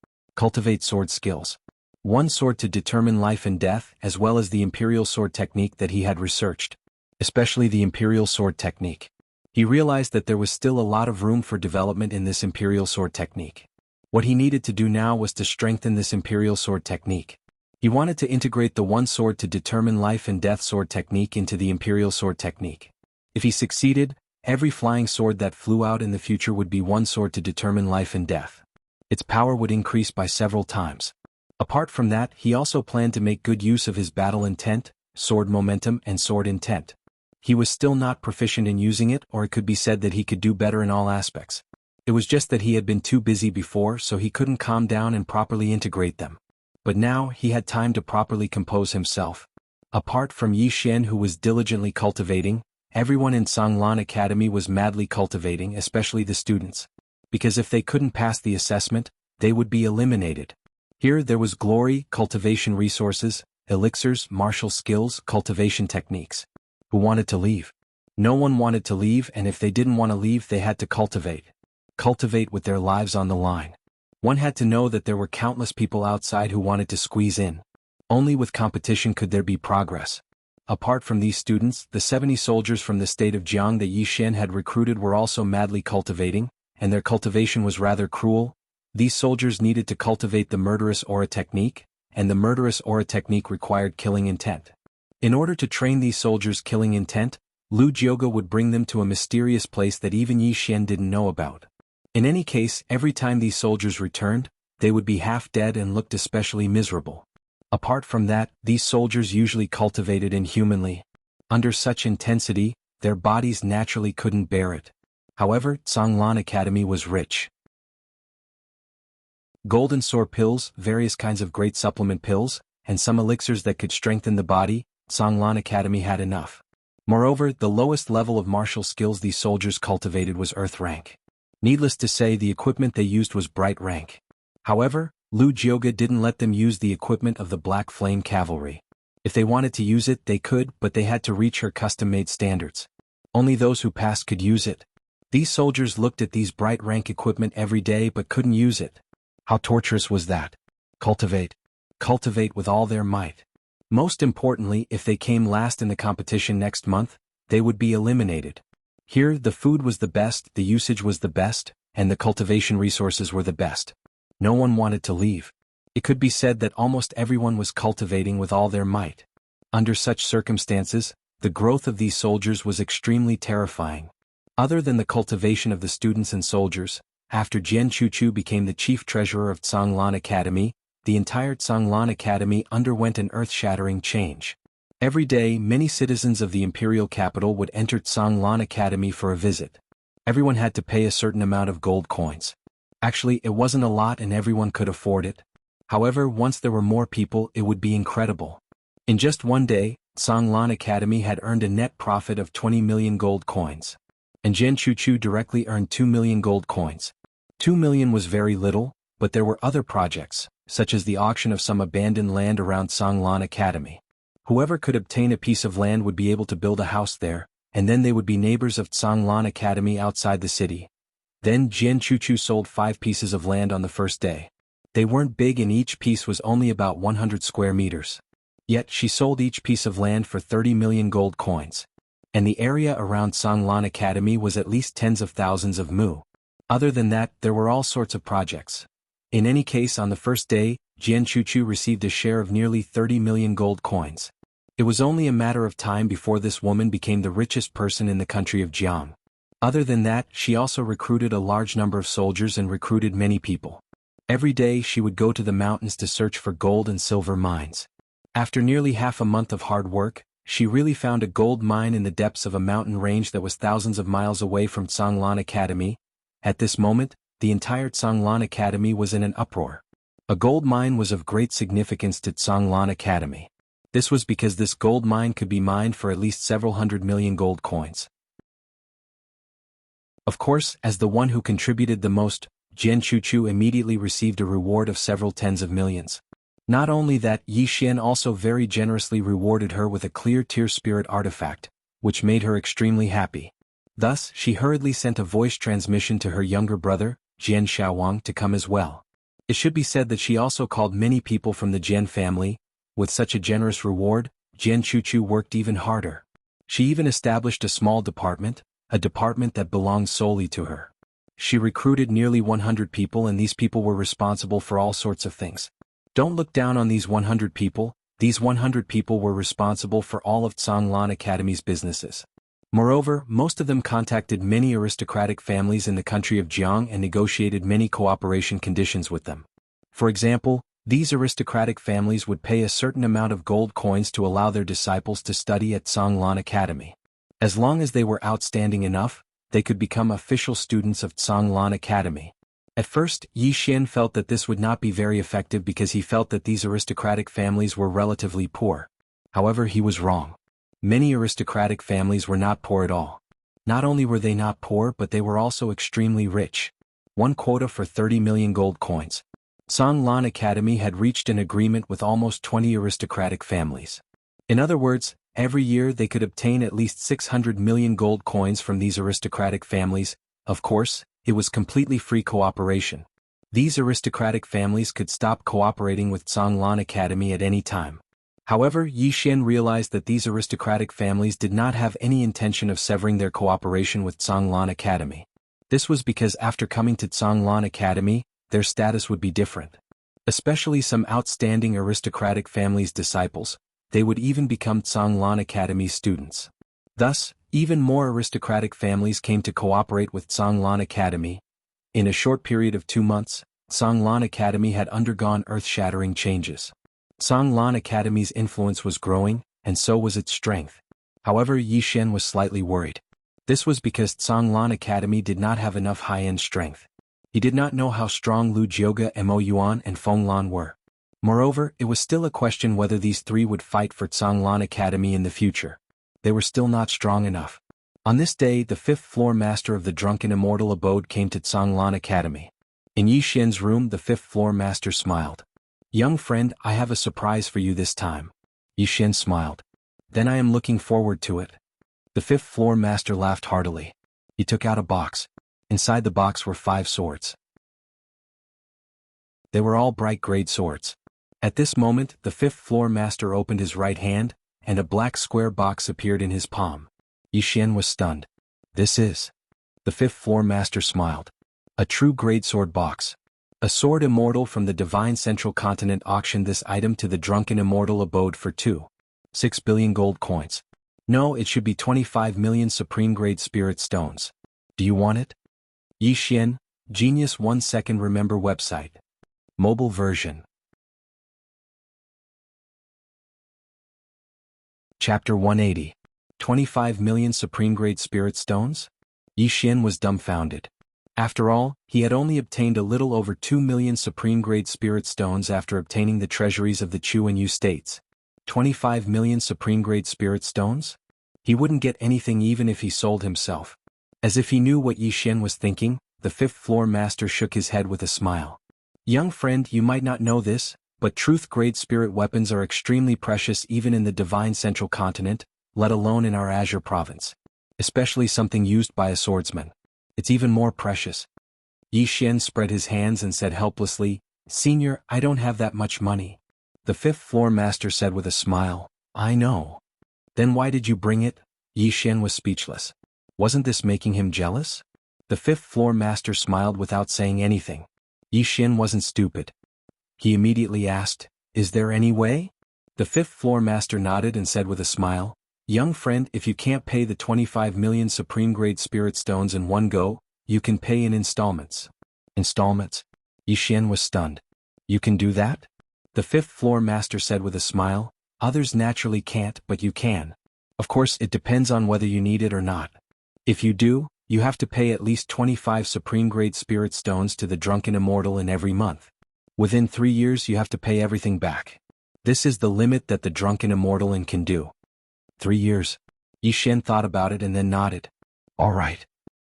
sword skills. One sword to determine life and death, as well as the imperial sword technique that he had researched. Especially the imperial sword technique. He realized that there was still a lot of room for development in this imperial sword technique. What he needed to do now was to strengthen this imperial sword technique. He wanted to integrate the one sword to determine life and death sword technique into the imperial sword technique. If he succeeded, every flying sword that flew out in the future would be one sword to determine life and death. Its power would increase by several times. Apart from that, he also planned to make good use of his battle intent, sword momentum and sword intent. He was still not proficient in using it, or it could be said that he could do better in all aspects. It was just that he had been too busy before, so he couldn't calm down and properly integrate them. But now he had time to properly compose himself. Apart from Yi Xian, who was diligently cultivating, everyone in Zhonglan Academy was madly cultivating, especially the students. Because if they couldn't pass the assessment, they would be eliminated. Here there was glory, cultivation resources, elixirs, martial skills, cultivation techniques. Who wanted to leave? No one wanted to leave, and if they didn't want to leave they had to cultivate. Cultivate with their lives on the line. One had to know that there were countless people outside who wanted to squeeze in. Only with competition could there be progress. Apart from these students, the 70 soldiers from the state of Jiang that Yi Xian had recruited were also madly cultivating, and their cultivation was rather cruel. These soldiers needed to cultivate the murderous aura technique, and the murderous aura technique required killing intent. In order to train these soldiers' killing intent, Lu Jiuge would bring them to a mysterious place that even Yi Xian didn't know about. In any case, every time these soldiers returned, they would be half dead and looked especially miserable. Apart from that, these soldiers usually cultivated inhumanly. Under such intensity, their bodies naturally couldn't bear it. However, Zhonglan Academy was rich. Golden Sword pills, various kinds of great supplement pills, and some elixirs that could strengthen the body, Zhonglan Academy had enough. Moreover, the lowest level of martial skills these soldiers cultivated was Earth rank. Needless to say, the equipment they used was Bright rank. However, Lu Jiuge didn't let them use the equipment of the Black Flame Cavalry. If they wanted to use it, they could, but they had to reach her custom-made standards. Only those who passed could use it. These soldiers looked at these Bright rank equipment every day but couldn't use it. How torturous was that? Cultivate. Cultivate with all their might. Most importantly, if they came last in the competition next month, they would be eliminated. Here, the food was the best, the usage was the best, and the cultivation resources were the best. No one wanted to leave. It could be said that almost everyone was cultivating with all their might. Under such circumstances, the growth of these soldiers was extremely terrifying. Other than the cultivation of the students and soldiers, after Jian Chuchu became the chief treasurer of Zhonglan Academy, the entire Zhonglan Academy underwent an earth-shattering change. Every day, many citizens of the imperial capital would enter Zhonglan Academy for a visit. Everyone had to pay a certain amount of gold coins. Actually, it wasn't a lot and everyone could afford it. However, once there were more people, it would be incredible. In just one day, Zhonglan Academy had earned a net profit of 20 million gold coins. And Jian Chuchu directly earned 2 million gold coins. 2 million was very little, but there were other projects, such as the auction of some abandoned land around Zhonglan Academy. Whoever could obtain a piece of land would be able to build a house there, and then they would be neighbors of Zhonglan Academy outside the city. Then Jian Chuchu sold 5 pieces of land on the first day. They weren't big and each piece was only about 100 square meters. Yet she sold each piece of land for 30 million gold coins. And the area around Zhonglan Academy was at least tens of thousands of mu. Other than that, there were all sorts of projects. In any case, on the first day, Jian Chuchu received a share of nearly 30 million gold coins. It was only a matter of time before this woman became the richest person in the country of Jiang. Other than that, she also recruited a large number of soldiers and recruited many people. Every day she would go to the mountains to search for gold and silver mines. After nearly half a month of hard work, she really found a gold mine in the depths of a mountain range that was thousands of miles away from Zhonglan Academy. At this moment, the entire Zhonglan Academy was in an uproar. A gold mine was of great significance to Zhonglan Academy. This was because this gold mine could be mined for at least several 100 million gold coins. Of course, as the one who contributed the most, Jian Chuchu immediately received a reward of several tens of millions. Not only that, Yi Xian also very generously rewarded her with a clear tear spirit artifact, which made her extremely happy. Thus, she hurriedly sent a voice transmission to her younger brother, Jian Xiaowang, to come as well. It should be said that she also called many people from the Jian family. With such a generous reward, Jian Chuchu worked even harder. She even established a small department, a department that belonged solely to her. She recruited nearly 100 people and these people were responsible for all sorts of things. Don't look down on these 100 people, these 100 people were responsible for all of Zhonglan Academy's businesses. Moreover, most of them contacted many aristocratic families in the country of Jiang and negotiated many cooperation conditions with them. For example, these aristocratic families would pay a certain amount of gold coins to allow their disciples to study at Zhonglan Academy. As long as they were outstanding enough, they could become official students of Zhonglan Academy. At first, Yi Xian felt that this would not be very effective because he felt that these aristocratic families were relatively poor. However, he was wrong. Many aristocratic families were not poor at all. Not only were they not poor, but they were also extremely rich. One quota for 30 million gold coins. Zhonglan Academy had reached an agreement with almost 20 aristocratic families. In other words, every year they could obtain at least 600 million gold coins from these aristocratic families. Of course, it was completely free cooperation. These aristocratic families could stop cooperating with Zhonglan Academy at any time. However, Yi Xian realized that these aristocratic families did not have any intention of severing their cooperation with Zhonglan Academy. This was because after coming to Zhonglan Academy, their status would be different. Especially some outstanding aristocratic families' disciples, they would even become Zhonglan Academy students. Thus, even more aristocratic families came to cooperate with Zhonglan Academy. In a short period of 2 months, Zhonglan Academy had undergone earth-shattering changes. Zhonglan Academy's influence was growing, and so was its strength. However, Yi Xian was slightly worried. This was because Zhonglan Academy did not have enough high-end strength. He did not know how strong Lu Jiuge, Mo Yuan, and Feng Lan were. Moreover, it was still a question whether these three would fight for Zhonglan Academy in the future. They were still not strong enough. On this day, the fifth-floor master of the Drunken Immortal Abode came to Zhonglan Academy. In Yi Xian's room, the fifth-floor master smiled. "Young friend, I have a surprise for you this time." Yi Xian smiled. "Then I am looking forward to it." The fifth-floor master laughed heartily. He took out a box. Inside the box were 5 swords. They were all bright grade swords. At this moment, the fifth-floor master opened his right hand, and a black square box appeared in his palm. Yi Xian was stunned. "This is..." The fifth-floor master smiled. "A true greatsword box. A sword immortal from the Divine Central Continent auctioned this item to the Drunken Immortal Abode for 2.6 billion gold coins. No, it should be 25 million supreme-grade spirit stones. Do you want it?" Yi Xian, Genius 1 Second Remember website. Mobile version. Chapter 180. 25 million supreme-grade spirit stones? Yi Xian was dumbfounded. After all, he had only obtained a little over 2 million supreme-grade spirit stones after obtaining the treasuries of the Chu and Yu states. 25 million supreme-grade spirit stones? He wouldn't get anything even if he sold himself. As if he knew what Yi Xian was thinking, the fifth-floor master shook his head with a smile. "Young friend, you might not know this, but truth-grade spirit weapons are extremely precious even in the Divine Central Continent, let alone in our Azure Province. Especially something used by a swordsman. It's even more precious." Yi Xian spread his hands and said helplessly, "Senior, I don't have that much money." The fifth-floor master said with a smile, "I know. Then why did you bring it?" Yi Xian was speechless. Wasn't this making him jealous? The fifth-floor master smiled without saying anything. Yi Xian wasn't stupid. He immediately asked, "Is there any way?" The fifth-floor master nodded and said with a smile, "Young friend, if you can't pay the 25 million supreme-grade spirit stones in one go, you can pay in installments." "Installments?" Yi Xian was stunned. "You can do that?" The fifth-floor master said with a smile, "Others naturally can't, but you can. Of course, it depends on whether you need it or not. If you do, you have to pay at least 25 supreme-grade spirit stones to the Drunken Immortal in every month. Within 3 years you have to pay everything back. This is the limit that the Drunken Immortal can do." 3 years. Yi Xian thought about it and then nodded. "All right."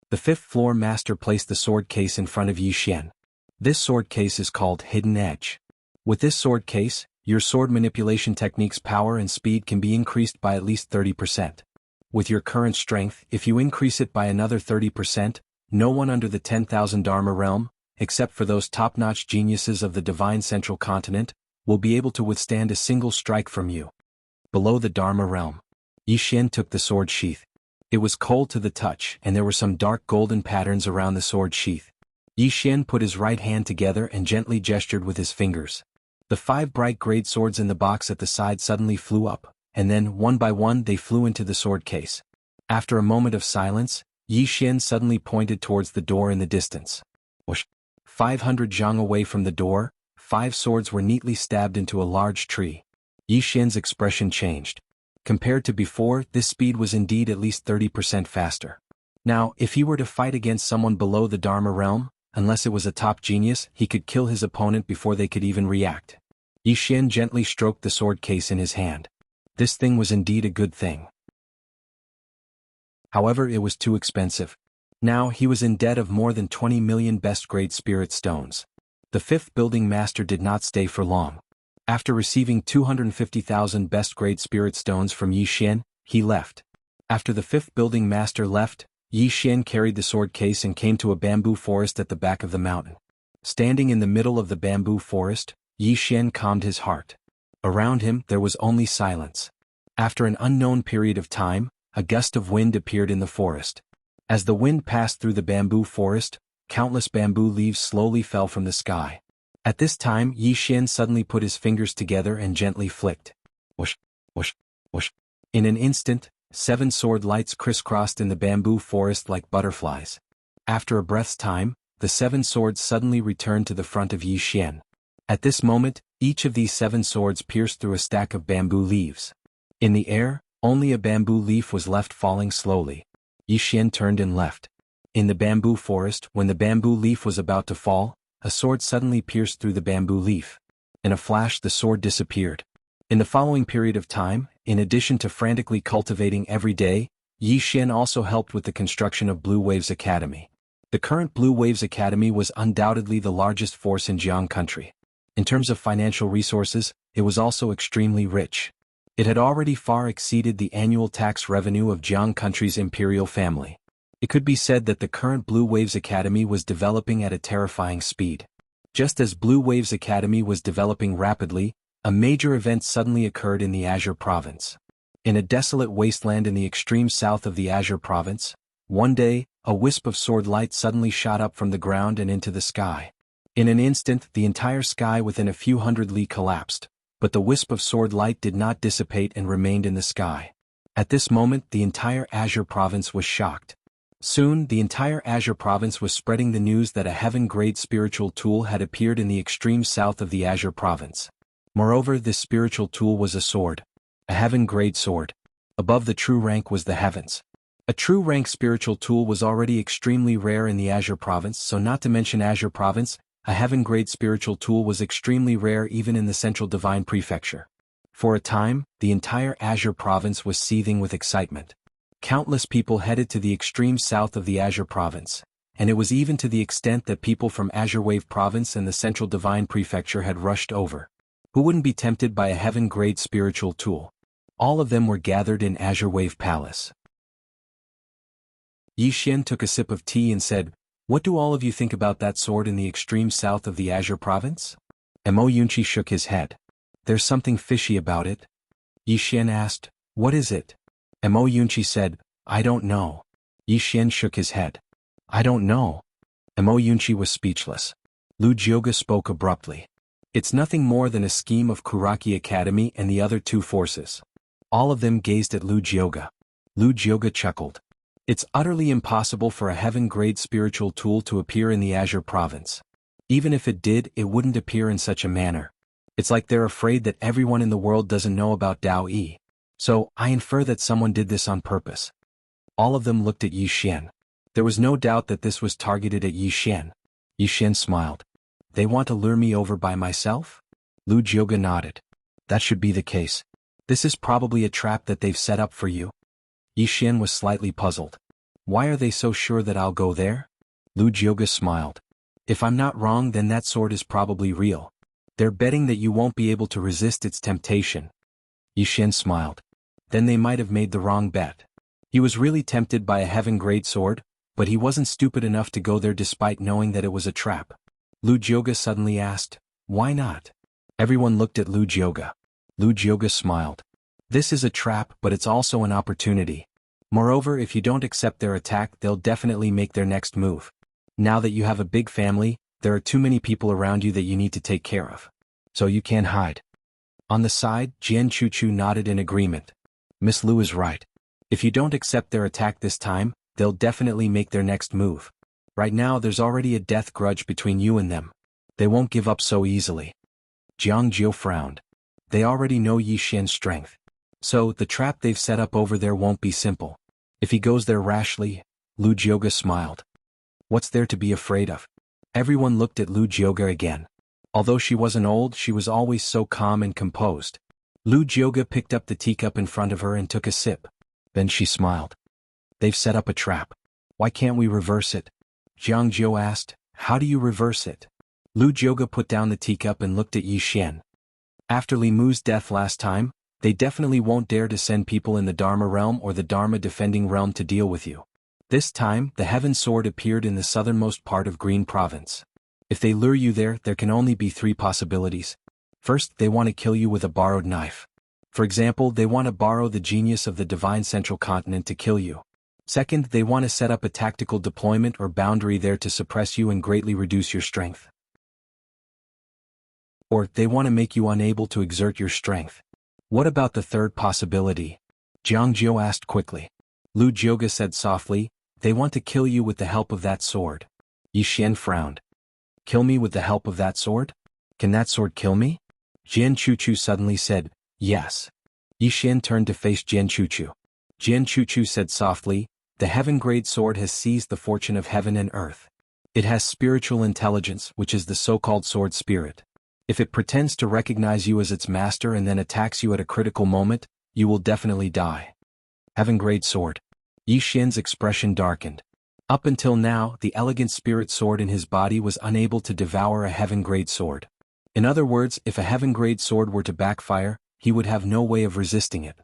The fifth-floor master placed the sword case in front of Yi Xian. This sword case is called Hidden Edge. With this sword case, your sword manipulation technique's power and speed can be increased by at least 30%. With your current strength, if you increase it by another 30%, no one under the 10,000 Dharma realm, except for those top-notch geniuses of the Divine Central Continent, will be able to withstand a single strike from you. Below the Dharma realm. Yi Xian took the sword sheath. It was cold to the touch and there were some dark golden patterns around the sword sheath. Yi Xian put his right hand together and gently gestured with his fingers. The 5 bright grade swords in the box at the side suddenly flew up, and then, one by one, they flew into the sword case. After a moment of silence, Yi Xian suddenly pointed towards the door in the distance. Whoosh! 500 zhang away from the door, 5 swords were neatly stabbed into a large tree. Yi Xian's expression changed. Compared to before, this speed was indeed at least 30% faster. Now, if he were to fight against someone below the Dharma realm, unless it was a top genius, he could kill his opponent before they could even react. Yi Xian gently stroked the sword case in his hand. This thing was indeed a good thing. However, it was too expensive. Now, he was in debt of more than 20 million best-grade spirit stones. The fifth building master did not stay for long. After receiving 250,000 best-grade spirit stones from Yi Xian, he left. After the fifth building master left, Yi Xian carried the sword case and came to a bamboo forest at the back of the mountain. Standing in the middle of the bamboo forest, Yi Xian calmed his heart. Around him, there was only silence. After an unknown period of time, a gust of wind appeared in the forest. As the wind passed through the bamboo forest, countless bamboo leaves slowly fell from the sky. At this time Yi Xian suddenly put his fingers together and gently flicked. Whoosh, whoosh, whoosh. In an instant, 7 sword lights crisscrossed in the bamboo forest like butterflies. After a breath's time, the 7 swords suddenly returned to the front of Yi Xian. At this moment, each of these 7 swords pierced through a stack of bamboo leaves. In the air, only a bamboo leaf was left falling slowly. Yi Xian turned and left. In the bamboo forest, when the bamboo leaf was about to fall, a sword suddenly pierced through the bamboo leaf. In a flash the sword disappeared. In the following period of time, in addition to frantically cultivating every day, Yi Xian also helped with the construction of Blue Waves Academy. The current Blue Waves Academy was undoubtedly the largest force in Jiang country. In terms of financial resources, it was also extremely rich. It had already far exceeded the annual tax revenue of Jiang country's imperial family. It could be said that the current Blue Waves Academy was developing at a terrifying speed. Just as Blue Waves Academy was developing rapidly, a major event suddenly occurred in the Azure province. In a desolate wasteland in the extreme south of the Azure province, one day, a wisp of sword light suddenly shot up from the ground and into the sky. In an instant, the entire sky within a few hundred li collapsed, but the wisp of sword light did not dissipate and remained in the sky. At this moment, the entire Azure province was shocked. Soon, the entire Azure province was spreading the news that a heaven-grade spiritual tool had appeared in the extreme south of the Azure province. Moreover, this spiritual tool was a sword. A heaven-grade sword. Above the true rank was the heavens. A true rank spiritual tool was already extremely rare in the Azure province, so not to mention Azure province, a heaven-grade spiritual tool was extremely rare even in the central divine prefecture. For a time, the entire Azure province was seething with excitement. Countless people headed to the extreme south of the Azure province, and it was even to the extent that people from Azure Wave province and the central divine prefecture had rushed over. Who wouldn't be tempted by a heaven-grade spiritual tool? All of them were gathered in Azure Wave Palace. Yi Xian took a sip of tea and said, "What do all of you think about that sword in the extreme south of the Azure province?" Mo Yunqi shook his head. "There's something fishy about it." Yi Xian asked, "What is it?" Mo Yunqi said, "I don't know." Yi Xian shook his head. "I don't know." Mo Yunqi was speechless. Lu Jioga spoke abruptly. "It's nothing more than a scheme of Kuraki Academy and the other 2 forces." All of them gazed at Lu Jioga. Lu Jioga chuckled. "It's utterly impossible for a heaven-grade spiritual tool to appear in the Azure province. Even if it did, it wouldn't appear in such a manner. It's like they're afraid that everyone in the world doesn't know about Dao Yi. So, I infer that someone did this on purpose." All of them looked at Yi Xian. There was no doubt that this was targeted at Yi Xian. Yi Xian smiled. "They want to lure me over by myself?" Lu Jioga nodded. "That should be the case. This is probably a trap that they've set up for you." Yi Xian was slightly puzzled. "Why are they so sure that I'll go there?" Lu Jioga smiled. "If I'm not wrong, then that sword is probably real. They're betting that you won't be able to resist its temptation." Yi Xian smiled. "Then they might have made the wrong bet." He was really tempted by a heaven-grade sword, but he wasn't stupid enough to go there despite knowing that it was a trap. Lu Jioga suddenly asked, "Why not?" Everyone looked at Lu Jioga. Lu Jioga smiled. "This is a trap, but it's also an opportunity. Moreover, if you don't accept their attack, they'll definitely make their next move. Now that you have a big family, there are too many people around you that you need to take care of. So you can't hide." On the side, Jian Chuchu nodded in agreement. "Miss Lu is right. If you don't accept their attack this time, they'll definitely make their next move. Right now there's already a death grudge between you and them. They won't give up so easily." Jiang Jiu frowned. They already know Yi Xian's strength. So, the trap they've set up over there won't be simple. If he goes there rashly, Lu Jioga smiled. "What's there to be afraid of?" Everyone looked at Lu Jioga again. Although she wasn't old, she was always so calm and composed. Lu Jioga picked up the teacup in front of her and took a sip. Then she smiled. "They've set up a trap. Why can't we reverse it?" Jiang Jiu asked, "How do you reverse it?" Lu Jioga put down the teacup and looked at Yi Xian. "After Li Mu's death last time, they definitely won't dare to send people in the Dharma realm or the Dharma defending realm to deal with you. This time, the Heaven Sword appeared in the southernmost part of Green Province. If they lure you there can only be 3 possibilities. First, they want to kill you with a borrowed knife. For example, they want to borrow the genius of the Divine Central Continent to kill you. Second, they want to set up a tactical deployment or boundary there to suppress you and greatly reduce your strength. Or they want to make you unable to exert your strength. What about the third possibility? Jiang Jiu asked quickly. Lu Jioga said softly, they want to kill you with the help of that sword. Yi Xian frowned. Kill me with the help of that sword? Can that sword kill me? Jian Chuchu suddenly said, yes. Yi Xian turned to face Jian Chuchu. Jian Chuchu said softly, the heaven-grade sword has seized the fortune of heaven and earth. It has spiritual intelligence, which is the so-called sword spirit. If it pretends to recognize you as its master and then attacks you at a critical moment, you will definitely die. Heaven-grade sword. Yi Xian's expression darkened. Up until now, the elegant spirit sword in his body was unable to devour a heaven-grade sword. In other words, if a heaven-grade sword were to backfire, he would have no way of resisting it.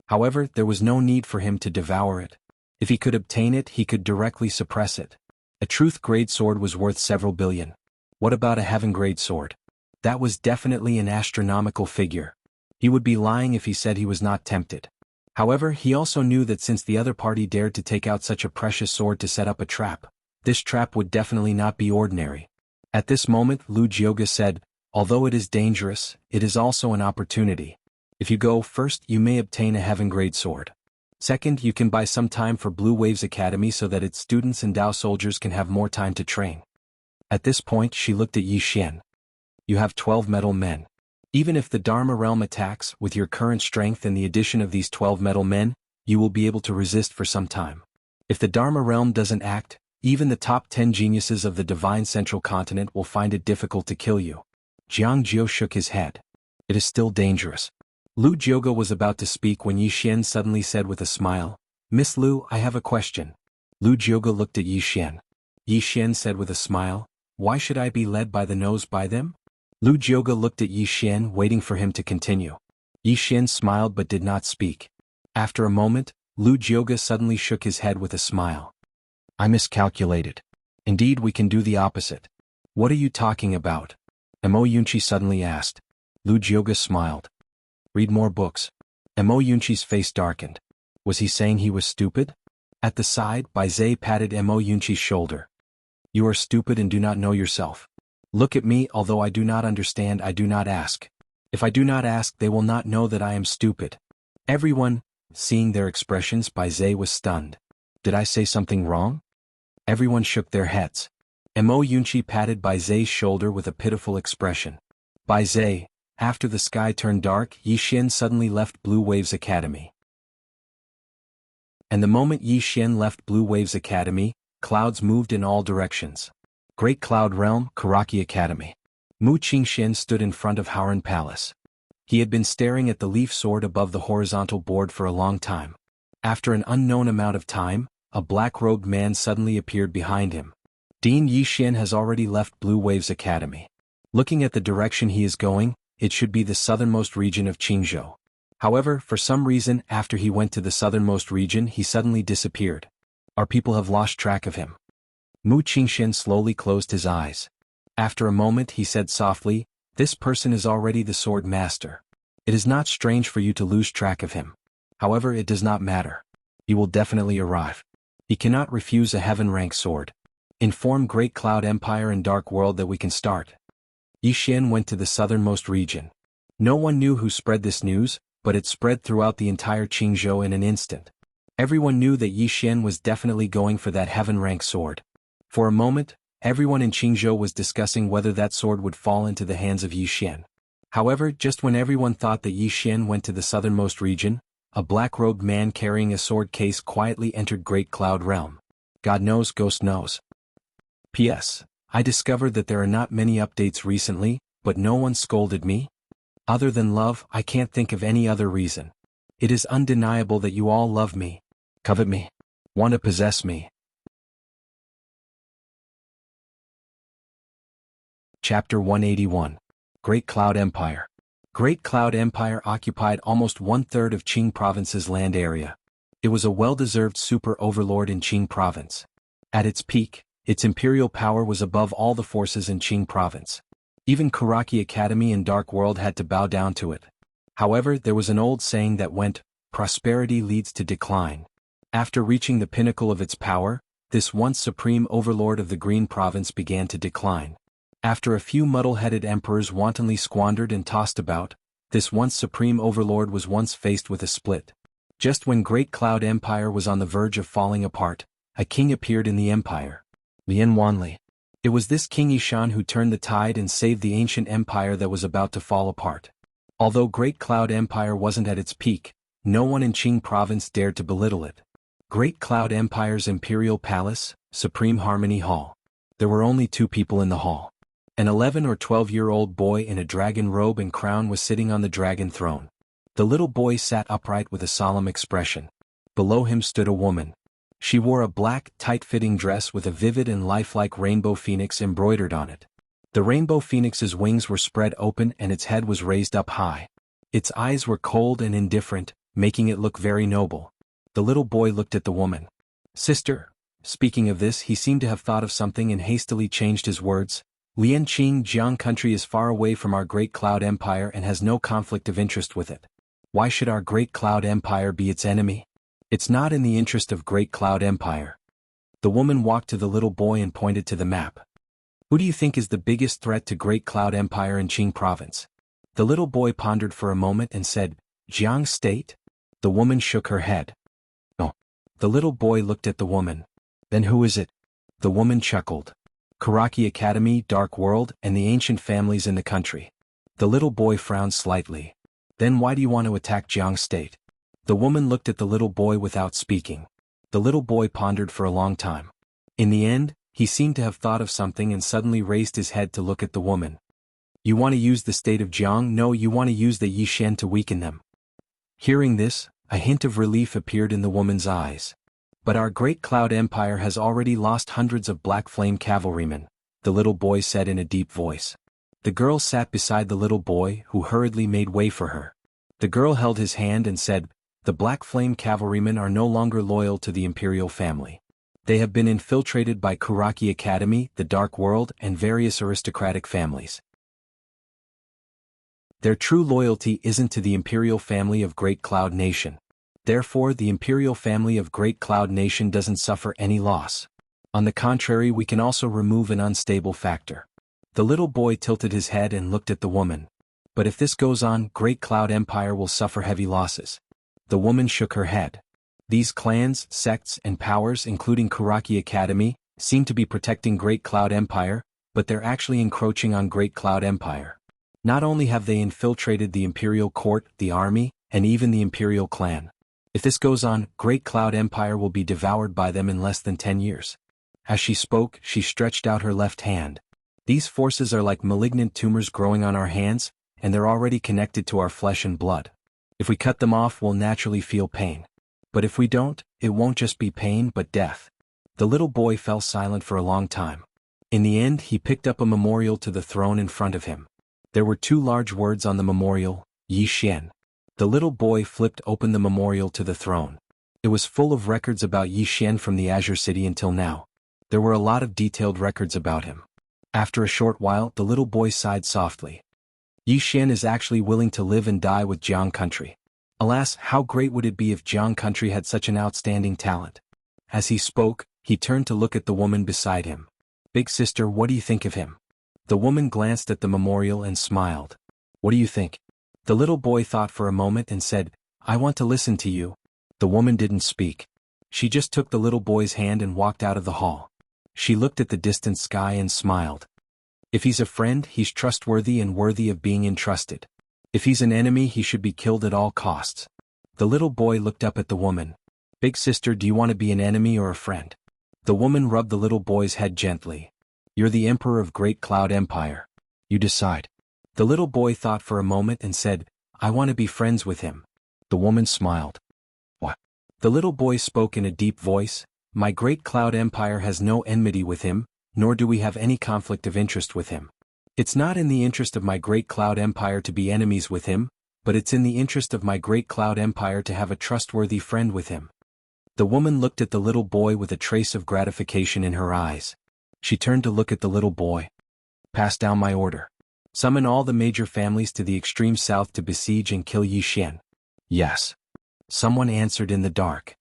However, there was no need for him to devour it. If he could obtain it, he could directly suppress it. A truth-grade sword was worth several billion. What about a heaven-grade sword? That was definitely an astronomical figure. He would be lying if he said he was not tempted. However, he also knew that since the other party dared to take out such a precious sword to set up a trap, this trap would definitely not be ordinary. At this moment, Lu Jioga said, although it is dangerous, it is also an opportunity. If you go first, you may obtain a heaven-grade sword. Second, you can buy some time for Blue Waves Academy so that its students and Dao soldiers can have more time to train. At this point, she looked at Yi Xian. You have 12 metal men. Even if the Dharma realm attacks, with your current strength and the addition of these 12 metal men, you will be able to resist for some time. If the Dharma realm doesn't act, even the top 10 geniuses of the divine central continent will find it difficult to kill you. Jiang Jiu shook his head. It is still dangerous. Lu Jioga was about to speak when Yi Xian suddenly said with a smile, Miss Lu, I have a question. Lu Jioga looked at Yi Xian. Yi Xian said with a smile, why should I be led by the nose by them? Lu Jioga looked at Yi Xian, waiting for him to continue. Yi Xian smiled but did not speak. After a moment, Lu Jioga suddenly shook his head with a smile. I miscalculated. Indeed, we can do the opposite. What are you talking about? Mo Yunqi suddenly asked. Lu Jioga smiled. Read more books. Mo Yunqi's face darkened. Was he saying he was stupid? At the side, Bai Zhe patted Mo Yunqi's shoulder. You are stupid and do not know yourself. Look at me, although I do not understand, I do not ask. If I do not ask, they will not know that I am stupid. Everyone, seeing their expressions, Bai Zhe was stunned. Did I say something wrong? Everyone shook their heads. Mo Yunqi patted Bai Zhe's shoulder with a pitiful expression. Bai Zhe, after the sky turned dark, Yi Xian suddenly left Blue Waves Academy. And the moment Yi Xian left Blue Waves Academy, clouds moved in all directions. Great Cloud Realm, Karaki Academy. Mu Qingxian stood in front of Howran Palace. He had been staring at the leaf sword above the horizontal board for a long time. After an unknown amount of time, a black-robed man suddenly appeared behind him. Dean Yi Xian has already left Blue Waves Academy. Looking at the direction he is going, it should be the southernmost region of Qingzhou. However, for some reason, after he went to the southernmost region, he suddenly disappeared. Our people have lost track of him. Mu Qingxian slowly closed his eyes. After a moment he said softly, this person is already the sword master. It is not strange for you to lose track of him. However, it does not matter. He will definitely arrive. He cannot refuse a heaven-rank sword. Inform Great Cloud Empire and Dark World that we can start. Yi Xian went to the southernmost region. No one knew who spread this news, but it spread throughout the entire Qingzhou in an instant. Everyone knew that Yi Xian was definitely going for that heaven-rank sword. For a moment, everyone in Qingzhou was discussing whether that sword would fall into the hands of Yi Xian. However, just when everyone thought that Yi Xian went to the southernmost region, a black-robed man carrying a sword case quietly entered Great Cloud Realm. God knows, Ghost knows. P.S. I discovered that there are not many updates recently, but no one scolded me. Other than love, I can't think of any other reason. It is undeniable that you all love me, covet me, want to possess me. Chapter 181. Great Cloud Empire. Great Cloud Empire occupied almost one-third of Qing Province's land area. It was a well-deserved super overlord in Qing Province. At its peak, its imperial power was above all the forces in Qing Province. Even Karaki Academy and Dark World had to bow down to it. However, there was an old saying that went, prosperity leads to decline. After reaching the pinnacle of its power, this once supreme overlord of the Green Province began to decline. After a few muddle-headed emperors wantonly squandered and tossed about, this once supreme overlord was once faced with a split. Just when Great Cloud Empire was on the verge of falling apart, a king appeared in the empire. Lian Wanli. It was this King Yishan who turned the tide and saved the ancient empire that was about to fall apart. Although Great Cloud Empire wasn't at its peak, no one in Qing province dared to belittle it. Great Cloud Empire's imperial palace, Supreme Harmony Hall. There were only 2 people in the hall. An 11 or 12-year-old boy in a dragon robe and crown was sitting on the dragon throne. The little boy sat upright with a solemn expression. Below him stood a woman. She wore a black, tight-fitting dress with a vivid and lifelike rainbow phoenix embroidered on it. The rainbow phoenix's wings were spread open and its head was raised up high. Its eyes were cold and indifferent, making it look very noble. The little boy looked at the woman. "Sister." Speaking of this, he seemed to have thought of something and hastily changed his words. "Lianqing Jiang country is far away from our Great Cloud Empire and has no conflict of interest with it. Why should our Great Cloud Empire be its enemy? It's not in the interest of Great Cloud Empire." The woman walked to the little boy and pointed to the map. "Who do you think is the biggest threat to Great Cloud Empire in Qing province?" The little boy pondered for a moment and said, "Jiang State?" The woman shook her head. "No." The little boy looked at the woman. "Then who is it?" The woman chuckled. "Karaki Academy, Dark World, and the ancient families in the country." The little boy frowned slightly. "Then why do you want to attack Jiang State?" The woman looked at the little boy without speaking. The little boy pondered for a long time. In the end, he seemed to have thought of something and suddenly raised his head to look at the woman. "You want to use the state of Jiang? No, you want to use the Yishan to weaken them." Hearing this, a hint of relief appeared in the woman's eyes. "But our Great Cloud Empire has already lost hundreds of Black Flame cavalrymen," the little boy said in a deep voice. The girl sat beside the little boy, who hurriedly made way for her. The girl held his hand and said, "The Black Flame cavalrymen are no longer loyal to the imperial family. They have been infiltrated by Kuraki Academy, the Dark World, and various aristocratic families. Their true loyalty isn't to the imperial family of Great Cloud Nation. Therefore, the imperial family of Great Cloud Nation doesn't suffer any loss. On the contrary, we can also remove an unstable factor." The little boy tilted his head and looked at the woman. "But if this goes on, Great Cloud Empire will suffer heavy losses." The woman shook her head. "These clans, sects, and powers, including Kuraki Academy, seem to be protecting Great Cloud Empire, but they're actually encroaching on Great Cloud Empire. Not only have they infiltrated the imperial court, the army, and even the imperial clan. If this goes on, Great Cloud Empire will be devoured by them in less than 10 years. As she spoke, she stretched out her left hand. "These forces are like malignant tumors growing on our hands, and they're already connected to our flesh and blood. If we cut them off, we'll naturally feel pain. But if we don't, it won't just be pain but death." The little boy fell silent for a long time. In the end, he picked up a memorial to the throne in front of him. There were 2 large words on the memorial, Yi Xian. The little boy flipped open the memorial to the throne. It was full of records about Yi Xian from the Azure City until now. There were a lot of detailed records about him. After a short while, the little boy sighed softly. Yi Xian is actually willing to live and die with Jiang country. Alas, how great would it be if Jiang country had such an outstanding talent? As he spoke, he turned to look at the woman beside him. "Big sister, what do you think of him?" The woman glanced at the memorial and smiled. "What do you think?" The little boy thought for a moment and said, "I want to listen to you." The woman didn't speak. She just took the little boy's hand and walked out of the hall. She looked at the distant sky and smiled. "If he's a friend, he's trustworthy and worthy of being entrusted. If he's an enemy, he should be killed at all costs." The little boy looked up at the woman. "Big sister, do you want to be an enemy or a friend?" The woman rubbed the little boy's head gently. "You're the emperor of Great Cloud Empire. You decide." The little boy thought for a moment and said, "I want to be friends with him." The woman smiled. "What?" The little boy spoke in a deep voice. "My Great Cloud Empire has no enmity with him, nor do we have any conflict of interest with him. It's not in the interest of my Great Cloud Empire to be enemies with him, but it's in the interest of my Great Cloud Empire to have a trustworthy friend with him." The woman looked at the little boy with a trace of gratification in her eyes. She turned to look at the little boy. "Pass down my order. Summon all the major families to the extreme south to besiege and kill Yi Xian." "Yes." Someone answered in the dark.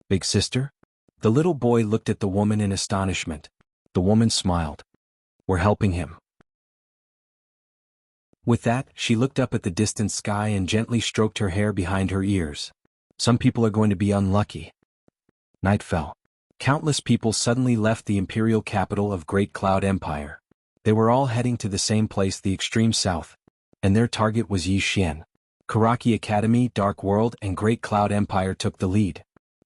"Big sister?" The little boy looked at the woman in astonishment. The woman smiled. "We're helping him." With that, she looked up at the distant sky and gently stroked her hair behind her ears. Some people are going to be unlucky. Night fell. Countless people suddenly left the imperial capital of Great Cloud Empire. They were all heading to the same place, the extreme south. And their target was Yixian. Karaki Academy, Dark World, and Great Cloud Empire took the lead.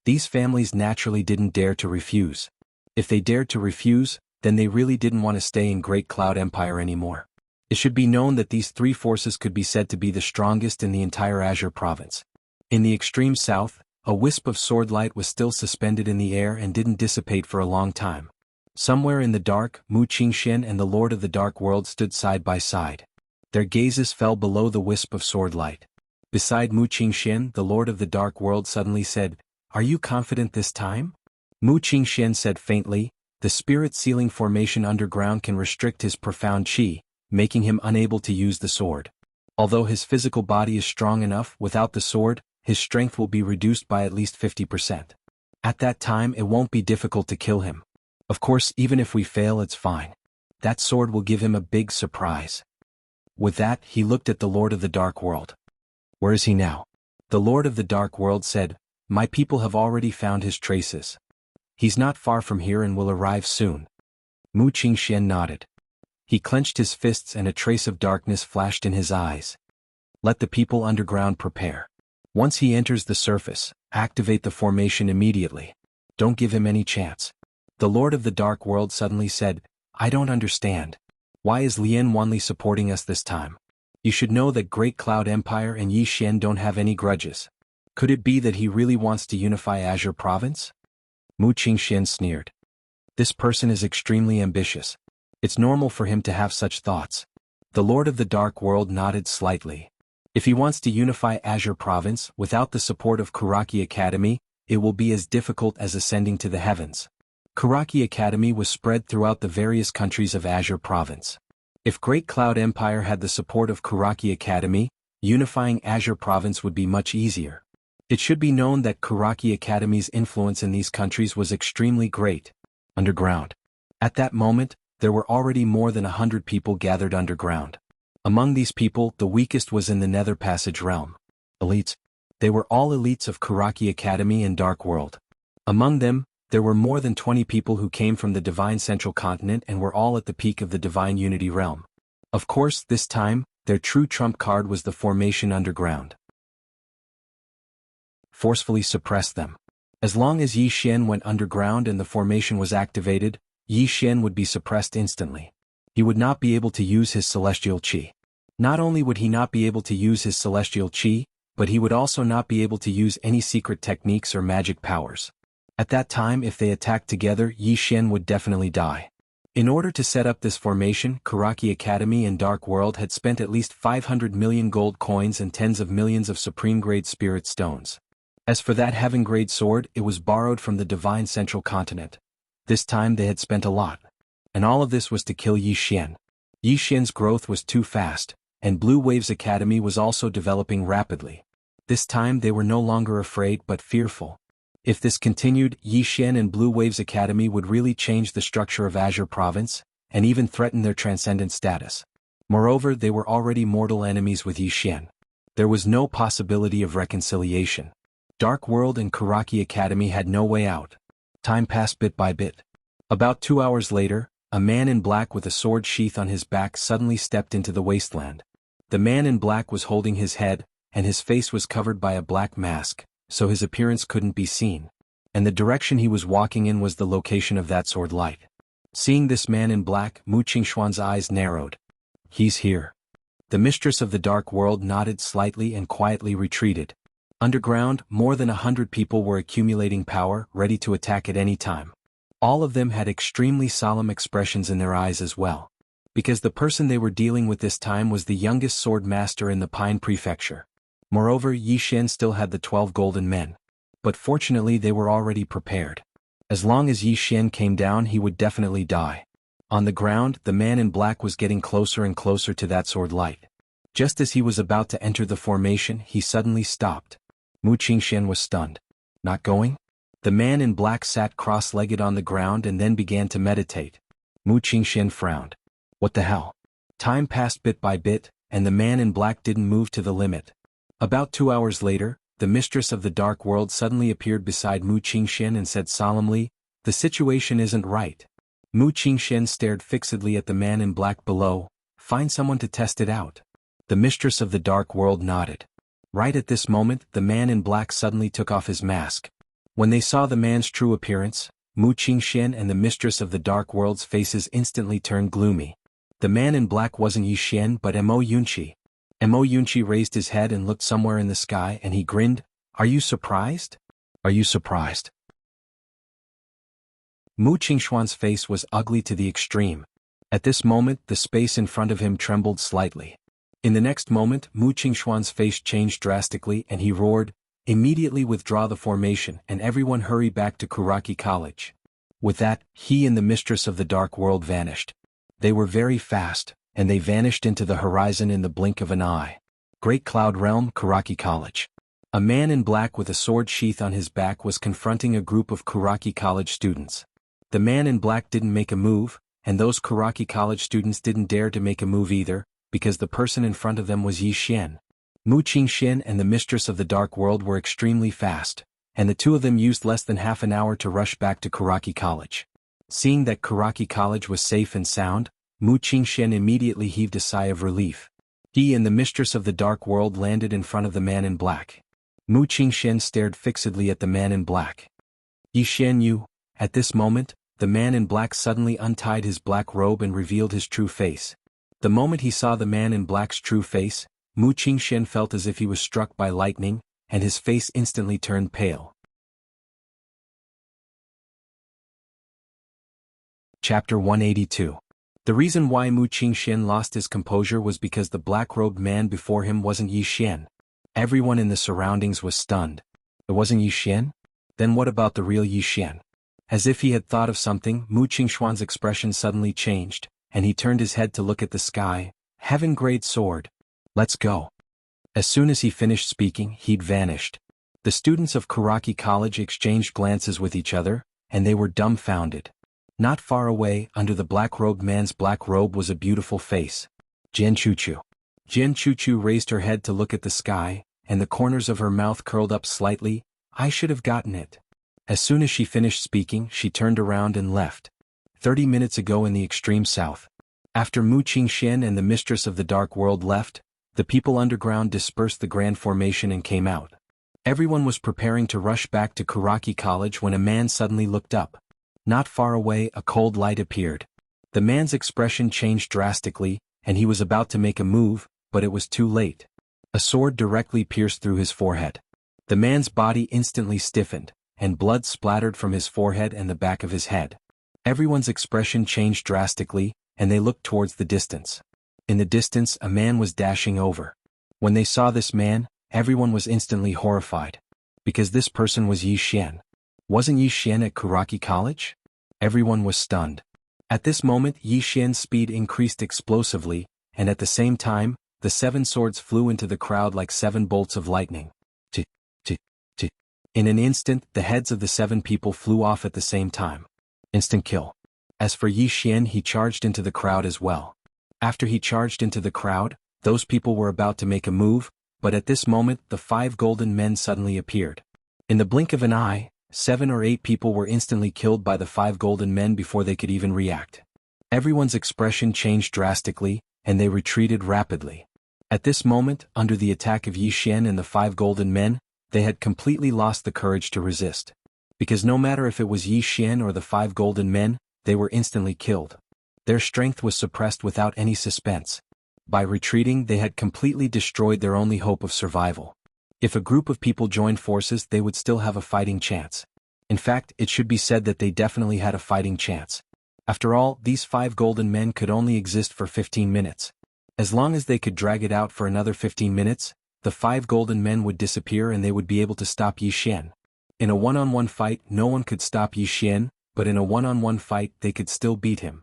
These families naturally didn't dare to refuse. If they dared to refuse, then they really didn't want to stay in Great Cloud Empire anymore. It should be known that these three forces could be said to be the strongest in the entire Azure province. In the extreme south, a wisp of sword light was still suspended in the air and didn't dissipate for a long time. Somewhere in the dark, Mu Qingxian and the Lord of the Dark World stood side by side. Their gazes fell below the wisp of sword light. Beside Mu Qingxian, the Lord of the Dark World suddenly said, "Are you confident this time?" Mu Qingxian said faintly, "The spirit sealing formation underground can restrict his profound qi, making him unable to use the sword. Although his physical body is strong enough, without the sword, his strength will be reduced by at least 50%. At that time it won't be difficult to kill him. Of course, even if we fail, it's fine. That sword will give him a big surprise." With that, he looked at the Lord of the Dark World. "Where is he now?" The Lord of the Dark World said, "My people have already found his traces. He's not far from here and will arrive soon." Mu Qingxian nodded. He clenched his fists and a trace of darkness flashed in his eyes. "Let the people underground prepare. Once he enters the surface, activate the formation immediately. Don't give him any chance." The Lord of the Dark World suddenly said, "I don't understand. Why is Lien Wanli supporting us this time? You should know that Great Cloud Empire and Yixian don't have any grudges. Could it be that he really wants to unify Azure Province?" Mu Qingxian sneered. "This person is extremely ambitious. It's normal for him to have such thoughts." The Lord of the Dark World nodded slightly. "If he wants to unify Azure Province without the support of Karaki Academy, it will be as difficult as ascending to the heavens. Karaki Academy was spread throughout the various countries of Azure Province. If Great Cloud Empire had the support of Karaki Academy, unifying Azure Province would be much easier. It should be known that Karaki Academy's influence in these countries was extremely great." Underground. At that moment, there were already more than 100 people gathered underground. Among these people, the weakest was in the Nether Passage realm. Elites. They were all elites of Karaki Academy and Dark World. Among them, there were more than 20 people who came from the Divine Central Continent and were all at the peak of the Divine Unity realm. Of course, this time, their true trump card was the formation underground. Forcefully suppress them. As long as Yixian went underground and the formation was activated, Yixian would be suppressed instantly. He would not be able to use his celestial qi. Not only would he not be able to use his celestial qi, but he would also not be able to use any secret techniques or magic powers. At that time, if they attacked together, Yixian would definitely die. In order to set up this formation, Karaki Academy and Dark World had spent at least 500 million gold coins and tens of millions of supreme-grade spirit stones. As for that heaven-grade sword, it was borrowed from the Divine Central Continent. This time they had spent a lot. And all of this was to kill Yixian. Yixian's growth was too fast, and Blue Waves Academy was also developing rapidly. This time they were no longer afraid but fearful. If this continued, Yixian and Blue Waves Academy would really change the structure of Azure Province, and even threaten their transcendent status. Moreover, they were already mortal enemies with Yixian. There was no possibility of reconciliation. Dark World and Karaki Academy had no way out. Time passed bit by bit. About 2 hours later, a man in black with a sword sheath on his back suddenly stepped into the wasteland. The man in black was holding his head, and his face was covered by a black mask, so his appearance couldn't be seen. And the direction he was walking in was the location of that sword light. Seeing this man in black, Mu Qingxuan's eyes narrowed. "He's here." The mistress of the Dark World nodded slightly and quietly retreated. Underground, more than 100 people were accumulating power, ready to attack at any time. All of them had extremely solemn expressions in their eyes as well. Because the person they were dealing with this time was the youngest sword master in the Pine Prefecture. Moreover, Yixian still had the 12 golden men. But fortunately they were already prepared. As long as Yixian came down, he would definitely die. On the ground, the man in black was getting closer and closer to that sword light. Just as he was about to enter the formation, he suddenly stopped. Mu Qingxian was stunned. "Not going?" The man in black sat cross-legged on the ground and then began to meditate. Mu Qingxian frowned. What the hell? Time passed bit by bit, and the man in black didn't move to the limit. About 2 hours later, the mistress of the dark world suddenly appeared beside Mu Qingxian and said solemnly, "The situation isn't right." Mu Qingxian stared fixedly at the man in black below. "Find someone to test it out." The mistress of the dark world nodded. Right at this moment, the man in black suddenly took off his mask. When they saw the man's true appearance, Mu Qingxian and the mistress of the dark world's faces instantly turned gloomy. The man in black wasn't Yi Xian but Mo Yunqi. Mo Yunqi raised his head and looked somewhere in the sky and he grinned. "Are you surprised? Are you surprised?" Mu Qingxuan's face was ugly to the extreme. At this moment, the space in front of him trembled slightly. In the next moment, Mu Qingxuan's face changed drastically and he roared, "Immediately withdraw the formation and everyone hurry back to Kuraki College." With that, he and the mistress of the dark world vanished. They were very fast, and they vanished into the horizon in the blink of an eye. Great Cloud Realm, Kuraki College. A man in black with a sword sheath on his back was confronting a group of Kuraki College students. The man in black didn't make a move, and those Kuraki College students didn't dare to make a move either, because the person in front of them was Yi Xian. Mu Qingxian and the mistress of the dark world were extremely fast, and the two of them used less than half an hour to rush back to Kuraki College. Seeing that Kuraki College was safe and sound, Mu Qingxian immediately heaved a sigh of relief. He and the mistress of the dark world landed in front of the man in black. Mu Qingxian stared fixedly at the man in black. "Yi Xian, you." At this moment, the man in black suddenly untied his black robe and revealed his true face. The moment he saw the man in black's true face, Mu Qingxian felt as if he was struck by lightning, and his face instantly turned pale. Chapter 182. The reason why Mu Qingxian lost his composure was because the black-robed man before him wasn't Yi Xian. Everyone in the surroundings was stunned. It wasn't Yi Xian? Then what about the real Yi Xian? As if he had thought of something, Mu Qingxuan's expression suddenly changed, and he turned his head to look at the sky. "Heaven-grade sword. Let's go." As soon as he finished speaking, he'd vanished. The students of Kuraki College exchanged glances with each other, and they were dumbfounded. Not far away, under the black-robed man's black robe was a beautiful face. Jian Chuchu. Jian Chuchu raised her head to look at the sky, and the corners of her mouth curled up slightly. "I should have gotten it." As soon as she finished speaking, she turned around and left. 30 minutes ago in the extreme south. After Mu Qingxian and the mistress of the dark world left, the people underground dispersed the grand formation and came out. Everyone was preparing to rush back to Kuraki College when a man suddenly looked up. Not far away, a cold light appeared. The man's expression changed drastically, and he was about to make a move, but it was too late. A sword directly pierced through his forehead. The man's body instantly stiffened, and blood splattered from his forehead and the back of his head. Everyone's expression changed drastically, and they looked towards the distance. In the distance, a man was dashing over. When they saw this man, everyone was instantly horrified. Because this person was Yi Xian. Wasn't Yi Xian at Kuraki College? Everyone was stunned. At this moment, Yi Xian's speed increased explosively, and at the same time, the 7 swords flew into the crowd like 7 bolts of lightning. In an instant, the heads of the 7 people flew off at the same time. Instant kill. As for Yi Xian, he charged into the crowd as well. After he charged into the crowd, those people were about to make a move, but at this moment, the 5 golden men suddenly appeared. In the blink of an eye, 7 or 8 people were instantly killed by the 5 golden men before they could even react. Everyone's expression changed drastically, and they retreated rapidly. At this moment, under the attack of Yi Xian and the 5 golden men, they had completely lost the courage to resist. Because no matter if it was Yi Xian or the 5 golden men, they were instantly killed. Their strength was suppressed without any suspense. By retreating, they had completely destroyed their only hope of survival. If a group of people joined forces, they would still have a fighting chance. In fact, it should be said that they definitely had a fighting chance. After all, these 5 golden men could only exist for 15 minutes. As long as they could drag it out for another 15 minutes, the 5 golden men would disappear and they would be able to stop Yi Xian. In a one-on-one fight, no one could stop Yi Xian, but in a one-on-one fight, they could still beat him.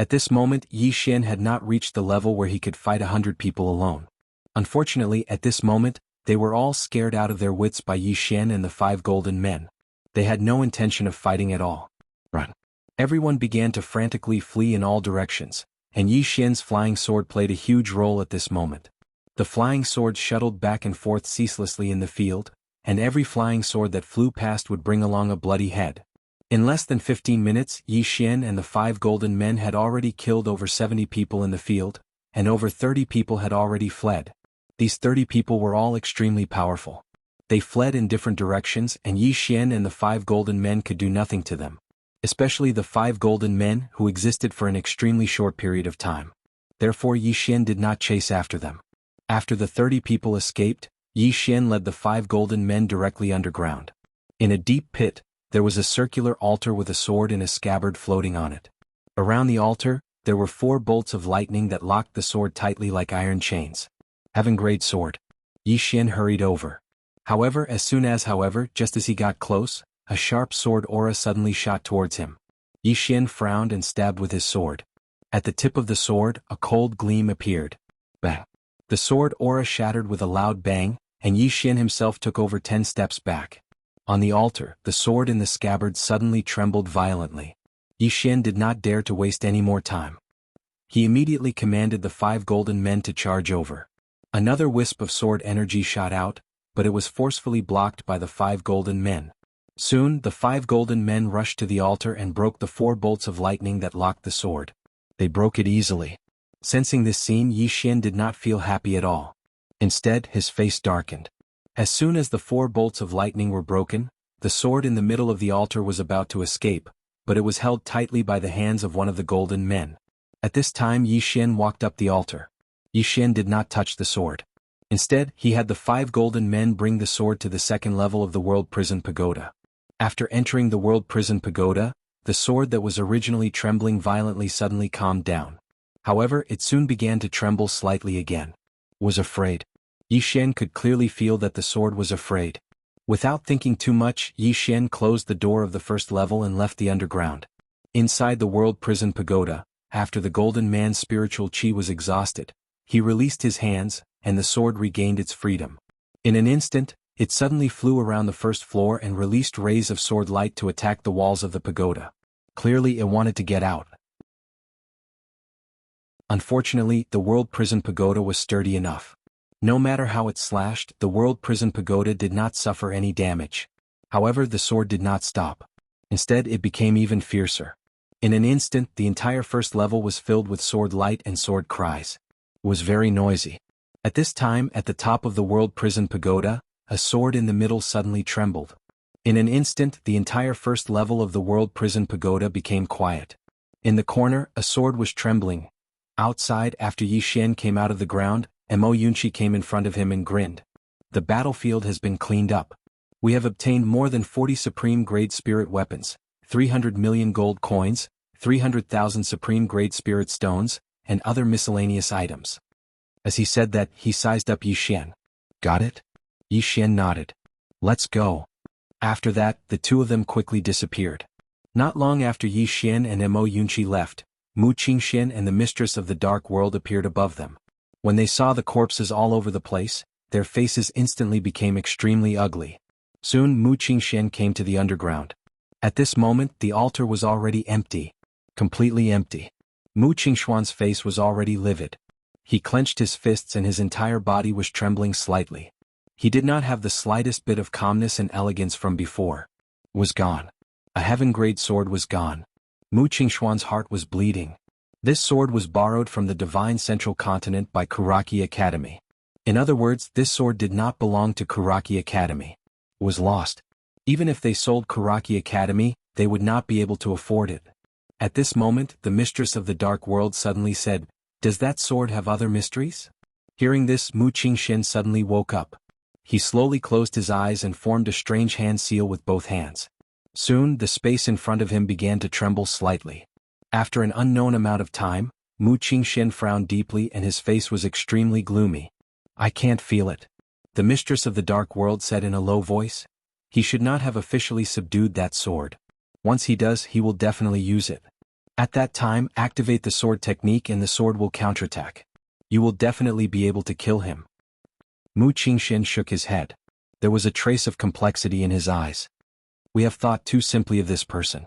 At this moment, Yi Xian had not reached the level where he could fight 100 people alone. Unfortunately, at this moment, they were all scared out of their wits by Yi Xian and the 5 golden men. They had no intention of fighting at all. Run. Everyone began to frantically flee in all directions. and Yi Xian's flying sword played a huge role at this moment. The flying sword shuttled back and forth ceaselessly in the field, and every flying sword that flew past would bring along a bloody head. In less than 15 minutes, Yi Xian and the 5 golden men had already killed over 70 people in the field, and over 30 people had already fled. These 30 people were all extremely powerful. They fled in different directions, and Yi Xian and the 5 golden men could do nothing to them. Especially the 5 golden men, who existed for an extremely short period of time. Therefore Yi Xian did not chase after them. After the 30 people escaped, Yi Xian led the 5 golden men directly underground. In a deep pit, there was a circular altar with a sword in a scabbard floating on it. Around the altar, there were 4 bolts of lightning that locked the sword tightly like iron chains. Having great sword, Yi Xian hurried over. However, just as he got close, a sharp sword aura suddenly shot towards him. Yi Xian frowned and stabbed with his sword. At the tip of the sword, a cold gleam appeared. Bang! The sword aura shattered with a loud bang, and Yi Xian himself took over 10 steps back. On the altar, the sword in the scabbard suddenly trembled violently. Yi Xian did not dare to waste any more time. He immediately commanded the 5 golden men to charge over. Another wisp of sword energy shot out, but it was forcefully blocked by the 5 golden men. Soon, the 5 golden men rushed to the altar and broke the 4 bolts of lightning that locked the sword. They broke it easily. Sensing this scene, Yi Xian did not feel happy at all. Instead, his face darkened. As soon as the 4 bolts of lightning were broken, the sword in the middle of the altar was about to escape, but it was held tightly by the hands of one of the golden men. At this time Yi Xian walked up the altar. Yi Xian did not touch the sword. Instead, he had the 5 golden men bring the sword to the 2nd level of the World Prison Pagoda. After entering the World Prison Pagoda, the sword that was originally trembling violently suddenly calmed down. However, it soon began to tremble slightly again. Was afraid. Yi Xian could clearly feel that the sword was afraid. Without thinking too much, Yi Xian closed the door of the 1st level and left the underground. Inside the World Prison Pagoda, after the golden man's spiritual chi was exhausted, he released his hands, and the sword regained its freedom. In an instant, it suddenly flew around the 1st floor and released rays of sword light to attack the walls of the pagoda. Clearly it wanted to get out. Unfortunately, the World Prison Pagoda was sturdy enough. No matter how it slashed, the World Prison Pagoda did not suffer any damage. However, the sword did not stop. Instead, it became even fiercer. In an instant, the entire 1st level was filled with sword light and sword cries. It was very noisy. At this time, at the top of the World Prison Pagoda, a sword in the middle suddenly trembled. In an instant, the entire 1st level of the World Prison Pagoda became quiet. In the corner, a sword was trembling. Outside, after Yi Xian came out of the ground, Mo Yunqi came in front of him and grinned. The battlefield has been cleaned up. We have obtained more than 40 supreme-grade spirit weapons, 300 million gold coins, 300,000 supreme-grade spirit stones, and other miscellaneous items. As he said that, he sized up Yi Xian. Got it? Yi Xian nodded. Let's go. After that, the 2 of them quickly disappeared. Not long after Yi Xian and Mo Yunqi left, Mu Qingxian and the Mistress of the Dark World appeared above them. When they saw the corpses all over the place, their faces instantly became extremely ugly. Soon Mu Qingxian came to the underground. At this moment the altar was already empty. Completely empty. Mu Qingxuan's face was already livid. He clenched his fists and his entire body was trembling slightly. He did not have the slightest bit of calmness and elegance from before. Was gone. A heaven-grade sword was gone. Mu Qingxuan's heart was bleeding. This sword was borrowed from the Divine Central Continent by Kuraki Academy. In other words, this sword did not belong to Kuraki Academy. It was lost. Even if they sold Kuraki Academy, they would not be able to afford it. At this moment, the Mistress of the Dark World suddenly said, "Does that sword have other mysteries?" Hearing this, Mu Qingxian suddenly woke up. He slowly closed his eyes and formed a strange hand seal with both hands. Soon, the space in front of him began to tremble slightly. After an unknown amount of time, Mu Qingxian frowned deeply and his face was extremely gloomy. "I can't feel it," the Mistress of the Dark World said in a low voice. He should not have officially subdued that sword. Once he does, he will definitely use it. At that time, activate the sword technique and the sword will counterattack. You will definitely be able to kill him. Mu Qingxian shook his head. There was a trace of complexity in his eyes. We have thought too simply of this person.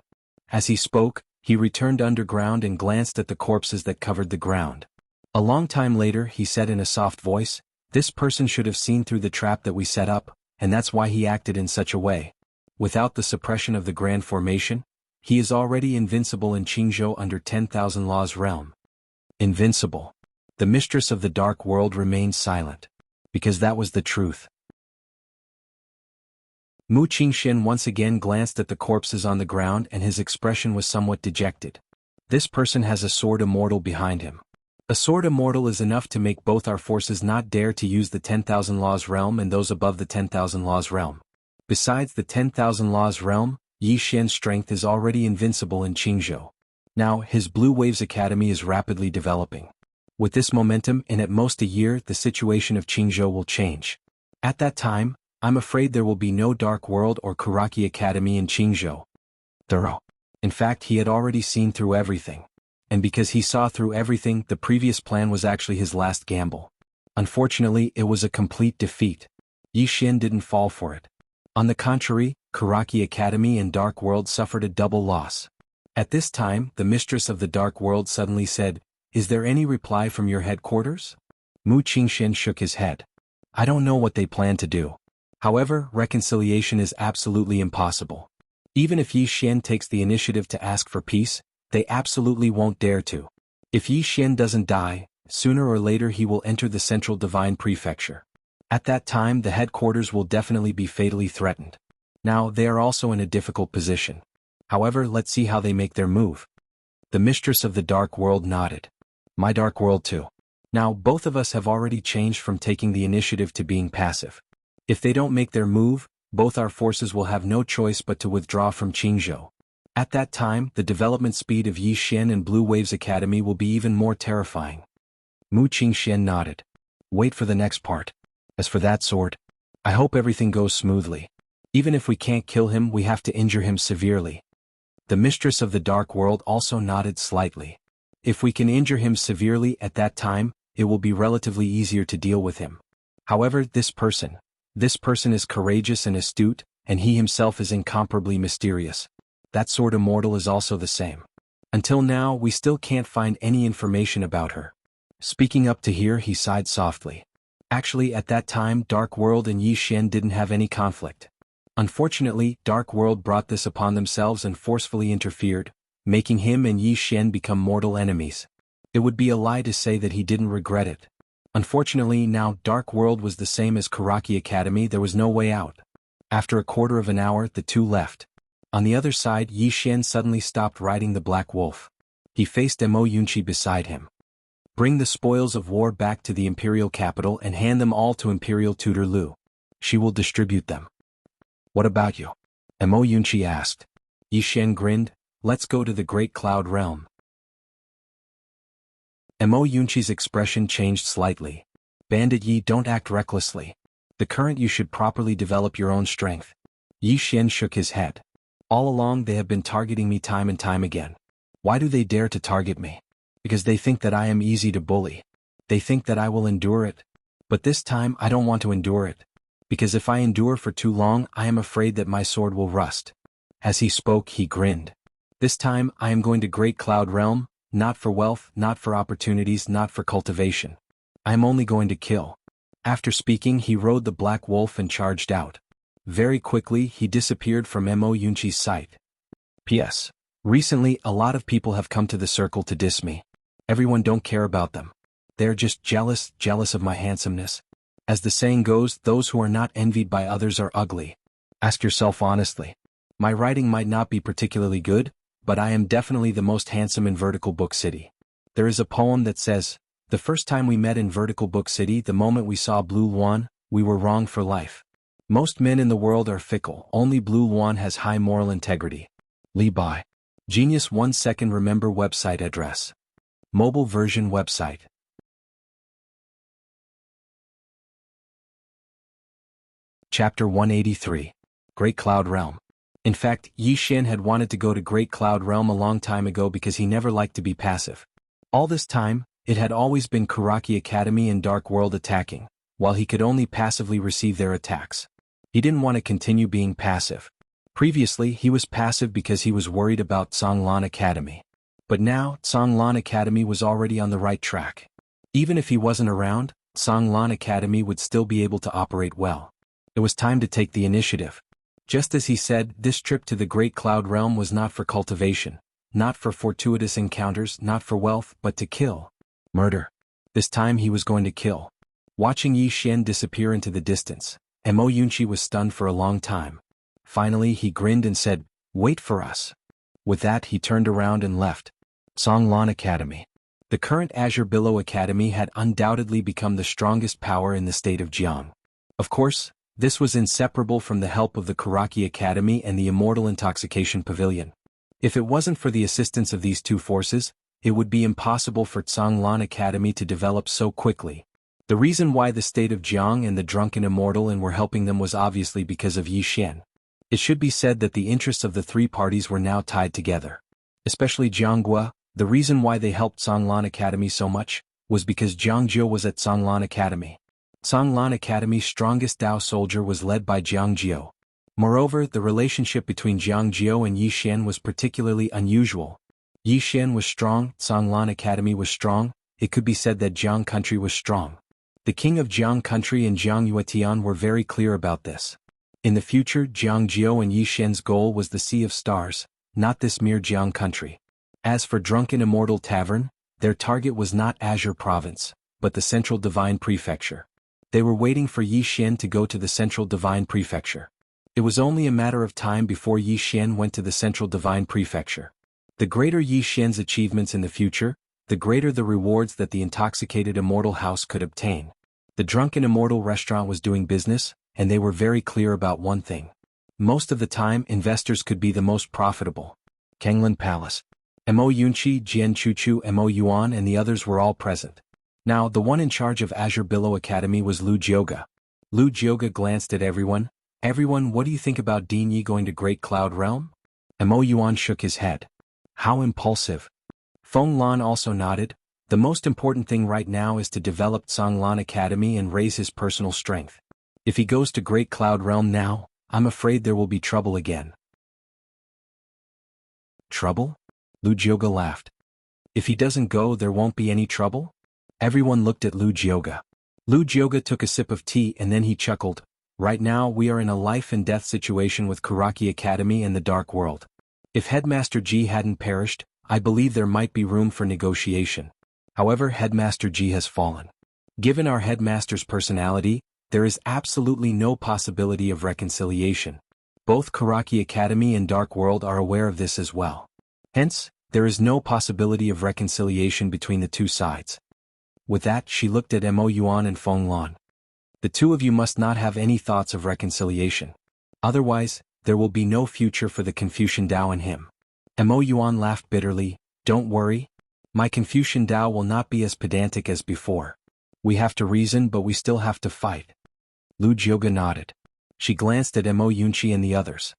As he spoke, He returned underground and glanced at the corpses that covered the ground. A long time later he said in a soft voice, "This person should have seen through the trap that we set up, and that's why he acted in such a way. Without the suppression of the Grand Formation, he is already invincible in Qingzhou under 10,000 Laws realm." Invincible. The mistress of the dark world remained silent. Because that was the truth. Mu Qingxian once again glanced at the corpses on the ground and his expression was somewhat dejected. This person has a sword immortal behind him. A sword immortal is enough to make both our forces not dare to use the 10,000 Laws realm and those above the 10,000 Laws realm. Besides the 10,000 Laws realm, Yi Xian's strength is already invincible in Qingzhou. Now, his Blue Waves Academy is rapidly developing. With this momentum, in at most a year, the situation of Qingzhou will change. At that time, I'm afraid there will be no Dark World or Kuraki Academy in Qingzhou. Thorough. In fact, he had already seen through everything. And because he saw through everything, the previous plan was actually his last gamble. Unfortunately, it was a complete defeat. Yi Xian didn't fall for it. On the contrary, Kuraki Academy and Dark World suffered a double loss. At this time, the mistress of the Dark World suddenly said, "Is there any reply from your headquarters?" Mu Qingxian shook his head. "I don't know what they plan to do. However, reconciliation is absolutely impossible. Even if Yi Xian takes the initiative to ask for peace, they absolutely won't dare to. If Yi Xian doesn't die, sooner or later he will enter the Central Divine Prefecture. At that time the headquarters will definitely be fatally threatened. Now they are also in a difficult position. However, let's see how they make their move." The mistress of the Dark World nodded. "My Dark World too. Now both of us have already changed from taking the initiative to being passive. If they don't make their move, both our forces will have no choice but to withdraw from Qingzhou. At that time, the development speed of Yi Xian and Blue Waves Academy will be even more terrifying." Mu Qingxian nodded. "Wait for the next part. As for that sword, I hope everything goes smoothly. Even if we can't kill him, we have to injure him severely." The mistress of the Dark World also nodded slightly. "If we can injure him severely at that time, it will be relatively easier to deal with him. However, this person is courageous and astute, and he himself is incomparably mysterious. That sword immortal is also the same. Until now, we still can't find any information about her." Speaking up to here, he sighed softly. Actually, at that time, Dark World and Yi Xian didn't have any conflict. Unfortunately, Dark World brought this upon themselves and forcefully interfered, making him and Yi Xian become mortal enemies. It would be a lie to say that he didn't regret it. Unfortunately, now Dark World was the same as Kuraki Academy, there was no way out. After a quarter of an hour, the two left. On the other side, Yi Xian suddenly stopped riding the Black Wolf. He faced Mo Yunqi beside him. "Bring the spoils of war back to the imperial capital and hand them all to Imperial Tutor Lu. She will distribute them." "What about you?" Mo Yunqi asked. Yi Xian grinned. "Let's go to the Great Cloud Realm." Mo Yunqi's expression changed slightly. "Bandit Yi, don't act recklessly. The current you should properly develop your own strength." Yi Xian shook his head. "All along they have been targeting me time and time again. Why do they dare to target me? Because they think that I am easy to bully. They think that I will endure it. But this time I don't want to endure it. Because if I endure for too long, I am afraid that my sword will rust." As he spoke, he grinned. "This time I am going to Great Cloud Realm, not for wealth, not for opportunities, not for cultivation. I am only going to kill." After speaking, he rode the Black Wolf and charged out. Very quickly, he disappeared from Mo Yunqi's sight. P.S. Recently, a lot of people have come to the circle to diss me. Everyone don't care about them. They're just jealous of my handsomeness. As the saying goes, those who are not envied by others are ugly. Ask yourself honestly. My writing might not be particularly good, but I am definitely the most handsome in Vertical Book City. There is a poem that says, "The first time we met in Vertical Book City, the moment we saw Blue Luan, we were wrong for life. Most men in the world are fickle, only Blue Luan has high moral integrity." Li Bai. Genius 1 second remember website address. Mobile version website. Chapter 183. Great Cloud Realm. In fact, Yi Xian had wanted to go to Great Cloud Realm a long time ago because he never liked to be passive. All this time, it had always been Kuraki Academy and Dark World attacking, while he could only passively receive their attacks. He didn't want to continue being passive. Previously he was passive because he was worried about Songlan Academy. But now, Songlan Academy was already on the right track. Even if he wasn't around, Songlan Academy would still be able to operate well. It was time to take the initiative. Just as he said, this trip to the Great Cloud Realm was not for cultivation, not for fortuitous encounters, not for wealth, but to kill. Murder. This time he was going to kill. Watching Yi Xian disappear into the distance, Mo Yunqi was stunned for a long time. Finally he grinned and said, "Wait for us." With that he turned around and left. Songlan Academy. The current Azure Billow Academy had undoubtedly become the strongest power in the state of Jiang. Of course, this was inseparable from the help of the Karaki Academy and the Immortal Intoxication Pavilion. If it wasn't for the assistance of these two forces, it would be impossible for Songlan Academy to develop so quickly. The reason why the state of Jiang and the Drunken Immortal and were helping them was obviously because of Yi Xian. It should be said that the interests of the three parties were now tied together. Especially Jianghua, the reason why they helped Songlan Academy so much, was because Jiang Jiu was at Songlan Academy. Songlan Academy's strongest Dao soldier was led by Jiang Jiu. Moreover, the relationship between Jiang Jiu and Yi Xian was particularly unusual. Yi Xian was strong, Songlan Academy was strong, it could be said that Jiang country was strong. The king of Jiang country and Jiang Yuetian were very clear about this. In the future, Jiang Jiu and Yi Xian's goal was the Sea of Stars, not this mere Jiang country. As for Drunken Immortal Tavern, their target was not Azure Province, but the Central Divine Prefecture. They were waiting for Yi Xian to go to the Central Divine Prefecture. It was only a matter of time before Yi Xian went to the Central Divine Prefecture. The greater Yi Xian's achievements in the future, the greater the rewards that the intoxicated Immortal House could obtain. The Drunken Immortal Restaurant was doing business, and they were very clear about one thing. Most of the time, investors could be the most profitable. Kenglin Palace. Mo Yunqi, Jian Chuchu, Mo Yuan and the others were all present. Now, the one in charge of Azure Billow Academy was Lu Jioga. Lu Jioga glanced at everyone. "Everyone, what do you think about Dean Yi going to Great Cloud Realm?" Mo Yuan shook his head. "How impulsive." Feng Lan also nodded. "The most important thing right now is to develop Songlan Academy and raise his personal strength. If he goes to Great Cloud Realm now, I'm afraid there will be trouble again." "Trouble?" Lu Jioga laughed. "If he doesn't go, there won't be any trouble?" Everyone looked at Lu Jioga. Lu Jioga took a sip of tea and then he chuckled. "Right now we are in a life and death situation with Karaki Academy and the Dark World. If Headmaster Ji hadn't perished, I believe there might be room for negotiation. However, Headmaster Ji has fallen. Given our headmaster's personality, there is absolutely no possibility of reconciliation. Both Karaki Academy and Dark World are aware of this as well. Hence, there is no possibility of reconciliation between the two sides." With that, she looked at Mo Yuan and Feng Lan. "The two of you must not have any thoughts of reconciliation. Otherwise, there will be no future for the Confucian Dao and him." Mo Yuan laughed bitterly. "Don't worry. My Confucian Dao will not be as pedantic as before. We have to reason, but we still have to fight." Lu Jioga nodded. She glanced at Mo Yunqi and the others.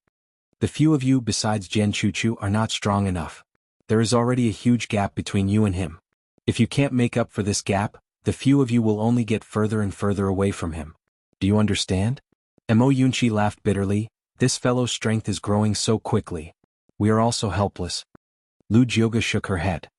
"The few of you besides Jian Chuchu are not strong enough. There is already a huge gap between you and him. If you can't make up for this gap, the few of you will only get further and further away from him. Do you understand?" Mo Yunqi laughed bitterly. "This fellow's strength is growing so quickly. We are all so helpless." Lu Jioga shook her head.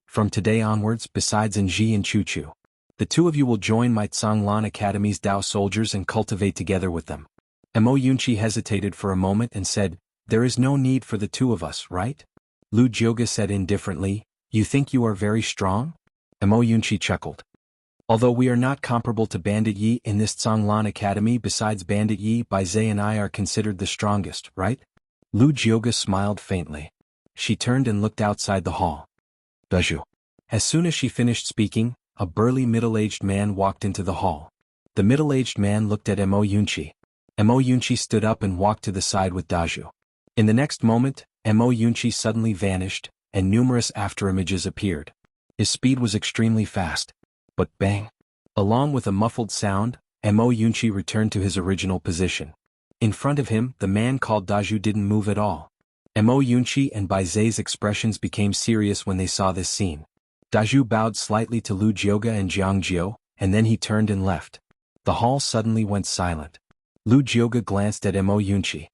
"From today onwards, besides Nji and Chuchu, the two of you will join my Songlan Academy's Dao soldiers and cultivate together with them." Mo Yunqi hesitated for a moment and said, "There is no need for the two of us, right?" Lu Jioga said indifferently, "You think you are very strong?" Mo Yunqi chuckled. "Although we are not comparable to Bandit Yi in this Songlan Academy, besides Bandit Yi, Bai Zhe and I are considered the strongest, right?" Lu Jioga smiled faintly. She turned and looked outside the hall. "Daju." As soon as she finished speaking, a burly middle-aged man walked into the hall. The middle-aged man looked at Mo Yunqi. Mo Yunqi stood up and walked to the side with Daju. In the next moment, Mo Yunqi suddenly vanished, and numerous afterimages appeared. His speed was extremely fast. But bang! Along with a muffled sound, Mo Yunqi returned to his original position. In front of him, the man called Daju didn't move at all. Mo Yunqi and Bai Zhe's expressions became serious when they saw this scene. Daju bowed slightly to Lu Jioga and Jiang Jiu, and then he turned and left. The hall suddenly went silent. Lu Jioga glanced at Mo Yunqi.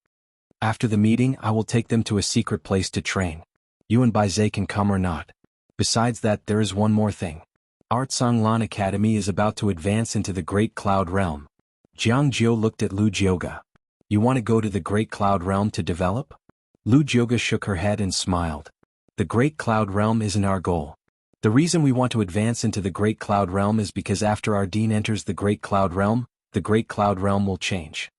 After the meeting I will take them to a secret place to train. You and Baizhe can come or not. Besides that, there is one more thing. Our Tsanglan Academy is about to advance into the Great Cloud Realm. Jiang Jiu looked at Lu Jioga. You want to go to the Great Cloud Realm to develop? Lu Jioga shook her head and smiled. The Great Cloud Realm isn't our goal. The reason we want to advance into the Great Cloud Realm is because after our dean enters the Great Cloud Realm, the Great Cloud Realm will change.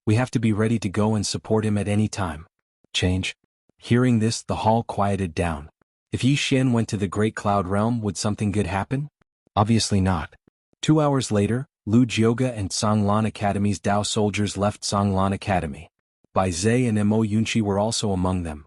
We have to be ready to go and support him at any time. Change? Hearing this, the hall quieted down. If Yi Xian went to the Great Cloud Realm, would something good happen? Obviously not. 2 hours later, Lu Jioga and Tsanglan Academy's Dao soldiers left Tsanglan Academy. Bai Zhe and Mo Yunqi were also among them.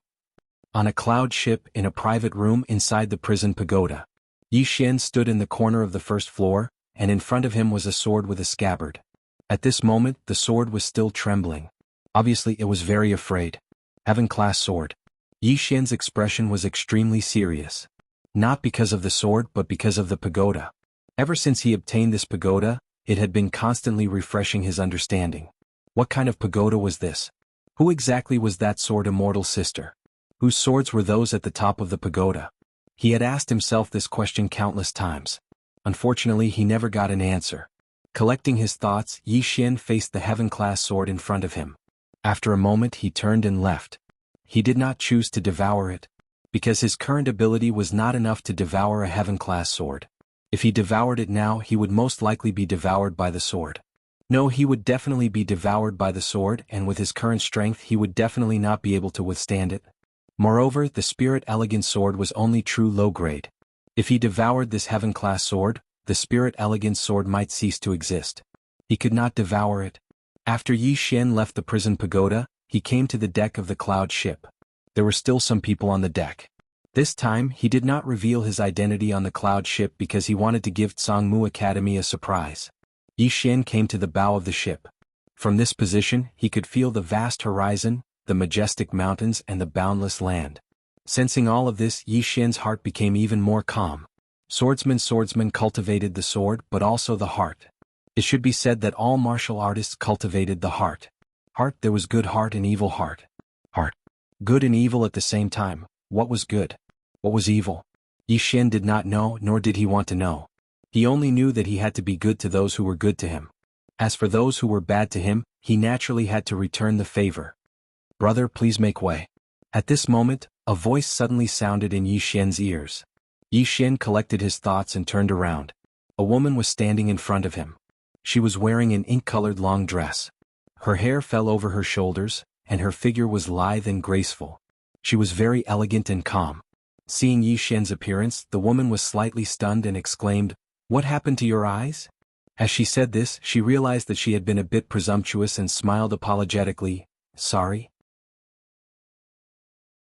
On a cloud ship in a private room inside the prison pagoda, Yi Xian stood in the corner of the first floor, and in front of him was a sword with a scabbard. At this moment, the sword was still trembling. Obviously, it was very afraid. Heaven-class sword. Yi Xian's expression was extremely serious. Not because of the sword but because of the pagoda. Ever since he obtained this pagoda, it had been constantly refreshing his understanding. What kind of pagoda was this? Who exactly was that sword immortal sister? Whose swords were those at the top of the pagoda? He had asked himself this question countless times. Unfortunately, he never got an answer. Collecting his thoughts, Yi Xian faced the heaven-class sword in front of him. After a moment he turned and left. He did not choose to devour it, because his current ability was not enough to devour a heaven-class sword. If he devoured it now, he would most likely be devoured by the sword. No, he would definitely be devoured by the sword, and with his current strength he would definitely not be able to withstand it. Moreover, the Spirit Elegant Sword was only true low grade. If he devoured this heaven-class sword, the Spirit Elegant Sword might cease to exist. He could not devour it. After Yi Xian left the prison pagoda, he came to the deck of the cloud ship. There were still some people on the deck. This time, he did not reveal his identity on the cloud ship because he wanted to give Tsangmu Academy a surprise. Yi Xian came to the bow of the ship. From this position, he could feel the vast horizon, the majestic mountains and the boundless land. Sensing all of this, Yi Xian's heart became even more calm. Swordsmen cultivated the sword but also the heart. It should be said that all martial artists cultivated the heart. There was good heart and evil heart. Good and evil at the same time. What was good? What was evil? Yi Xian did not know, nor did he want to know. He only knew that he had to be good to those who were good to him. As for those who were bad to him, he naturally had to return the favor. Brother, please make way. At this moment, a voice suddenly sounded in Yi Xian's ears. Yi Xian collected his thoughts and turned around. A woman was standing in front of him. She was wearing an ink-colored long dress. Her hair fell over her shoulders, and her figure was lithe and graceful. She was very elegant and calm. Seeing Yi Xian's appearance, the woman was slightly stunned and exclaimed, "What happened to your eyes?" As she said this, she realized that she had been a bit presumptuous and smiled apologetically, "Sorry?"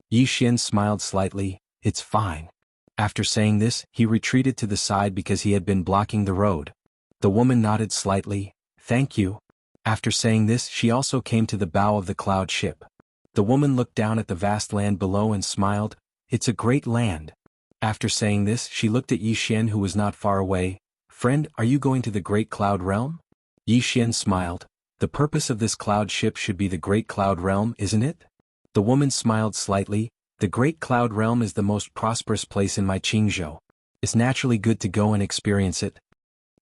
Yi Xian smiled slightly, "It's fine." After saying this, he retreated to the side because he had been blocking the road. The woman nodded slightly, "Thank you." After saying this, she also came to the bow of the cloud ship. The woman looked down at the vast land below and smiled, "It's a great land." After saying this, she looked at Yi Xian who was not far away. "Friend, are you going to the Great Cloud Realm?" Yi Xian smiled. "The purpose of this cloud ship should be the Great Cloud Realm, isn't it?" The woman smiled slightly. "The Great Cloud Realm is the most prosperous place in my Qingzhou. It's naturally good to go and experience it."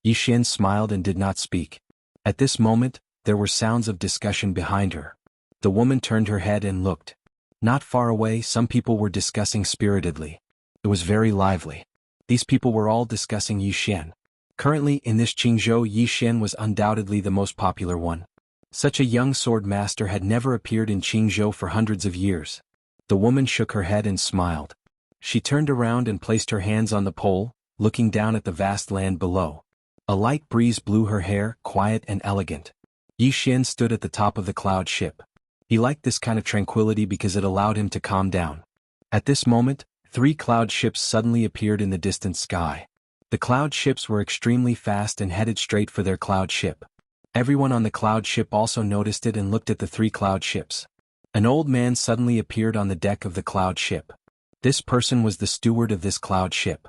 Yi Xian smiled and did not speak. At this moment, there were sounds of discussion behind her. The woman turned her head and looked. Not far away, some people were discussing spiritedly. It was very lively. These people were all discussing Yi Xian. Currently in this Qingzhou, Yi Xian was undoubtedly the most popular one. Such a young sword master had never appeared in Qingzhou for hundreds of years. The woman shook her head and smiled. She turned around and placed her hands on the pole, looking down at the vast land below. A light breeze blew her hair, quiet and elegant. Yi Xian stood at the top of the cloud ship. He liked this kind of tranquility because it allowed him to calm down. At this moment, 3 cloud ships suddenly appeared in the distant sky. The cloud ships were extremely fast and headed straight for their cloud ship. Everyone on the cloud ship also noticed it and looked at the 3 cloud ships. An old man suddenly appeared on the deck of the cloud ship. This person was the steward of this cloud ship.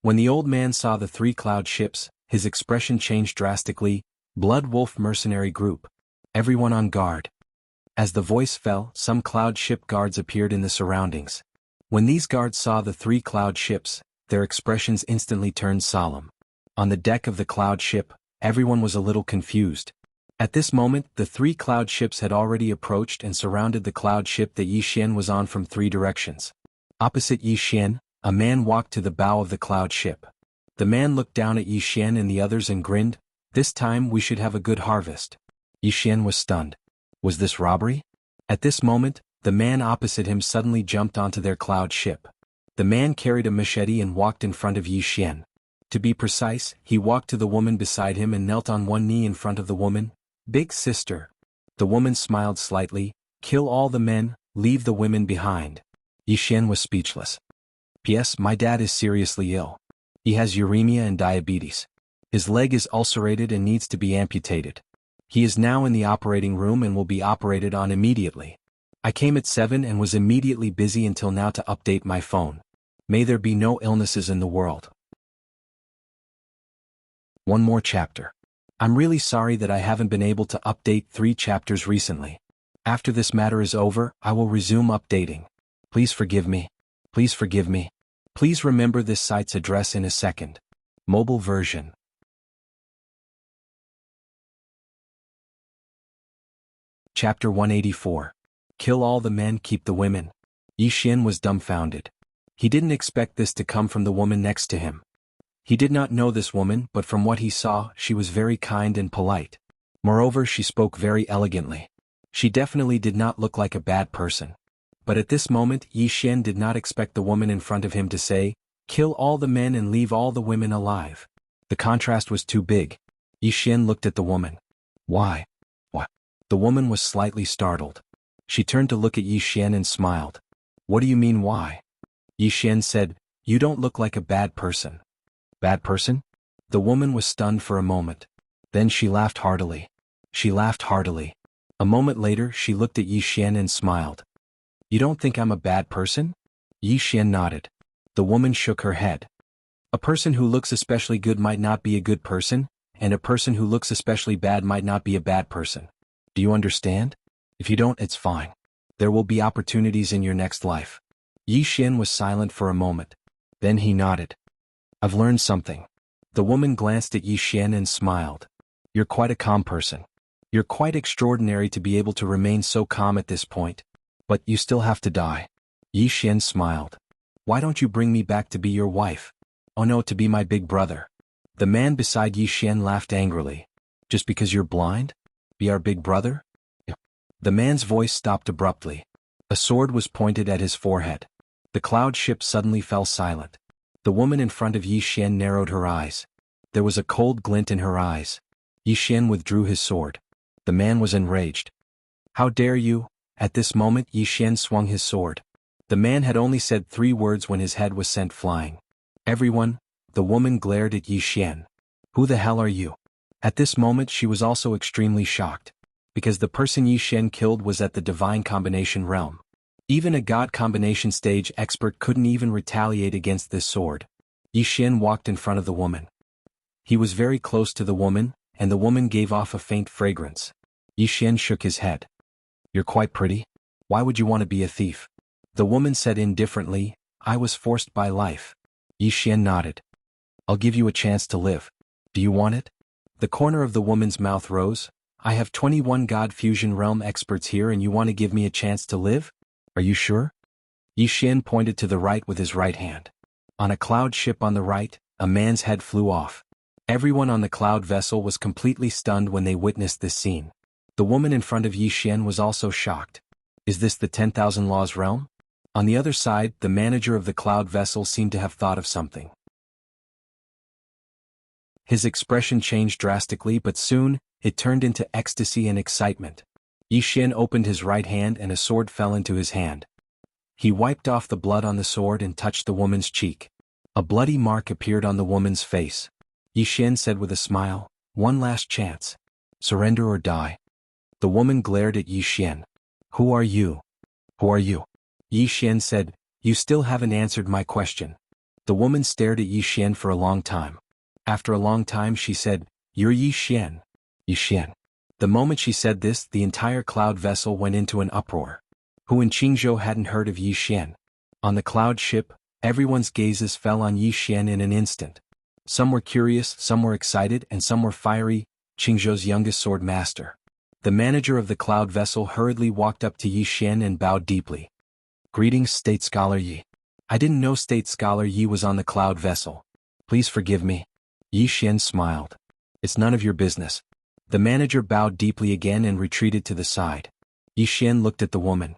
When the old man saw the 3 cloud ships, his expression changed drastically. Blood Wolf Mercenary Group. Everyone on guard. As the voice fell, some cloud ship guards appeared in the surroundings. When these guards saw the 3 cloud ships, their expressions instantly turned solemn. On the deck of the cloud ship, everyone was a little confused. At this moment, the 3 cloud ships had already approached and surrounded the cloud ship that Yi Xian was on from 3 directions. Opposite Yi Xian, a man walked to the bow of the cloud ship. The man looked down at Yi Xian and the others and grinned. "This time we should have a good harvest." Yi Xian was stunned. Was this robbery? At this moment, the man opposite him suddenly jumped onto their cloud ship. The man carried a machete and walked in front of Yi Xian. To be precise, he walked to the woman beside him and knelt on one knee in front of the woman. "Big sister." The woman smiled slightly. "Kill all the men, leave the women behind." Yi Xian was speechless. "P.S. My dad is seriously ill. He has uremia and diabetes. His leg is ulcerated and needs to be amputated. He is now in the operating room and will be operated on immediately. I came at 7 and was immediately busy until now to update my phone. May there be no illnesses in the world." One more chapter. I'm really sorry that I haven't been able to update 3 chapters recently. After this matter is over, I will resume updating. Please forgive me. Please forgive me. Please remember this site's address in a second. Mobile version. Chapter 184. Kill all the men, keep the women. Yi Xian was dumbfounded. He didn't expect this to come from the woman next to him. He did not know this woman, but from what he saw, she was very kind and polite. Moreover, she spoke very elegantly. She definitely did not look like a bad person. But at this moment, Yi Xian did not expect the woman in front of him to say, "Kill all the men and leave all the women alive." The contrast was too big. Yi Xian looked at the woman. "Why? What?" The woman was slightly startled. She turned to look at Yi Xian and smiled. "What do you mean why?" Yi Xian said, "You don't look like a bad person." "Bad person?" The woman was stunned for a moment. Then she laughed heartily. She laughed heartily. A moment later she looked at Yi Xian and smiled. "You don't think I'm a bad person?" Yi Xian nodded. The woman shook her head. "A person who looks especially good might not be a good person, and a person who looks especially bad might not be a bad person. Do you understand? If you don't, it's fine. There will be opportunities in your next life." Yi Xian was silent for a moment. Then he nodded. "I've learned something." The woman glanced at Yi Xian and smiled. "You're quite a calm person. You're quite extraordinary to be able to remain so calm at this point. But you still have to die." Yi Xian smiled. "Why don't you bring me back to be your wife?" "Oh no, to be my big brother." The man beside Yi Xian laughed angrily. "Just because you're blind? Be our big brother?" The man's voice stopped abruptly. A sword was pointed at his forehead. The cloud ship suddenly fell silent. The woman in front of Yi Xian narrowed her eyes. There was a cold glint in her eyes. Yi Xian withdrew his sword. The man was enraged. "How dare you?" At this moment Yi Xian swung his sword. The man had only said 3 words when his head was sent flying. "Everyone," the woman glared at Yi Xian. "Who the hell are you?" At this moment she was also extremely shocked. Because the person Yi Xian killed was at the divine combination realm. Even a god combination stage expert couldn't even retaliate against this sword. Yi Xian walked in front of the woman. He was very close to the woman, and the woman gave off a faint fragrance. Yi Xian shook his head. "You're quite pretty. Why would you want to be a thief?" The woman said indifferently, "I was forced by life." Yi Xian nodded. "I'll give you a chance to live. Do you want it?" The corner of the woman's mouth rose. "I have 21 God Fusion Realm experts here and you want to give me a chance to live? Are you sure?" Yi Xian pointed to the right with his right hand. On a cloud ship on the right, a man's head flew off. Everyone on the cloud vessel was completely stunned when they witnessed this scene. The woman in front of Yi Xian was also shocked. Is this the 10,000 Laws realm? On the other side, the manager of the cloud vessel seemed to have thought of something. His expression changed drastically, but soon, it turned into ecstasy and excitement. Yi Xian opened his right hand and a sword fell into his hand. He wiped off the blood on the sword and touched the woman's cheek. A bloody mark appeared on the woman's face. Yi Xian said with a smile, "One last chance. Surrender or die." The woman glared at Yi Xian. "Who are you? Who are you?" Yi Xian said, "You still haven't answered my question." The woman stared at Yi Xian for a long time. After a long time she said, "You're Yi Xian." "Yi Xian." The moment she said this, the entire cloud vessel went into an uproar. Who in Qingzhou hadn't heard of Yi Xian? On the cloud ship, everyone's gazes fell on Yi Xian in an instant. Some were curious, some were excited, and some were fiery. Qingzhou's youngest sword master. The manager of the cloud vessel hurriedly walked up to Yi Xian and bowed deeply. Greetings, State Scholar Yi. I didn't know State Scholar Yi was on the cloud vessel. Please forgive me. Yi Xian smiled. It's none of your business. The manager bowed deeply again and retreated to the side. Yi Xian looked at the woman.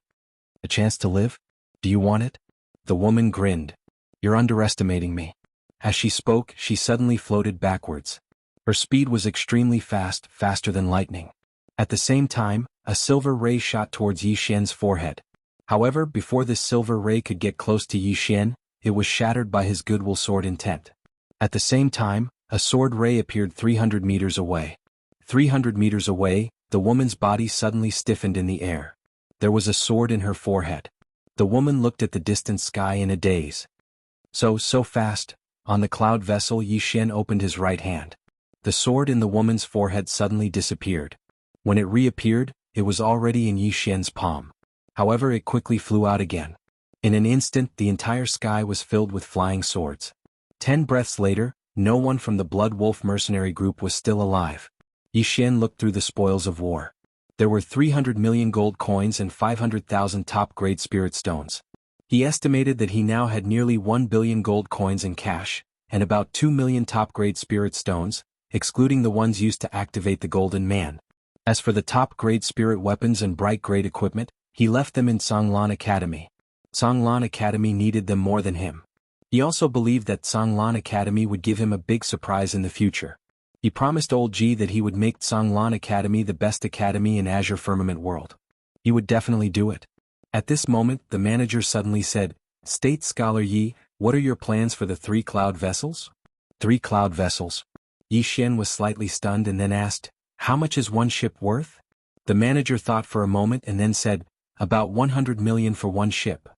A chance to live? Do you want it? The woman grinned. You're underestimating me. As she spoke, she suddenly floated backwards. Her speed was extremely fast, faster than lightning. At the same time, a silver ray shot towards Yi Xian's forehead. However, before this silver ray could get close to Yi Xian, it was shattered by his goodwill sword intent. At the same time, a sword ray appeared 300 meters away. 300 meters away, the woman's body suddenly stiffened in the air. There was a sword in her forehead. The woman looked at the distant sky in a daze. So fast. On the cloud vessel, Yi Xian opened his right hand. The sword in the woman's forehead suddenly disappeared. When it reappeared, it was already in Yi Xian's palm. However, it quickly flew out again. In an instant, the entire sky was filled with flying swords. 10 breaths later, no one from the Blood Wolf mercenary group was still alive. Yi Xian looked through the spoils of war. There were 300 million gold coins and 500,000 top-grade spirit stones. He estimated that he now had nearly 1 billion gold coins in cash, and about 2 million top-grade spirit stones, excluding the ones used to activate the Golden Man. As for the top-grade spirit weapons and bright-grade equipment, he left them in Songlan Academy. Songlan Academy needed them more than him. He also believed that Songlan Academy would give him a big surprise in the future. He promised Old Ji that he would make Songlan Academy the best academy in Azure Firmament world. He would definitely do it. At this moment, the manager suddenly said, State Scholar Yi, what are your plans for the 3 cloud vessels? 3 cloud vessels. Yi Xian was slightly stunned and then asked, how much is one ship worth? The manager thought for a moment and then said, about 100 million for one ship.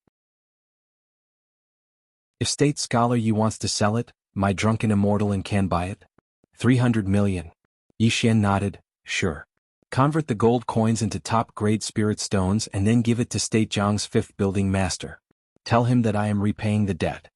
If State Scholar Yi wants to sell it, my drunken immortal and can buy it. 300 million. Yi Xian nodded, sure. Convert the gold coins into top-grade spirit stones and then give it to State Zhang's 5th building master. Tell him that I am repaying the debt.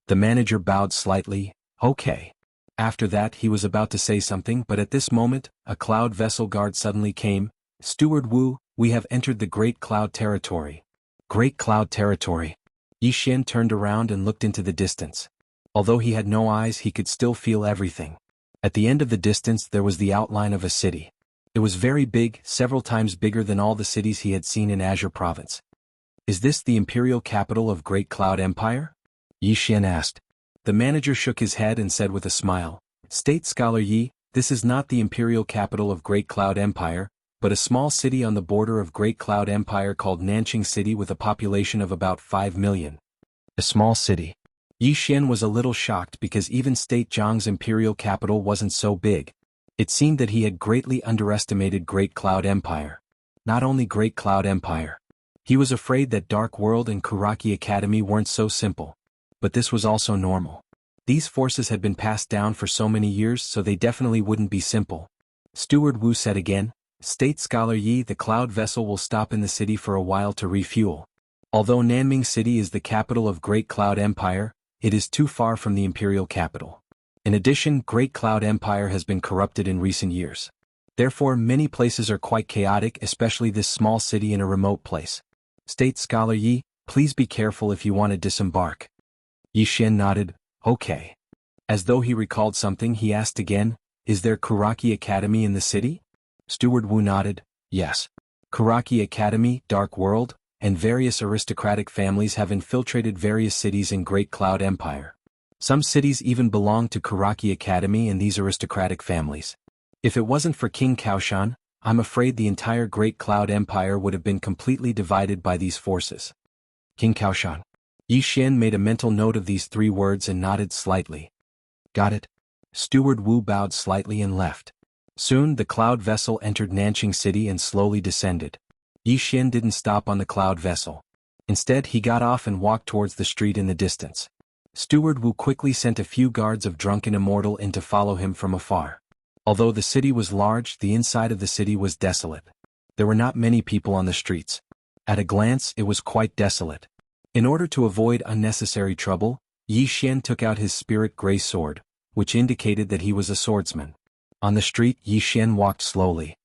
The manager bowed slightly, okay. After that he was about to say something, but at this moment, a cloud vessel guard suddenly came. Steward Wu, we have entered the Great Cloud Territory. Great Cloud Territory. Yi Xian turned around and looked into the distance. Although he had no eyes, he could still feel everything. At the end of the distance there was the outline of a city. It was very big, several times bigger than all the cities he had seen in Azure Province. Is this the imperial capital of Great Cloud Empire? Yi Xian asked. The manager shook his head and said with a smile, State Scholar Yi, this is not the imperial capital of Great Cloud Empire, but a small city on the border of Great Cloud Empire called Nanqing City with a population of about 5 million. A small city. Yi Xian was a little shocked because even State Zhang's imperial capital wasn't so big. It seemed that he had greatly underestimated Great Cloud Empire. Not only Great Cloud Empire. He was afraid that Dark World and Kuraki Academy weren't so simple. But this was also normal. These forces had been passed down for so many years, so they definitely wouldn't be simple. Steward Wu said again, State Scholar Yi, the cloud vessel will stop in the city for a while to refuel. Although Nanming City is the capital of Great Cloud Empire, it is too far from the imperial capital. In addition, Great Cloud Empire has been corrupted in recent years. Therefore, many places are quite chaotic, especially this small city in a remote place. State Scholar Yi, please be careful if you want to disembark. Yi Xian nodded, okay. As though he recalled something, he asked again, is there Kuraki Academy in the city? Steward Wu nodded, yes. Kuraki Academy, Dark World, and various aristocratic families have infiltrated various cities in Great Cloud Empire. Some cities even belong to Kuraki Academy and these aristocratic families. If it wasn't for King Kaoshan, I'm afraid the entire Great Cloud Empire would have been completely divided by these forces. King Kaoshan. Yi Xian made a mental note of these 3 words and nodded slightly. Got it. Steward Wu bowed slightly and left. Soon the cloud vessel entered Nanqing City and slowly descended. Yi Xian didn't stop on the cloud vessel. Instead he got off and walked towards the street in the distance. Steward Wu quickly sent a few guards of Drunken Immortal in to follow him from afar. Although the city was large, the inside of the city was desolate. There were not many people on the streets. At a glance, it was quite desolate. In order to avoid unnecessary trouble, Yi Xian took out his spirit gray sword, which indicated that he was a swordsman. On the street, Yi Xian walked slowly.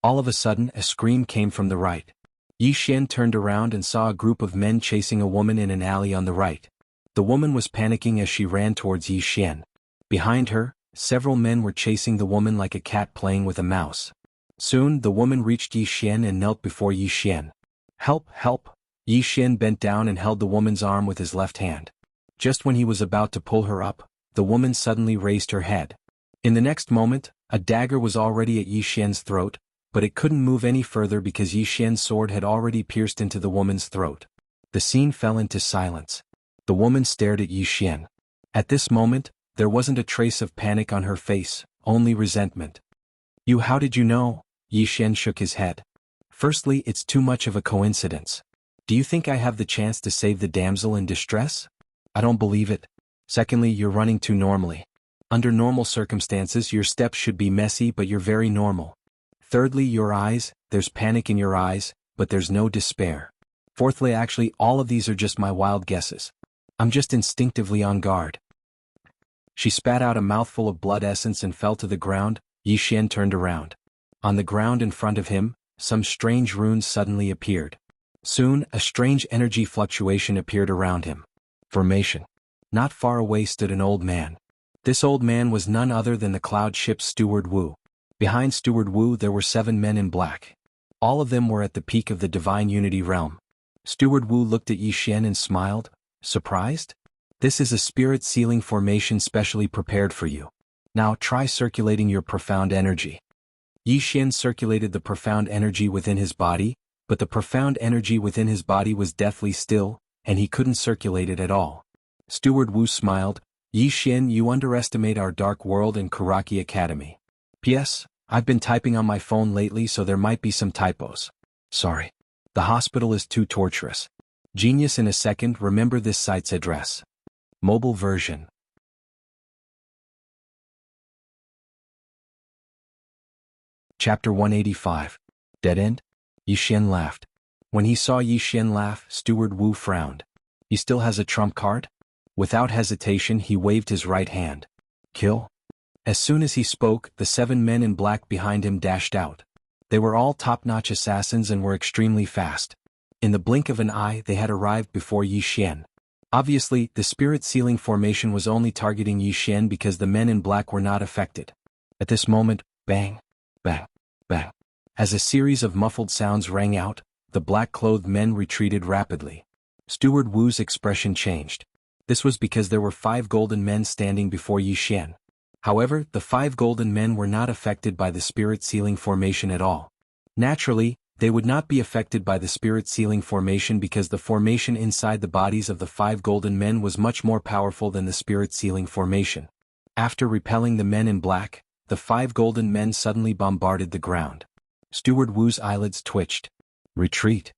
All of a sudden, a scream came from the right. Yi Xian turned around and saw a group of men chasing a woman in an alley on the right. The woman was panicking as she ran towards Yi Xian. Behind her, several men were chasing the woman like a cat playing with a mouse. Soon, the woman reached Yi Xian and knelt before Yi Xian. "Help, help!" Yi Xian bent down and held the woman's arm with his left hand. Just when he was about to pull her up, the woman suddenly raised her head. In the next moment, a dagger was already at Yi Xian's throat, but it couldn't move any further because Yi Xian's sword had already pierced into the woman's throat. The scene fell into silence. The woman stared at Yi Xian. At this moment, there wasn't a trace of panic on her face, only resentment. How did you know?" Yi Xian shook his head. "Firstly, it's too much of a coincidence. Do you think I have the chance to save the damsel in distress? I don't believe it. Secondly, you're running too normally. Under normal circumstances, your steps should be messy, but you're very normal. Thirdly, your eyes, there's panic in your eyes, but there's no despair. Fourthly, actually, all of these are just my wild guesses. I'm just instinctively on guard." She spat out a mouthful of blood essence and fell to the ground. Yi Xian turned around. On the ground in front of him, some strange runes suddenly appeared. Soon, a strange energy fluctuation appeared around him. Formation. Not far away stood an old man. This old man was none other than the cloud ship's steward Wu. Behind steward Wu there were 7 men in black. All of them were at the peak of the divine unity realm. Steward Wu looked at Yi Xian and smiled. "Surprised? This is a spirit sealing formation specially prepared for you. Now try circulating your profound energy." Yi Xian circulated the profound energy within his body, but the profound energy within his body was deathly still, and he couldn't circulate it at all. Steward Wu smiled. "Yi Xian, you underestimate our dark world and Karaki Academy. P.S. I've been typing on my phone lately, so there might be some typos. Sorry. The hospital is too torturous. Genius in a second, remember this site's address." Mobile version. Chapter 185. Dead End? Yi Xian laughed. When he saw Yi Xian laugh, Steward Wu frowned. "He still has a trump card?" Without hesitation, he waved his right hand. "Kill?" As soon as he spoke, the 7 men in black behind him dashed out. They were all top-notch assassins and were extremely fast. In the blink of an eye, they had arrived before Yi Xian. Obviously, the spirit sealing formation was only targeting Yi Xian because the men in black were not affected. At this moment, bang, bang, bang. As a series of muffled sounds rang out, the black-clothed men retreated rapidly. Steward Wu's expression changed. This was because there were 5 golden men standing before Yi Xian. However, the 5 golden men were not affected by the spirit sealing formation at all. Naturally, they would not be affected by the spirit sealing formation because the formation inside the bodies of the 5 golden men was much more powerful than the spirit sealing formation. After repelling the men in black, the 5 golden men suddenly bombarded the ground. Steward Wu's eyelids twitched. "Retreat!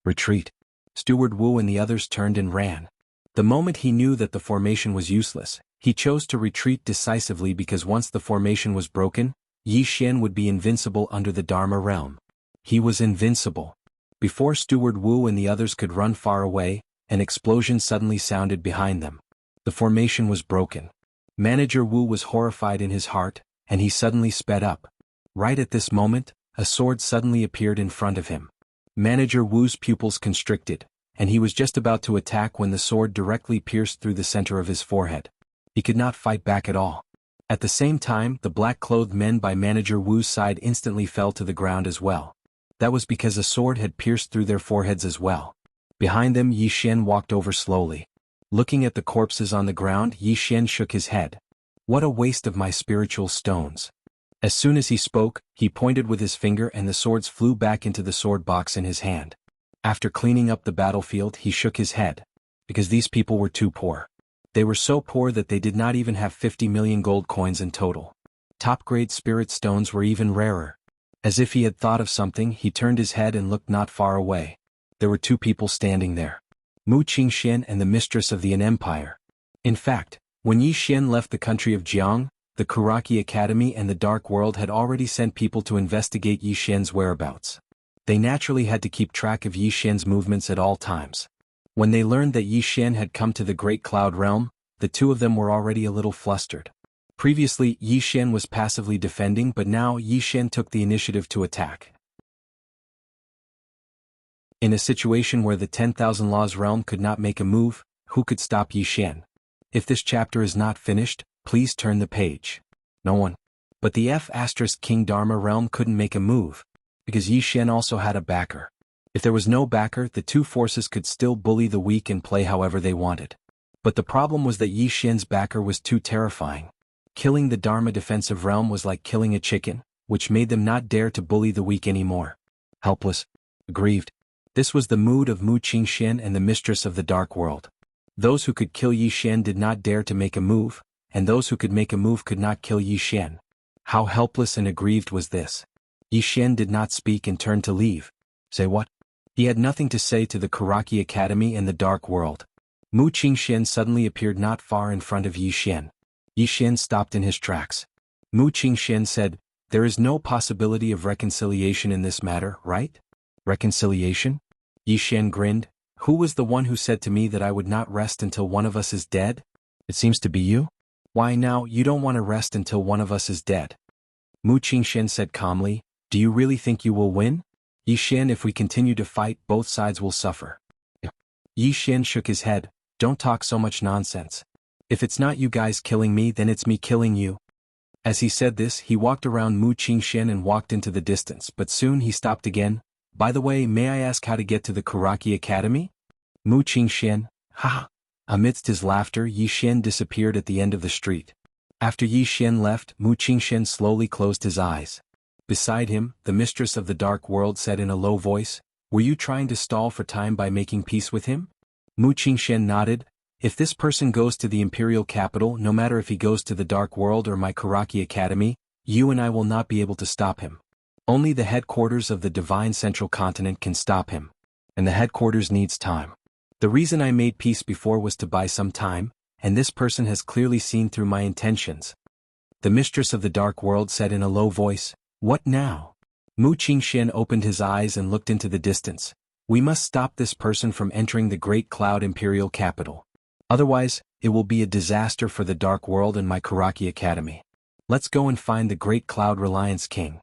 Retreat!" Steward Wu and the others turned and ran. The moment he knew that the formation was useless, he chose to retreat decisively because once the formation was broken, Yi Xian would be invincible under the Dharma realm. He was invincible. Before Steward Wu and the others could run far away, an explosion suddenly sounded behind them. The formation was broken. Manager Wu was horrified in his heart, and he suddenly sped up. Right at this moment, a sword suddenly appeared in front of him. Manager Wu's pupils constricted, and he was just about to attack when the sword directly pierced through the center of his forehead. He could not fight back at all. At the same time, the black-clothed men by Manager Wu's side instantly fell to the ground as well. That was because a sword had pierced through their foreheads as well. Behind them, Yi Xian walked over slowly. Looking at the corpses on the ground, Yi Xian shook his head. "What a waste of my spiritual stones." As soon as he spoke, he pointed with his finger and the swords flew back into the sword box in his hand. After cleaning up the battlefield, he shook his head. Because these people were too poor. They were so poor that they did not even have 50 million gold coins in total. Top-grade spirit stones were even rarer. As if he had thought of something, he turned his head and looked not far away. There were 2 people standing there. Mu Qingxian and the mistress of the An Empire. In fact, When Yi Xian left the country of Jiang, the Karaki Academy and the Dark World had already sent people to investigate Yi Xian's whereabouts. They naturally had to keep track of Yi Xian's movements at all times. When they learned that Yi Xian had come to the Great Cloud Realm, the two of them were already a little flustered. Previously, Yi Xian was passively defending, but now Yi Xian took the initiative to attack. In a situation where the 10,000 Laws realm could not make a move, who could stop Yi Xian? If this chapter is not finished, please turn the page. No one. But the F*King Dharma realm couldn't make a move, because Yi Xian also had a backer. If there was no backer, the two forces could still bully the weak and play however they wanted. But the problem was that Yi Xian's backer was too terrifying. Killing the Dharma defensive realm was like killing a chicken, which made them not dare to bully the weak anymore. Helpless. Aggrieved. This was the mood of Mu Qingxian and the mistress of the Dark World. Those who could kill Yi Xian did not dare to make a move, and those who could make a move could not kill Yi Xian. How helpless and aggrieved was this? Yi Xian did not speak and turned to leave. Say what? He had nothing to say to the Karaki Academy and the Dark World. Mu Qingxian suddenly appeared not far in front of Yi Xian. Yi Xian stopped in his tracks. Mu Qingxian said, "There is no possibility of reconciliation in this matter, right?" Reconciliation? Yi Xian grinned. Who was the one who said to me that I would not rest until one of us is dead? It seems to be you. Why now, you don't want to rest until one of us is dead. Mu Qingxian said calmly, do you really think you will win? Yi Xian, if we continue to fight, both sides will suffer. Yi Xian shook his head, don't talk so much nonsense. If it's not you guys killing me, then it's me killing you. As he said this, he walked around Mu Qingxian and walked into the distance, but soon he stopped again. By the way, may I ask how to get to the Karaki Academy? Mu Qingxian, ha! Amidst his laughter, Yi Xian disappeared at the end of the street. After Yi Xian left, Mu Qingxian slowly closed his eyes. Beside him, the mistress of the Dark World said in a low voice, were you trying to stall for time by making peace with him? Mu Qingxian nodded. If this person goes to the Imperial Capital, no matter if he goes to the Dark World or my Karaki Academy, you and I will not be able to stop him. Only the headquarters of the Divine Central Continent can stop him. And the headquarters needs time. The reason I made peace before was to buy some time, and this person has clearly seen through my intentions. The mistress of the Dark World said in a low voice, what now? Mu Qingxian opened his eyes and looked into the distance. We must stop this person from entering the Great Cloud Imperial Capital. Otherwise, it will be a disaster for the Dark World and my Karaki Academy. Let's go and find the Great Cloud Reliance King.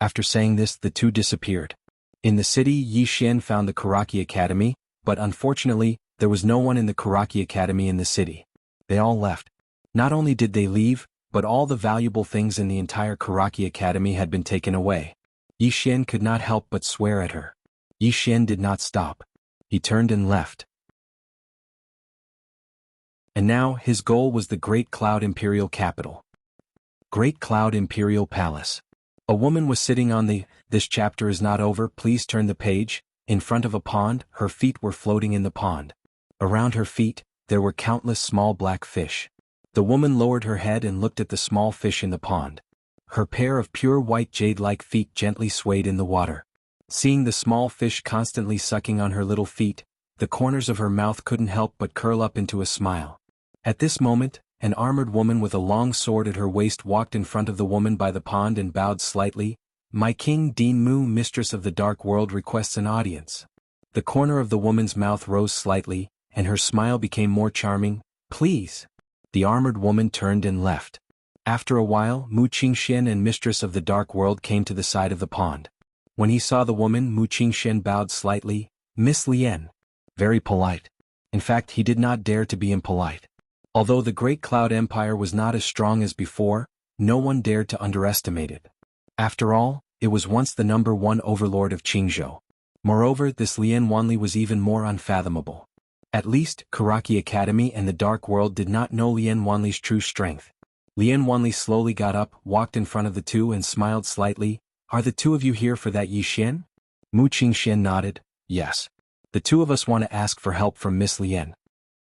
After saying this, the two disappeared. In the city, Yi Xian found the Karaki Academy, but unfortunately, there was no one in the Karaki Academy in the city. They all left. Not only did they leave, but all the valuable things in the entire Karaki Academy had been taken away. Yi Xian could not help but swear at her. Yi Xian did not stop. He turned and left. And now, his goal was the Great Cloud Imperial Capital. Great Cloud Imperial Palace. A woman was sitting on this chapter is not over, please turn the page, in front of a pond. Her feet were floating in the pond. Around her feet, there were countless small black fish. The woman lowered her head and looked at the small fish in the pond. Her pair of pure white jade-like feet gently swayed in the water. Seeing the small fish constantly sucking on her little feet, the corners of her mouth couldn't help but curl up into a smile. At this moment, an armored woman with a long sword at her waist walked in front of the woman by the pond and bowed slightly. My King Dean Mu, mistress of the Dark World, requests an audience. The corner of the woman's mouth rose slightly, and her smile became more charming. Please. The armored woman turned and left. After a while, Mu Qingxian and mistress of the Dark World came to the side of the pond. When he saw the woman, Mu Qingxian bowed slightly. Miss Lian. Very polite. In fact, he did not dare to be impolite. Although the Great Cloud Empire was not as strong as before, no one dared to underestimate it. After all, it was once the #1 overlord of Qingzhou. Moreover, this Lian Wanli was even more unfathomable. At least, Karaki Academy and the Dark World did not know Lian Wanli's true strength. Lian Wanli slowly got up, walked in front of the two and smiled slightly. Are the two of you here for that Yi Xian? Mu Qingxian nodded. Yes. The two of us want to ask for help from Miss Lian.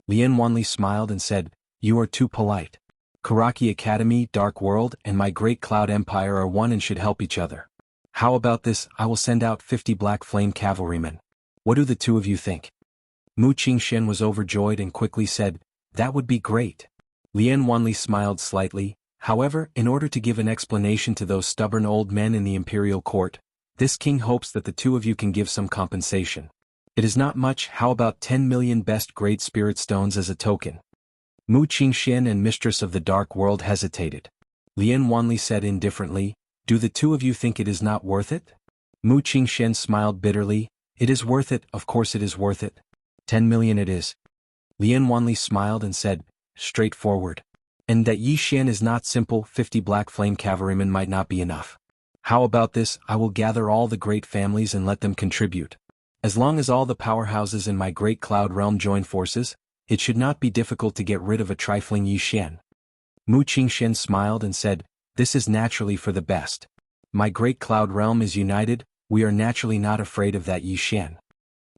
Lian Wanli smiled and said, you are too polite. Karaki Academy, Dark World, and my Great Cloud Empire are one and should help each other. How about this? I will send out 50 Black Flame cavalrymen. What do the two of you think? Mu Qingxian was overjoyed and quickly said, that would be great. Lian Wanli smiled slightly. However, in order to give an explanation to those stubborn old men in the imperial court, this king hopes that the two of you can give some compensation. It is not much. How about 10 million best great spirit stones as a token? Mu Qingxian and Mistress of the Dark World hesitated. Lian Wanli said indifferently, do the two of you think it is not worth it? Mu Qingxian smiled bitterly, it is worth it, of course it is worth it. 10 million it is. Lian Wanli smiled and said, straightforward. And that Yi Xian is not simple. 50 black flame cavalrymen might not be enough. How about this? I will gather all the great families and let them contribute. As long as all the powerhouses in my great cloud realm join forces, it should not be difficult to get rid of a trifling Yi Xian. Mu Qingxian smiled and said, this is naturally for the best. My great cloud realm is united, we are naturally not afraid of that Yi Xian.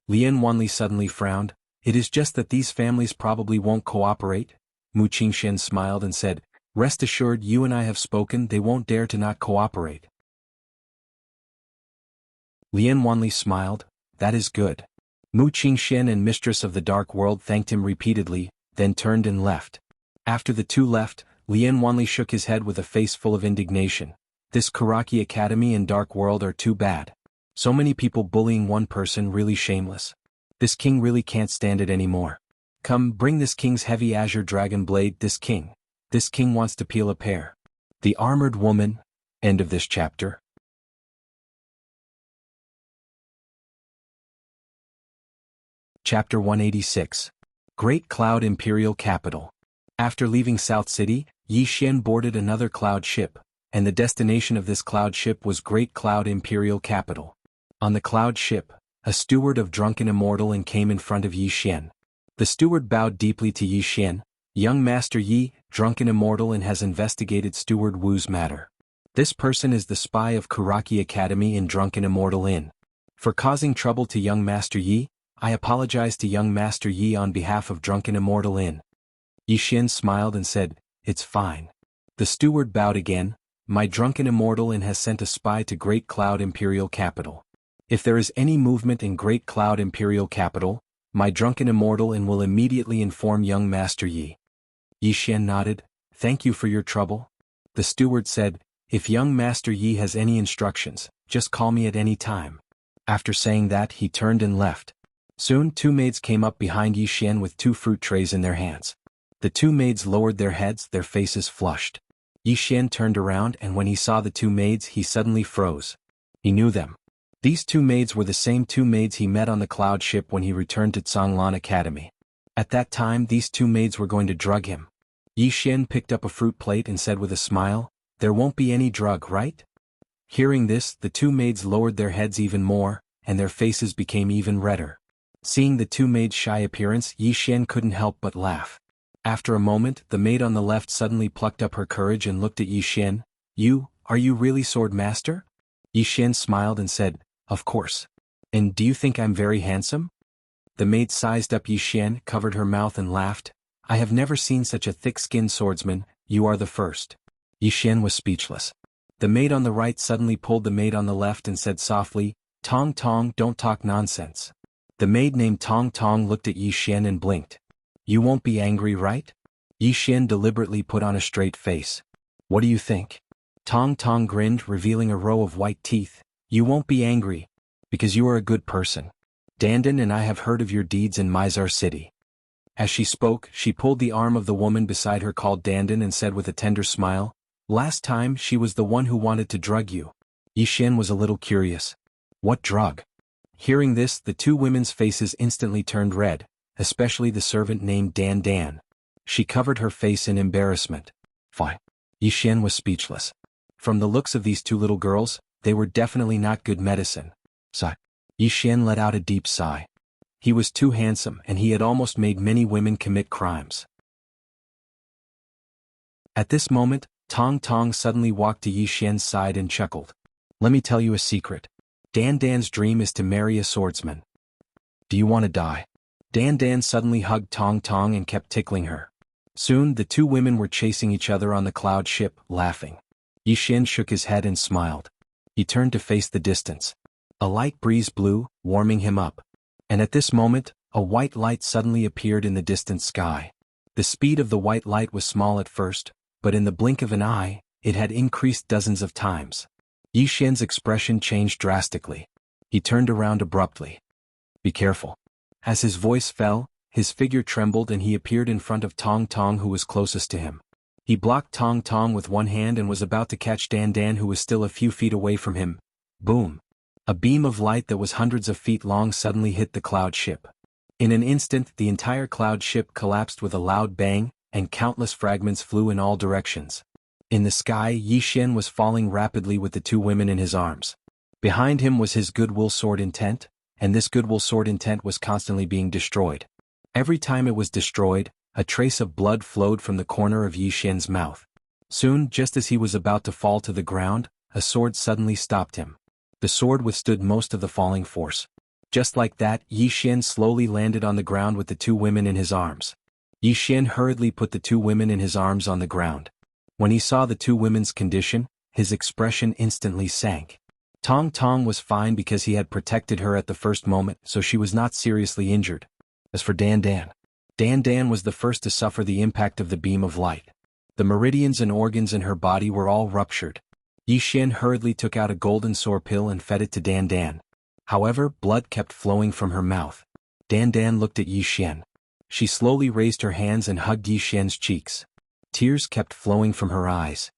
Lian Wanli suddenly frowned, it is just that these families probably won't cooperate. Mu Qingxian smiled and said, rest assured, you and I have spoken, they won't dare to not cooperate. Lian Wanli smiled, that is good. Mu Qingxian and Mistress of the Dark World thanked him repeatedly, then turned and left. After the two left, Lian Wanli shook his head with a face full of indignation. This Karaki Academy and Dark World are too bad. So many people bullying one person, really shameless. This king really can't stand it anymore. Come, bring this king's heavy azure dragon blade. This king wants to peel a pear. The Armored Woman. End of this chapter. Chapter 186. Great Cloud Imperial Capital. After leaving South City, Yi Xian boarded another cloud ship, and the destination of this cloud ship was Great Cloud Imperial Capital. On the cloud ship, a steward of Drunken Immortal and came in front of Yi Xian. The steward bowed deeply to Yi Xian. Young Master Yi, Drunken Immortal, and has investigated Steward Wu's matter. This person is the spy of Karaki Academy in Drunken Immortal Inn. For causing trouble to young Master Yi, I apologize to young Master Yi on behalf of Drunken Immortal Inn. Yi Xian smiled and said, it's fine. The steward bowed again, my Drunken Immortal Inn has sent a spy to Great Cloud Imperial Capital. If there is any movement in Great Cloud Imperial Capital, my Drunken Immortal Inn will immediately inform young Master Yi. Yi Xian nodded, thank you for your trouble. The steward said, if young Master Yi has any instructions, just call me at any time. After saying that, he turned and left. Soon 2 maids came up behind Yi Xian with 2 fruit trays in their hands. The 2 maids lowered their heads, their faces flushed. Yi Xian turned around, and when he saw the 2 maids he suddenly froze. He knew them. These 2 maids were the same 2 maids he met on the cloud ship when he returned to Canglan Academy. At that time these 2 maids were going to drug him. Yi Xian picked up a fruit plate and said with a smile, there won't be any drug, right? Hearing this, the 2 maids lowered their heads even more, and their faces became even redder. Seeing the 2 maids' shy appearance, Yi Xian couldn't help but laugh. After a moment, the maid on the left suddenly plucked up her courage and looked at Yi Xian. Are you really Sword Master? Yi Xian smiled and said, of course. And do you think I'm very handsome? The maid sized up Yi Xian, covered her mouth and laughed. I have never seen such a thick-skinned swordsman, you are the first. Yi Xian was speechless. The maid on the right suddenly pulled the maid on the left and said softly, Tong Tong, don't talk nonsense. The maid named Tong Tong looked at Yi Xian and blinked. You won't be angry, right? Yi Xian deliberately put on a straight face. What do you think? Tong Tong grinned, revealing a row of white teeth. You won't be angry. Because you are a good person. Dandan and I have heard of your deeds in Mizar City. As she spoke, she pulled the arm of the woman beside her called Dandan and said with a tender smile, last time she was the one who wanted to drug you. Yi Xian was a little curious. What drug? Hearing this, the 2 women's faces instantly turned red, especially the servant named Dan Dan. She covered her face in embarrassment. Fine. Yi Xian was speechless. From the looks of these 2 little girls, they were definitely not good medicine. Sigh. Yi Xian let out a deep sigh. He was too handsome and he had almost made many women commit crimes. At this moment, Tong Tong suddenly walked to Yi Xian's side and chuckled. Let me tell you a secret. Dan Dan's dream is to marry a swordsman. Do you want to die? Dan Dan suddenly hugged Tong Tong and kept tickling her. Soon the 2 women were chasing each other on the cloud ship, laughing. Yi Xian shook his head and smiled. He turned to face the distance. A light breeze blew, warming him up. And at this moment, a white light suddenly appeared in the distant sky. The speed of the white light was small at first, but in the blink of an eye, it had increased dozens of times. Yi Xian's expression changed drastically. He turned around abruptly. "Be careful." As his voice fell, his figure trembled and he appeared in front of Tong Tong, who was closest to him. He blocked Tong Tong with one hand and was about to catch Dan Dan, who was still a few feet away from him. Boom! A beam of light that was hundreds of feet long suddenly hit the cloud ship. In an instant, the entire cloud ship collapsed with a loud bang, and countless fragments flew in all directions. In the sky, Yi Xian was falling rapidly with the two women in his arms. Behind him was his goodwill sword intent, and this goodwill sword intent was constantly being destroyed. Every time it was destroyed, a trace of blood flowed from the corner of Yi Xian's mouth. Soon, just as he was about to fall to the ground, a sword suddenly stopped him. The sword withstood most of the falling force. Just like that, Yi Xian slowly landed on the ground with the two women in his arms. Yi Xian hurriedly put the two women in his arms on the ground. When he saw the two women's condition, his expression instantly sank. Tong Tong was fine because he had protected her at the first moment, so she was not seriously injured. As for Dan Dan, Dan Dan was the first to suffer the impact of the beam of light. The meridians and organs in her body were all ruptured. Yi Xian hurriedly took out a golden sore pill and fed it to Dan Dan. However, blood kept flowing from her mouth. Dan Dan looked at Yi Xian. She slowly raised her hands and hugged Yi Xian's cheeks. Tears kept flowing from her eyes.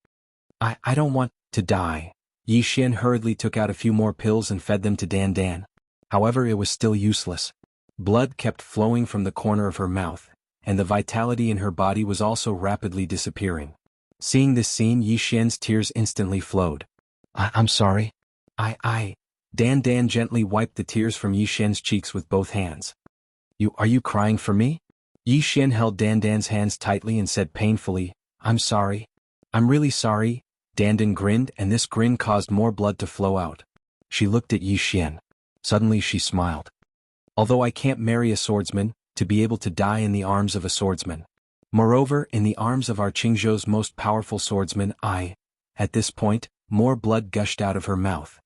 I don't want to die." Yi Xian hurriedly took out a few more pills and fed them to Dan Dan. However, it was still useless. Blood kept flowing from the corner of her mouth, and the vitality in her body was also rapidly disappearing. Seeing this scene, Yi Xian's tears instantly flowed. I'm sorry. Dan Dan gently wiped the tears from Yi Xian's cheeks with both hands. Are you crying for me?" Yi Xian held Dan Dan's hands tightly and said painfully, "I'm sorry. I'm really sorry." Dan Dan grinned, and this grin caused more blood to flow out. She looked at Yi Xian. Suddenly she smiled. "Although I can't marry a swordsman, to be able to die in the arms of a swordsman. Moreover, in the arms of our Qingzhou's most powerful swordsman, At this point, more blood gushed out of her mouth.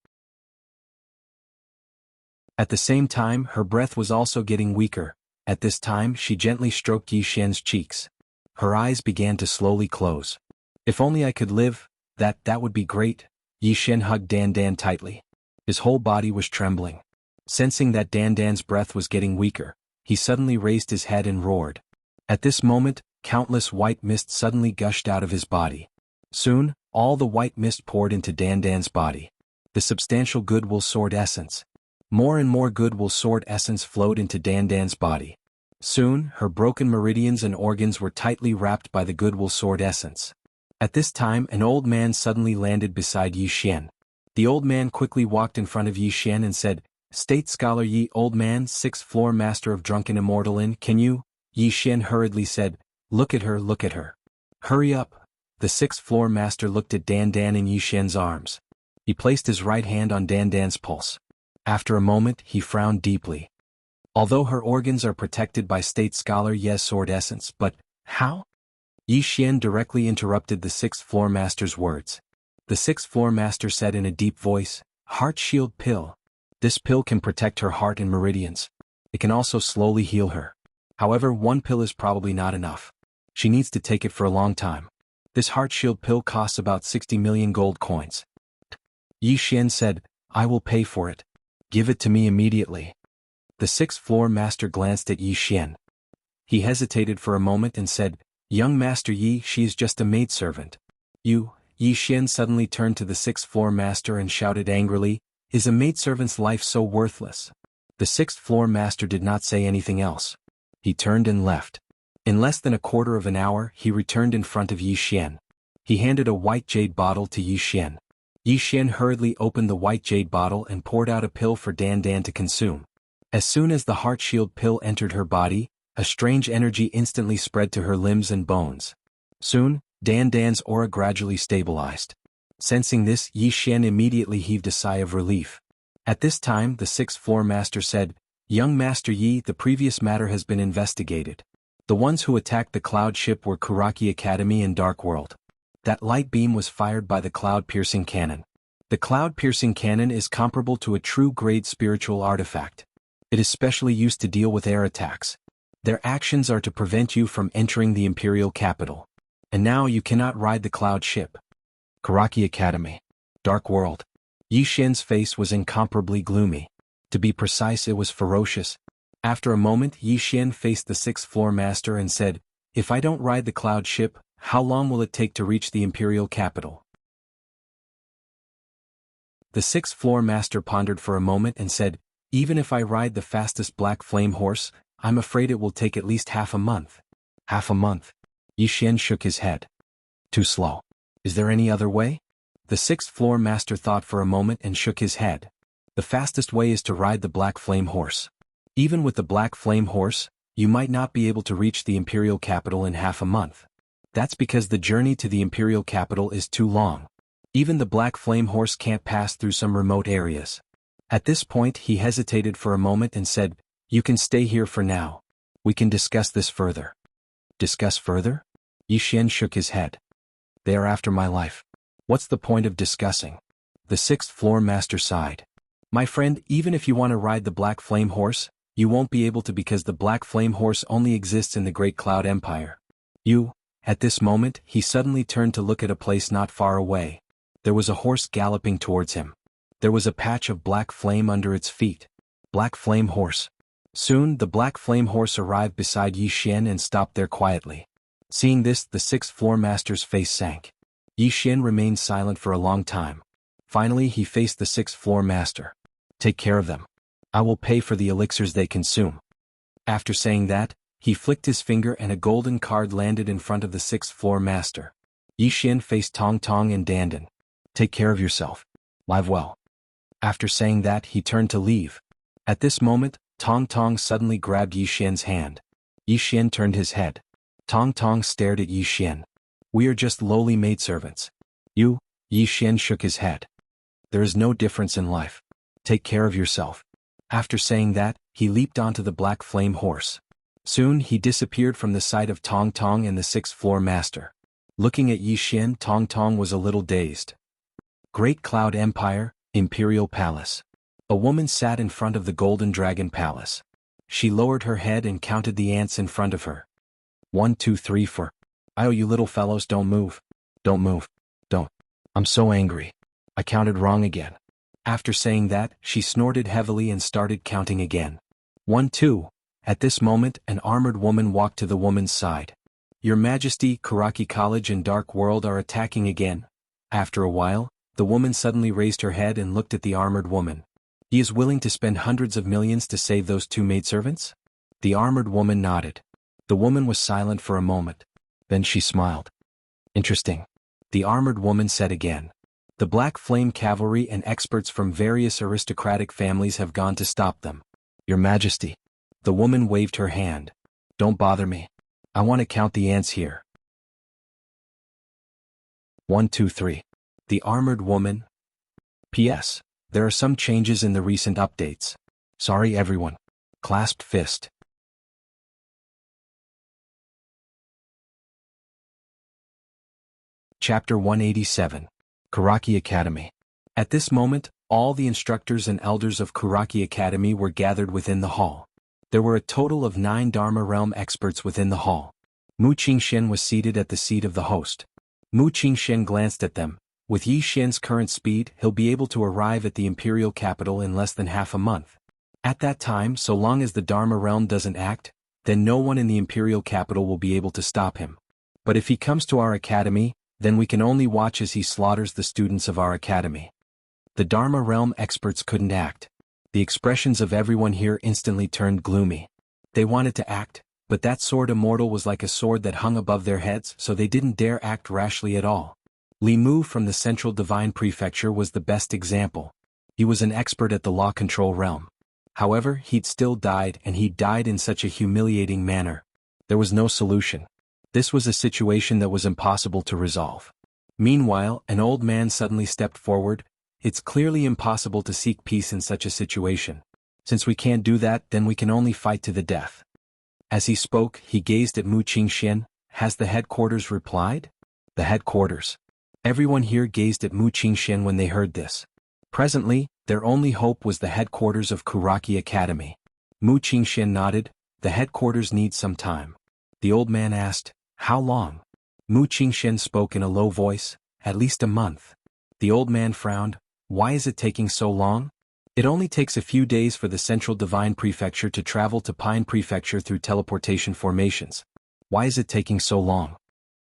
At the same time, her breath was also getting weaker. At this time, she gently stroked Yi Xian's cheeks. Her eyes began to slowly close. "If only I could live, that would be great." Yi Xian hugged Dan Dan tightly. His whole body was trembling. Sensing that Dan Dan's breath was getting weaker, he suddenly raised his head and roared. At this moment, countless white mist suddenly gushed out of his body. Soon, all the white mist poured into Dan Dan's body. The substantial goodwill sword essence. More and more goodwill sword essence flowed into Dan Dan's body. Soon, her broken meridians and organs were tightly wrapped by the goodwill sword essence. At this time, an old man suddenly landed beside Yi Xian. The old man quickly walked in front of Yi Xian and said, "State Scholar Yi, old man, 6th floor master of Drunken Immortal Inn, can you?" Yi Xian hurriedly said, look at her. "Hurry up." The 6th floor master looked at Dan Dan in Yi Xian's arms. He placed his right hand on Dan Dan's pulse. After a moment, he frowned deeply. "Although her organs are protected by State Scholar Yi's sword essence, but how?" Yi Xian directly interrupted the 6th floor master's words. The 6th floor master said in a deep voice, "Heart shield pill. This pill can protect her heart and meridians. It can also slowly heal her. However, one pill is probably not enough. She needs to take it for a long time. This heart shield pill costs about 60 million gold coins." Yi Xian said, "I will pay for it. Give it to me immediately." The 6th floor master glanced at Yi Xian. He hesitated for a moment and said, "Young Master Yi, she is just a maidservant." Yi Xian suddenly turned to the 6th floor master and shouted angrily, "Is a maidservant's life so worthless?" The 6th floor master did not say anything else. He turned and left. In less than a quarter of an hour, he returned in front of Yi Xian. He handed a white jade bottle to Yi Xian. Yi Xian hurriedly opened the white jade bottle and poured out a pill for Dan Dan to consume. As soon as the heart shield pill entered her body, a strange energy instantly spread to her limbs and bones. Soon, Dan Dan's aura gradually stabilized. Sensing this, Yi Xian immediately heaved a sigh of relief. At this time, the 6th floor master said, "Young Master Yi, the previous matter has been investigated. The ones who attacked the cloud ship were Kuraki Academy and Dark World. That light beam was fired by the cloud-piercing cannon. The cloud-piercing cannon is comparable to a true grade spiritual artifact. It is specially used to deal with air attacks. Their actions are to prevent you from entering the imperial capital. And now you cannot ride the cloud ship. Karaki Academy. Dark World. Yi Xian's face was incomparably gloomy. To be precise, it was ferocious. After a moment, Yi Xian faced the sixth-floor master and said, "If I don't ride the cloud ship, how long will it take to reach the imperial capital?" The sixth-floor master pondered for a moment and said, "Even if I ride the fastest black flame horse, I'm afraid it will take at least half a month." Half a month? Yi Xian shook his head. Too slow. Is there any other way? The sixth-floor master thought for a moment and shook his head. The fastest way is to ride the black flame horse. Even with the black flame horse, you might not be able to reach the imperial capital in half a month. That's because the journey to the imperial capital is too long. Even the black flame horse can't pass through some remote areas. At this point he hesitated for a moment and said, "You can stay here for now. We can discuss this further." Discuss further? Yi Xian shook his head. They are after my life. What's the point of discussing? The sixth-floor master sighed. My friend, even if you want to ride the black flame horse, you won't be able to because the black flame horse only exists in the Great Cloud Empire. At this moment, he suddenly turned to look at a place not far away. There was a horse galloping towards him. There was a patch of black flame under its feet. Black flame horse. Soon, the black flame horse arrived beside Yi Xian and stopped there quietly. Seeing this, the sixth-floor master's face sank. Yi Xian remained silent for a long time. Finally, he faced the sixth-floor master. Take care of them. I will pay for the elixirs they consume. After saying that, he flicked his finger and a golden card landed in front of the sixth-floor master. Yi Xian faced Tong Tong and Dandan. Take care of yourself. Live well. After saying that, he turned to leave. At this moment, Tong Tong suddenly grabbed Yi Xian's hand. Yi Xian turned his head. Tong Tong stared at Yi Xian. We are just lowly maidservants. Yi Xian shook his head. There is no difference in life. Take care of yourself. After saying that, he leaped onto the black flame horse. Soon he disappeared from the sight of Tong Tong and the sixth-floor master. Looking at Yi Xian, Tong Tong was a little dazed. Great Cloud Empire, Imperial Palace. A woman sat in front of the Golden Dragon Palace. She lowered her head and counted the ants in front of her. 1, 2, 3, 4. Oh, you little fellows, don't move. Don't move. Don't. I'm so angry. I counted wrong again. After saying that, she snorted heavily and started counting again. 1, 2. At this moment, an armored woman walked to the woman's side. Your Majesty, Karaki College and Dark World are attacking again. After a while, the woman suddenly raised her head and looked at the armored woman. He is willing to spend hundreds of millions to save those two maidservants? The armored woman nodded. The woman was silent for a moment. Then she smiled. Interesting. The armored woman said again. The Black Flame Cavalry and experts from various aristocratic families have gone to stop them. Your Majesty. The woman waved her hand. Don't bother me. I want to count the ants here. 1, 2, 3. The armored woman. P.S. There are some changes in the recent updates. Sorry everyone. Clasped fist. Chapter 187. Karaki Academy. At this moment, all the instructors and elders of Karaki Academy were gathered within the hall. There were a total of 9 Dharma Realm experts within the hall. Mu Qingxian was seated at the seat of the host. Mu Qingxian glanced at them. With Yi Xian's current speed, he'll be able to arrive at the imperial capital in less than half a month. At that time, so long as the Dharma Realm doesn't act, then no one in the imperial capital will be able to stop him. But if he comes to our academy, then we can only watch as he slaughters the students of our academy. The Dharma Realm experts couldn't act. The expressions of everyone here instantly turned gloomy. They wanted to act, but that sword immortal was like a sword that hung above their heads, so they didn't dare act rashly at all. Li Mu from the Central Divine Prefecture was the best example. He was an expert at the law control realm. However, he'd still died, and he died in such a humiliating manner. There was no solution. This was a situation that was impossible to resolve. Meanwhile, an old man suddenly stepped forward. It's clearly impossible to seek peace in such a situation. Since we can't do that, then we can only fight to the death. As he spoke, he gazed at Mu Qingxian. Has the headquarters replied? The headquarters. Everyone here gazed at Mu Qingxian when they heard this. Presently, their only hope was the headquarters of Karaki Academy. Mu Qingxian nodded. the headquarters needs some time. The old man asked, "How long?" Mu Qingshen spoke in a low voice, "At least a month." The old man frowned, "Why is it taking so long?" "It only takes a few days for the Central Divine Prefecture to travel to Pine Prefecture through teleportation formations. Why is it taking so long?"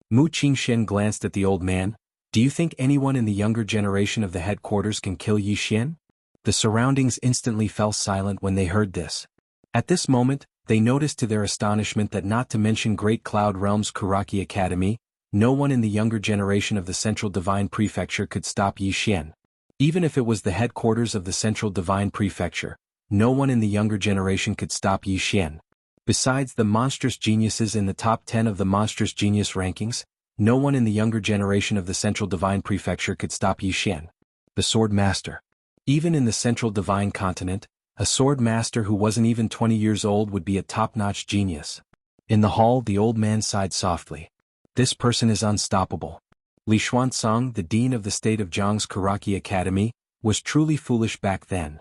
Mu Qingshen glanced at the old man. "Do you think anyone in the younger generation of the headquarters can kill Yi Xian?" The surroundings instantly fell silent when they heard this. At this moment, they noticed to their astonishment that, not to mention Great Cloud Realm's Kuraki Academy, no one in the younger generation of the Central Divine Prefecture could stop Yi Xian. Even if it was the headquarters of the Central Divine Prefecture, no one in the younger generation could stop Yi Xian. Besides the monstrous geniuses in the top 10 of the monstrous genius rankings, no one in the younger generation of the Central Divine Prefecture could stop Yi Xian. The Sword Master. Even in the Central Divine Continent, a sword master who wasn't even 20 years old would be a top-notch genius. In the hall, the old man sighed softly. "This person is unstoppable." Li Xuanzang, the dean of the state of Zhang's Kuraki Academy, was truly foolish back then.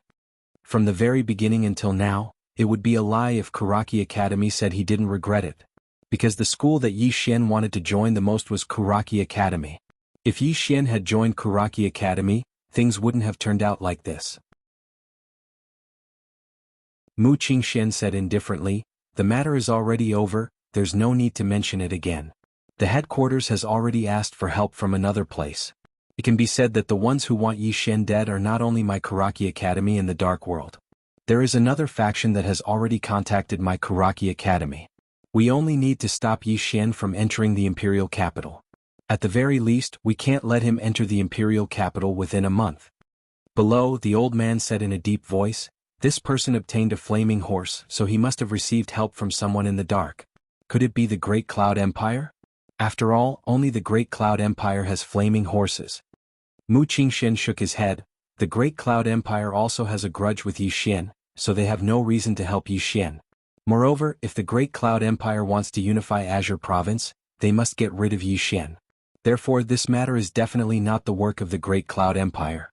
From the very beginning until now, it would be a lie if Kuraki Academy said he didn't regret it. Because the school that Yi Xian wanted to join the most was Kuraki Academy. If Yi Xian had joined Kuraki Academy, things wouldn't have turned out like this. Mu Qingshen said indifferently, "The matter is already over, there's no need to mention it again. The headquarters has already asked for help from another place. It can be said that the ones who want Yi Xian dead are not only my Kuraki Academy in the Dark World. There is another faction that has already contacted my Kuraki Academy. We only need to stop Yi Xian from entering the Imperial Capital. At the very least, we can't let him enter the Imperial Capital within a month." Below, the old man said in a deep voice, "This person obtained a flaming horse, so he must have received help from someone in the dark. Could it be the Great Cloud Empire? After all, only the Great Cloud Empire has flaming horses." Mu Qingshen shook his head. "The Great Cloud Empire also has a grudge with Yi Xian, so they have no reason to help Yi Xian. Moreover, if the Great Cloud Empire wants to unify Azure Province, they must get rid of Yi Xian. Therefore, this matter is definitely not the work of the Great Cloud Empire."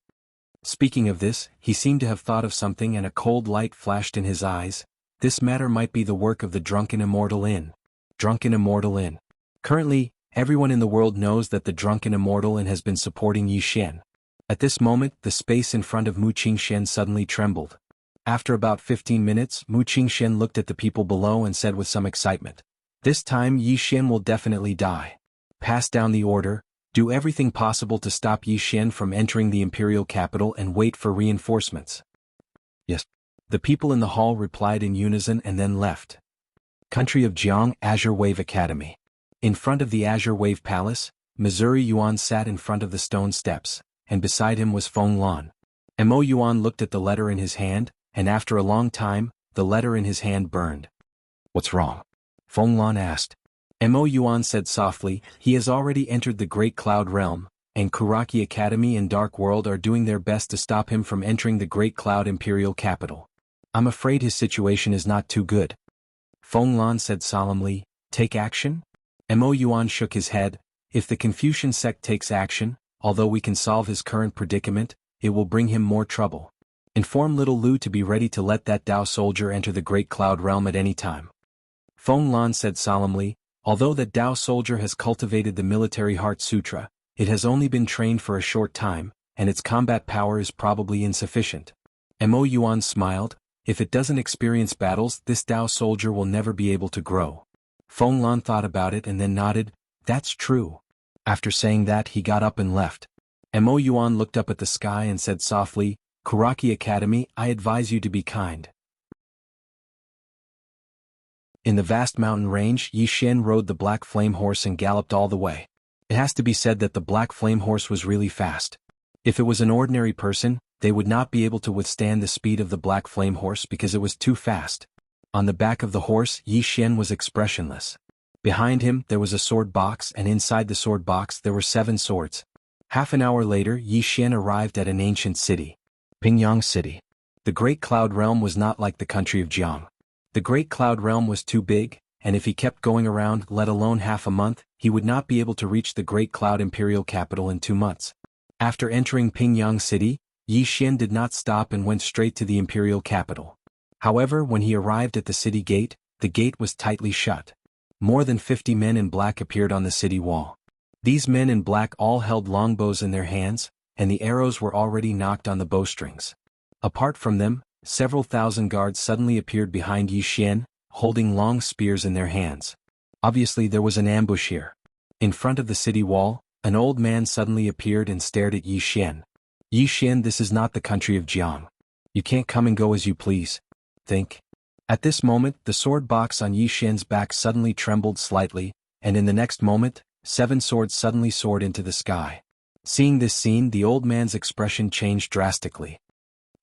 Speaking of this, he seemed to have thought of something, and a cold light flashed in his eyes. This matter might be the work of the Drunken Immortal Inn. Drunken Immortal Inn. Currently, everyone in the world knows that the Drunken Immortal Inn has been supporting Yi Xian. At this moment, the space in front of Mu Qingshen suddenly trembled. After about 15 minutes, Mu Qingshen looked at the people below and said with some excitement, "This time Yi Xian will definitely die. Pass down the order, do everything possible to stop Yi Xian from entering the Imperial Capital and wait for reinforcements." "Yes." The people in the hall replied in unison and then left. Country of Jiang, Azure Wave Academy. In front of the Azure Wave Palace, Missouri Yuan sat in front of the stone steps, and beside him was Feng Lan. Mo Yuan looked at the letter in his hand, and after a long time, the letter in his hand burned. "What's wrong?" Feng Lan asked. Mo Yuan said softly, "He has already entered the Great Cloud Realm, and Kuraki Academy and Dark World are doing their best to stop him from entering the Great Cloud Imperial Capital. I'm afraid his situation is not too good." Feng Lan said solemnly, "Take action?" Mo Yuan shook his head. "If the Confucian sect takes action, although we can solve his current predicament, it will bring him more trouble. Inform little Lu to be ready to let that Dao soldier enter the Great Cloud Realm at any time." Feng Lan said solemnly, "Although that Dao soldier has cultivated the military heart sutra, it has only been trained for a short time, and its combat power is probably insufficient." Mo Yuan smiled. "If it doesn't experience battles, this Dao soldier will never be able to grow." Feng Lan thought about it and then nodded. "That's true." After saying that, he got up and left. Mo Yuan looked up at the sky and said softly, "Kuraki Academy, I advise you to be kind." In the vast mountain range, Yi Xian rode the Black Flame Horse and galloped all the way. It has to be said that the Black Flame Horse was really fast. If it was an ordinary person, they would not be able to withstand the speed of the Black Flame Horse because it was too fast. On the back of the horse, Yi Xian was expressionless. Behind him, there was a sword box, and inside the sword box there were 7 swords. Half an hour later, Yi Xian arrived at an ancient city. Pingyang City. The Great Cloud Realm was not like the country of Jiang. The Great Cloud Realm was too big, and if he kept going around, let alone half a month, he would not be able to reach the Great Cloud Imperial Capital in 2 months. After entering Pingyang City, Yi Xian did not stop and went straight to the Imperial Capital. However, when he arrived at the city gate, the gate was tightly shut. More than 50 men in black appeared on the city wall. These men in black all held longbows in their hands, and the arrows were already knocked on the bowstrings. Apart from them, several thousand guards suddenly appeared behind Yi Xian, holding long spears in their hands. Obviously there was an ambush here. In front of the city wall, an old man suddenly appeared and stared at Yi Xian. Yi Xian, this is not the country of Jiang. You can't come and go as you please. Think. At this moment, the sword box on Yi Xian's back suddenly trembled slightly, and in the next moment, 7 swords suddenly soared into the sky. Seeing this scene, the old man's expression changed drastically.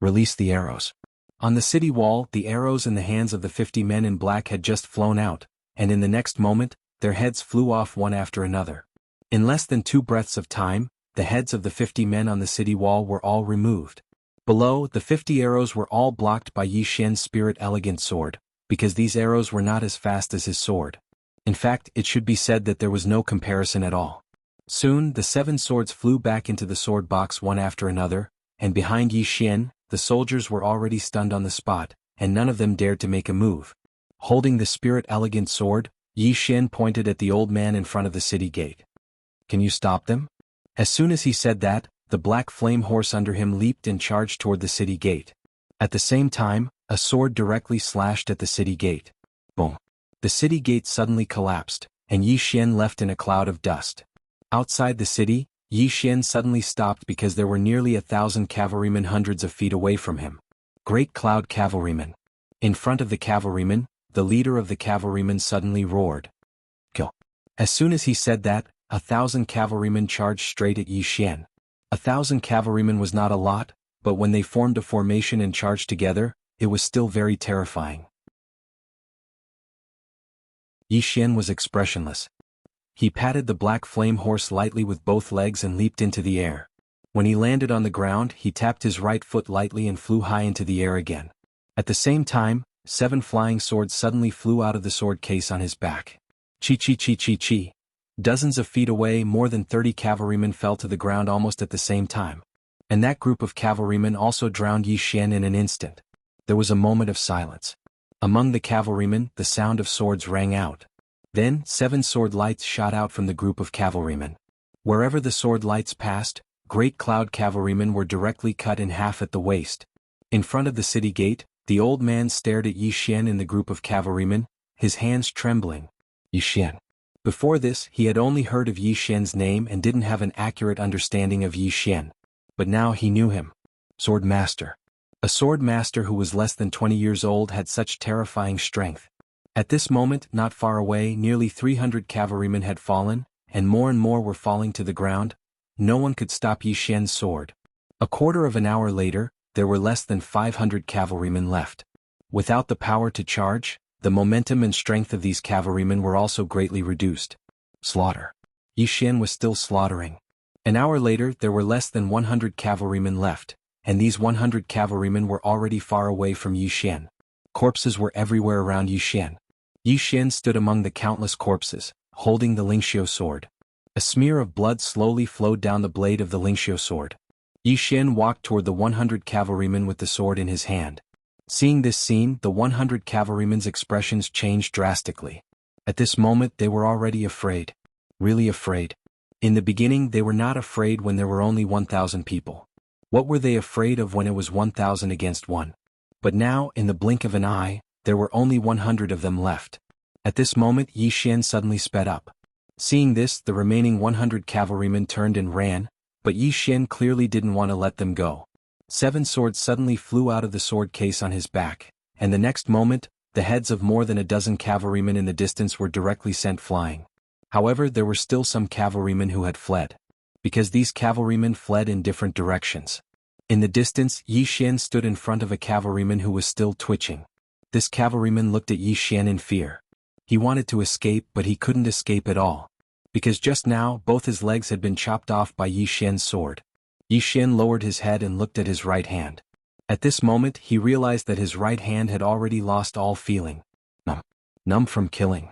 Release the arrows. On the city wall, the arrows in the hands of the 50 men in black had just flown out, and in the next moment, their heads flew off one after another. In less than 2 breaths of time, the heads of the 50 men on the city wall were all removed. Below, the 50 arrows were all blocked by Yi Xian's spirit elegant sword, because these arrows were not as fast as his sword. In fact, it should be said that there was no comparison at all. Soon, the 7 swords flew back into the sword box one after another, and behind Yi Xian, the soldiers were already stunned on the spot, and none of them dared to make a move. Holding the spirit elegant sword, Yi Xian pointed at the old man in front of the city gate. Can you stop them? As soon as he said that, the black flame horse under him leaped and charged toward the city gate. At the same time, a sword directly slashed at the city gate. Boom! The city gate suddenly collapsed, and Yi Xian left in a cloud of dust. Outside the city, Yi Xian suddenly stopped because there were nearly 1,000 cavalrymen hundreds of feet away from him. Great Cloud Cavalrymen. In front of the cavalrymen, the leader of the cavalrymen suddenly roared. Kill! As soon as he said that, 1,000 cavalrymen charged straight at Yi Xian. 1,000 cavalrymen was not a lot, but when they formed a formation and charged together, it was still very terrifying. Yi Xian was expressionless. He patted the black flame horse lightly with both legs and leaped into the air. When he landed on the ground, he tapped his right foot lightly and flew high into the air again. At the same time, 7 flying swords suddenly flew out of the sword case on his back. Chi. Dozens of feet away, more than 30 cavalrymen fell to the ground almost at the same time. And that group of cavalrymen also drowned Yi Xian in an instant. There was a moment of silence. Among the cavalrymen, the sound of swords rang out. Then, 7 sword lights shot out from the group of cavalrymen. Wherever the sword lights passed, Great Cloud cavalrymen were directly cut in half at the waist. In front of the city gate, the old man stared at Yi Xian in the group of cavalrymen, his hands trembling. Yi Xian. Before this, he had only heard of Yi Xian's name and didn't have an accurate understanding of Yi Xian. But now he knew him. Sword Master. A sword master who was less than 20 years old had such terrifying strength. At this moment, not far away, nearly 300 cavalrymen had fallen, and more were falling to the ground. No one could stop Yi Xian's sword. A quarter of an hour later, there were less than 500 cavalrymen left. Without the power to charge, the momentum and strength of these cavalrymen were also greatly reduced. Slaughter. Yi Xian was still slaughtering. An hour later, there were less than 100 cavalrymen left, and these 100 cavalrymen were already far away from Yi Xian. Corpses were everywhere around Yi Xian. Yi Xian stood among the countless corpses, holding the Lingxiu sword. A smear of blood slowly flowed down the blade of the Lingxiu sword. Yi Xian walked toward the 100 cavalrymen with the sword in his hand. Seeing this scene, the 100 cavalrymen's expressions changed drastically. At this moment they were already afraid. Really afraid. In the beginning they were not afraid when there were only 1,000 people. What were they afraid of when it was 1,000 against 1? But now, in the blink of an eye, there were only 100 of them left. At this moment Yi Xian suddenly sped up. Seeing this, the remaining 100 cavalrymen turned and ran, but Yi Xian clearly didn't want to let them go. 7 swords suddenly flew out of the sword case on his back, and the next moment, the heads of more than a dozen cavalrymen in the distance were directly sent flying. However, there were still some cavalrymen who had fled. Because these cavalrymen fled in different directions. In the distance, Yi Xian stood in front of a cavalryman who was still twitching. This cavalryman looked at Yi Xian in fear. He wanted to escape, but he couldn't escape at all. Because just now, both his legs had been chopped off by Yi Xian's sword. Yi Xian lowered his head and looked at his right hand. At this moment, he realized that his right hand had already lost all feeling. Numb from killing.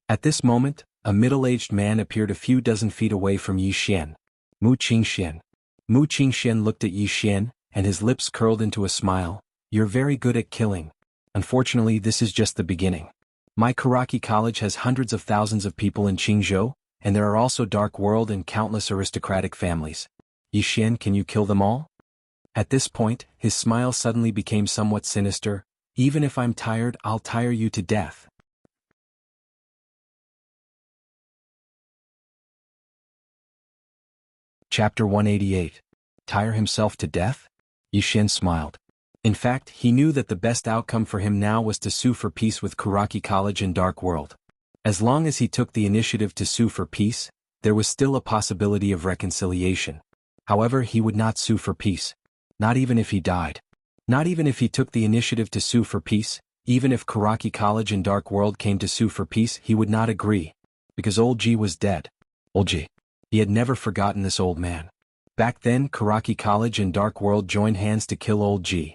At this moment, a middle-aged man appeared a few dozen feet away from Yi Xian. Mu Qingxian. Mu Qingxian looked at Yi Xian, and his lips curled into a smile. You're very good at killing. Unfortunately, this is just the beginning. My Karaki College has hundreds of thousands of people in Qingzhou, and there are also Dark World and countless aristocratic families. Yi Xian, can you kill them all? At this point, his smile suddenly became somewhat sinister. Even if I'm tired, I'll tire you to death. Chapter 188. Tire himself to death? Yi Xian smiled. In fact, he knew that the best outcome for him now was to sue for peace with Karaki College and Dark World. As long as he took the initiative to sue for peace, there was still a possibility of reconciliation. However, he would not sue for peace. Not even if he died. Not even if he took the initiative to sue for peace, even if Karaki College and Dark World came to sue for peace, he would not agree. Because Old Ji was dead. Old Ji. He had never forgotten this old man. Back then, Karaki College and Dark World joined hands to kill Old Ji.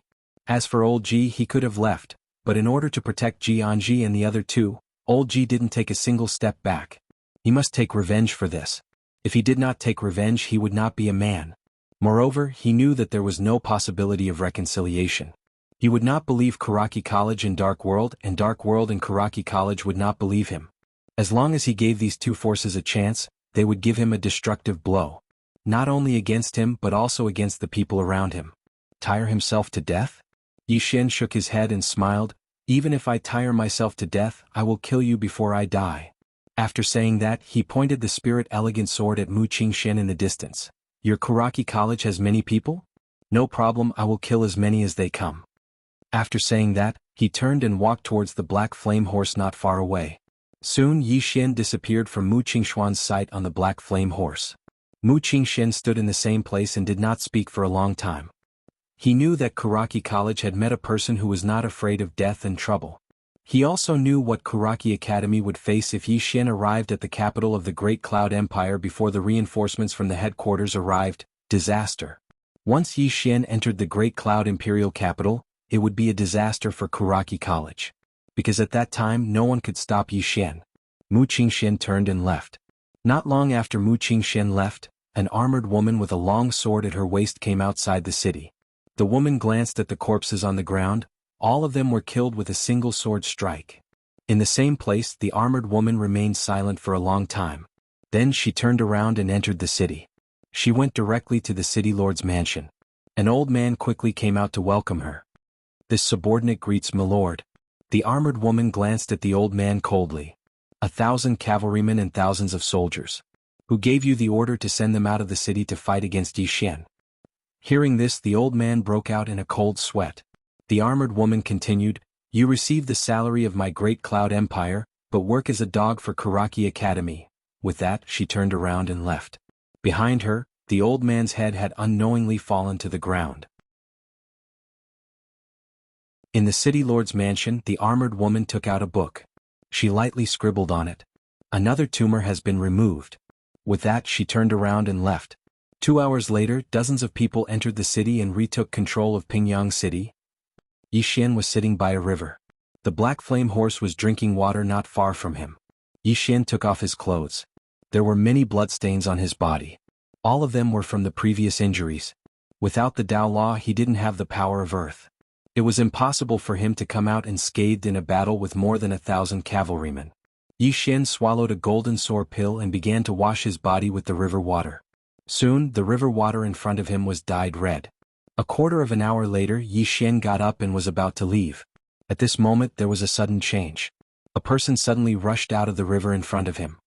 As for Old Ji, he could have left, but in order to protect Jianji and the other two, Old Ji didn't take a single step back. He must take revenge for this. If he did not take revenge, he would not be a man. Moreover, he knew that there was no possibility of reconciliation. He would not believe Karaki College and Dark World and Karaki College would not believe him. As long as he gave these two forces a chance, they would give him a destructive blow. Not only against him but also against the people around him. Tire himself to death? Yi Xian shook his head and smiled. Even if I tire myself to death, I will kill you before I die. After saying that, he pointed the spirit elegant sword at Mu Qingshen in the distance. Your Karaki College has many people? No problem, I will kill as many as they come. After saying that, he turned and walked towards the black flame horse not far away. Soon Yi Xian disappeared from Mu Qingshuan's sight on the black flame horse. Mu Qingshen stood in the same place and did not speak for a long time. He knew that Karaki College had met a person who was not afraid of death and trouble. He also knew what Karaki Academy would face if Yi Xian arrived at the capital of the Great Cloud Empire before the reinforcements from the headquarters arrived: disaster. Once Yi Xian entered the Great Cloud Imperial capital, it would be a disaster for Karaki College. Because at that time no one could stop Yi Xian. Mu Qingshen turned and left. Not long after Mu Qingshen left, an armored woman with a long sword at her waist came outside the city. The woman glanced at the corpses on the ground. All of them were killed with a single sword strike. In the same place, the armored woman remained silent for a long time. Then she turned around and entered the city. She went directly to the city lord's mansion. An old man quickly came out to welcome her. This subordinate greets milord. The armored woman glanced at the old man coldly. 1,000 cavalrymen and thousands of soldiers. Who gave you the order to send them out of the city to fight against Yi Xian? Hearing this, the old man broke out in a cold sweat. The armored woman continued, You receive the salary of my Great Cloud Empire, but work as a dog for Karaki Academy. With that, she turned around and left. Behind her, the old man's head had unknowingly fallen to the ground. In the city lord's mansion, the armored woman took out a book. She lightly scribbled on it. Another tumor has been removed. With that, she turned around and left. 2 hours later, dozens of people entered the city and retook control of Pingyang City. Yi Xian was sitting by a river. The black flame horse was drinking water not far from him. Yi Xian took off his clothes. There were many bloodstains on his body. All of them were from the previous injuries. Without the Tao Law, he didn't have the power of earth. It was impossible for him to come out unscathed in a battle with more than 1,000 cavalrymen. Yi Xian swallowed a golden sore pill and began to wash his body with the river water. Soon, the river water in front of him was dyed red. A quarter of an hour later, Yi Xian got up and was about to leave. At this moment, there was a sudden change. A person suddenly rushed out of the river in front of him.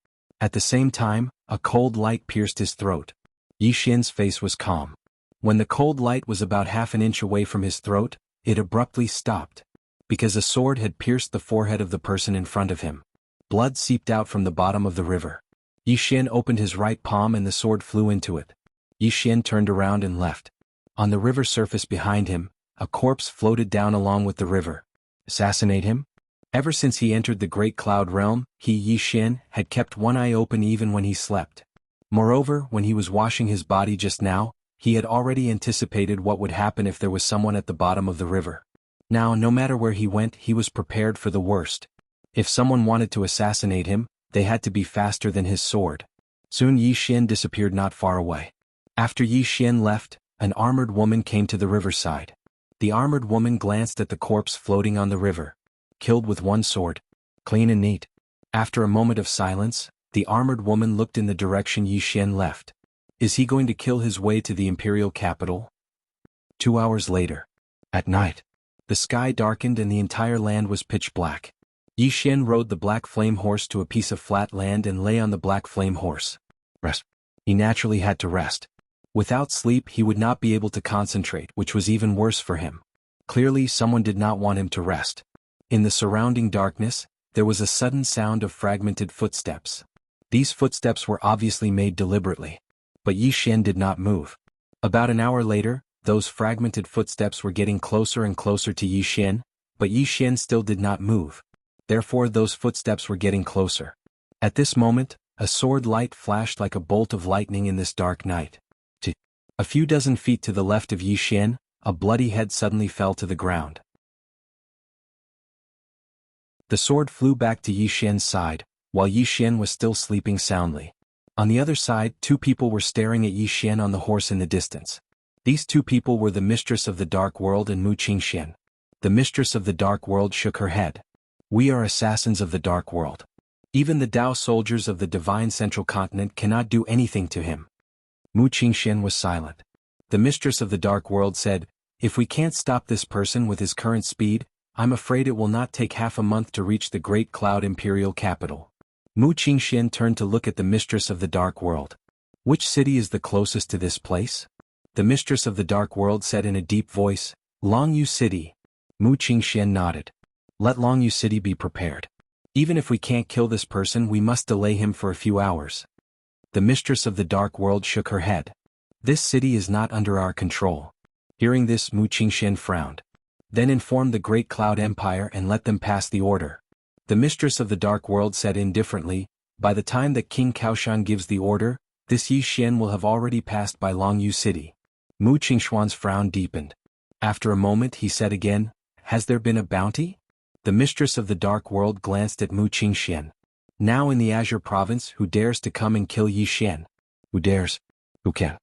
At the same time, a cold light pierced his throat. Yi Xian's face was calm. When the cold light was about half an inch away from his throat, it abruptly stopped. Because a sword had pierced the forehead of the person in front of him. Blood seeped out from the bottom of the river. Yi Xian opened his right palm and the sword flew into it. Yi Xian turned around and left. On the river surface behind him, a corpse floated down along with the river. Assassinate him? Ever since he entered the Great Cloud Realm, he, Yi Xian, had kept one eye open even when he slept. Moreover, when he was washing his body just now, he had already anticipated what would happen if there was someone at the bottom of the river. Now, no matter where he went, he was prepared for the worst. If someone wanted to assassinate him, they had to be faster than his sword. Soon Yi Xian disappeared not far away. After Yi Xian left, an armored woman came to the riverside. The armored woman glanced at the corpse floating on the river. Killed with one sword. Clean and neat. After a moment of silence, the armored woman looked in the direction Yi Xian left. Is he going to kill his way to the imperial capital? 2 hours later. At night. The sky darkened and the entire land was pitch black. Yi Xian rode the black flame horse to a piece of flat land and lay on the black flame horse. Rest. He naturally had to rest. Without sleep he would not be able to concentrate, which was even worse for him. Clearly someone did not want him to rest. In the surrounding darkness, there was a sudden sound of fragmented footsteps. These footsteps were obviously made deliberately. But Yi Xian did not move. About an hour later, those fragmented footsteps were getting closer and closer to Yi Xian, but Yi Xian still did not move. Therefore those footsteps were getting closer. At this moment, a sword light flashed like a bolt of lightning in this dark night. A few dozen feet to the left of Yi Xian, a bloody head suddenly fell to the ground. The sword flew back to Yi Xian's side, while Yi Xian was still sleeping soundly. On the other side, two people were staring at Yi Xian on the horse in the distance. These two people were the mistress of the dark world and Mu Qingxian. The mistress of the dark world shook her head. We are assassins of the dark world. Even the Dao soldiers of the divine central continent cannot do anything to him. Mu Qingxian was silent. The mistress of the dark world said, if we can't stop this person with his current speed, I'm afraid it will not take half a month to reach the Great Cloud Imperial capital. Mu Qingxian turned to look at the mistress of the dark world. Which city is the closest to this place? The mistress of the dark world said in a deep voice, Longyu City. Mu Qingxian nodded. Let Longyu City be prepared. Even if we can't kill this person, we must delay him for a few hours. The mistress of the dark world shook her head. This city is not under our control. Hearing this, Mu Qingxian frowned. Then inform the Great Cloud Empire and let them pass the order. The mistress of the dark world said indifferently, by the time that King Kaoshan gives the order, this Yi Xian will have already passed by Longyu City. Mu Qingxuan's frown deepened. After a moment he said again, has there been a bounty? The mistress of the dark world glanced at Mu Qingxian. Now in the Azure province, who dares to come and kill Yi Xian? Who dares? Who can?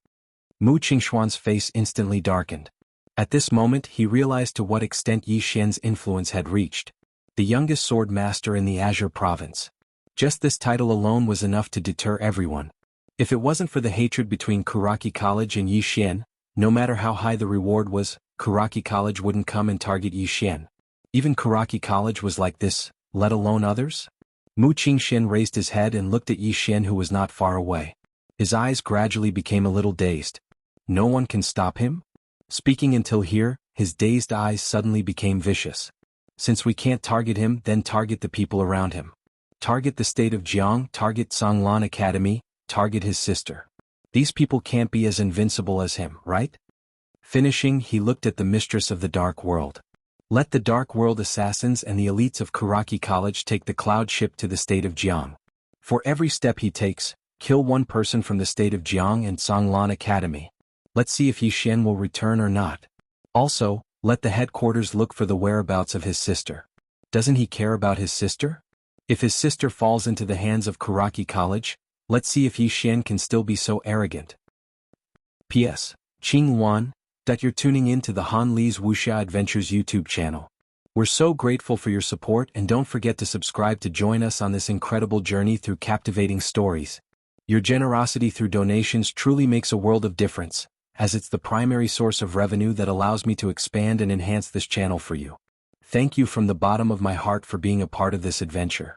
Mu Qingxuan's face instantly darkened. At this moment he realized to what extent Yi Xian's influence had reached. The youngest sword master in the Azure province. Just this title alone was enough to deter everyone. If it wasn't for the hatred between Kuraki College and Yi Xian, no matter how high the reward was, Kuraki College wouldn't come and target Yi Xian. Even Kuraki College was like this, let alone others? Mu Qingxian raised his head and looked at Yi Xian, who was not far away. His eyes gradually became a little dazed. No one can stop him? Speaking until here, his dazed eyes suddenly became vicious. Since we can't target him, then target the people around him. Target the state of Jiang, target Songlan Academy, target his sister. These people can't be as invincible as him, right? Finishing, he looked at the mistress of the dark world. Let the dark world assassins and the elites of Kuraki College take the cloud ship to the state of Jiang. For every step he takes, kill one person from the state of Jiang and Songlan Academy. Let's see if Yi Xian will return or not. Also, let the headquarters look for the whereabouts of his sister. Doesn't he care about his sister? If his sister falls into the hands of Kuraki College, let's see if Yi Xian can still be so arrogant. P.S. Qing Wan, that you're tuning in to the Han Li's Wuxia Adventures YouTube channel. We're so grateful for your support, and don't forget to subscribe to join us on this incredible journey through captivating stories. Your generosity through donations truly makes a world of difference, as it's the primary source of revenue that allows me to expand and enhance this channel for you. Thank you from the bottom of my heart for being a part of this adventure.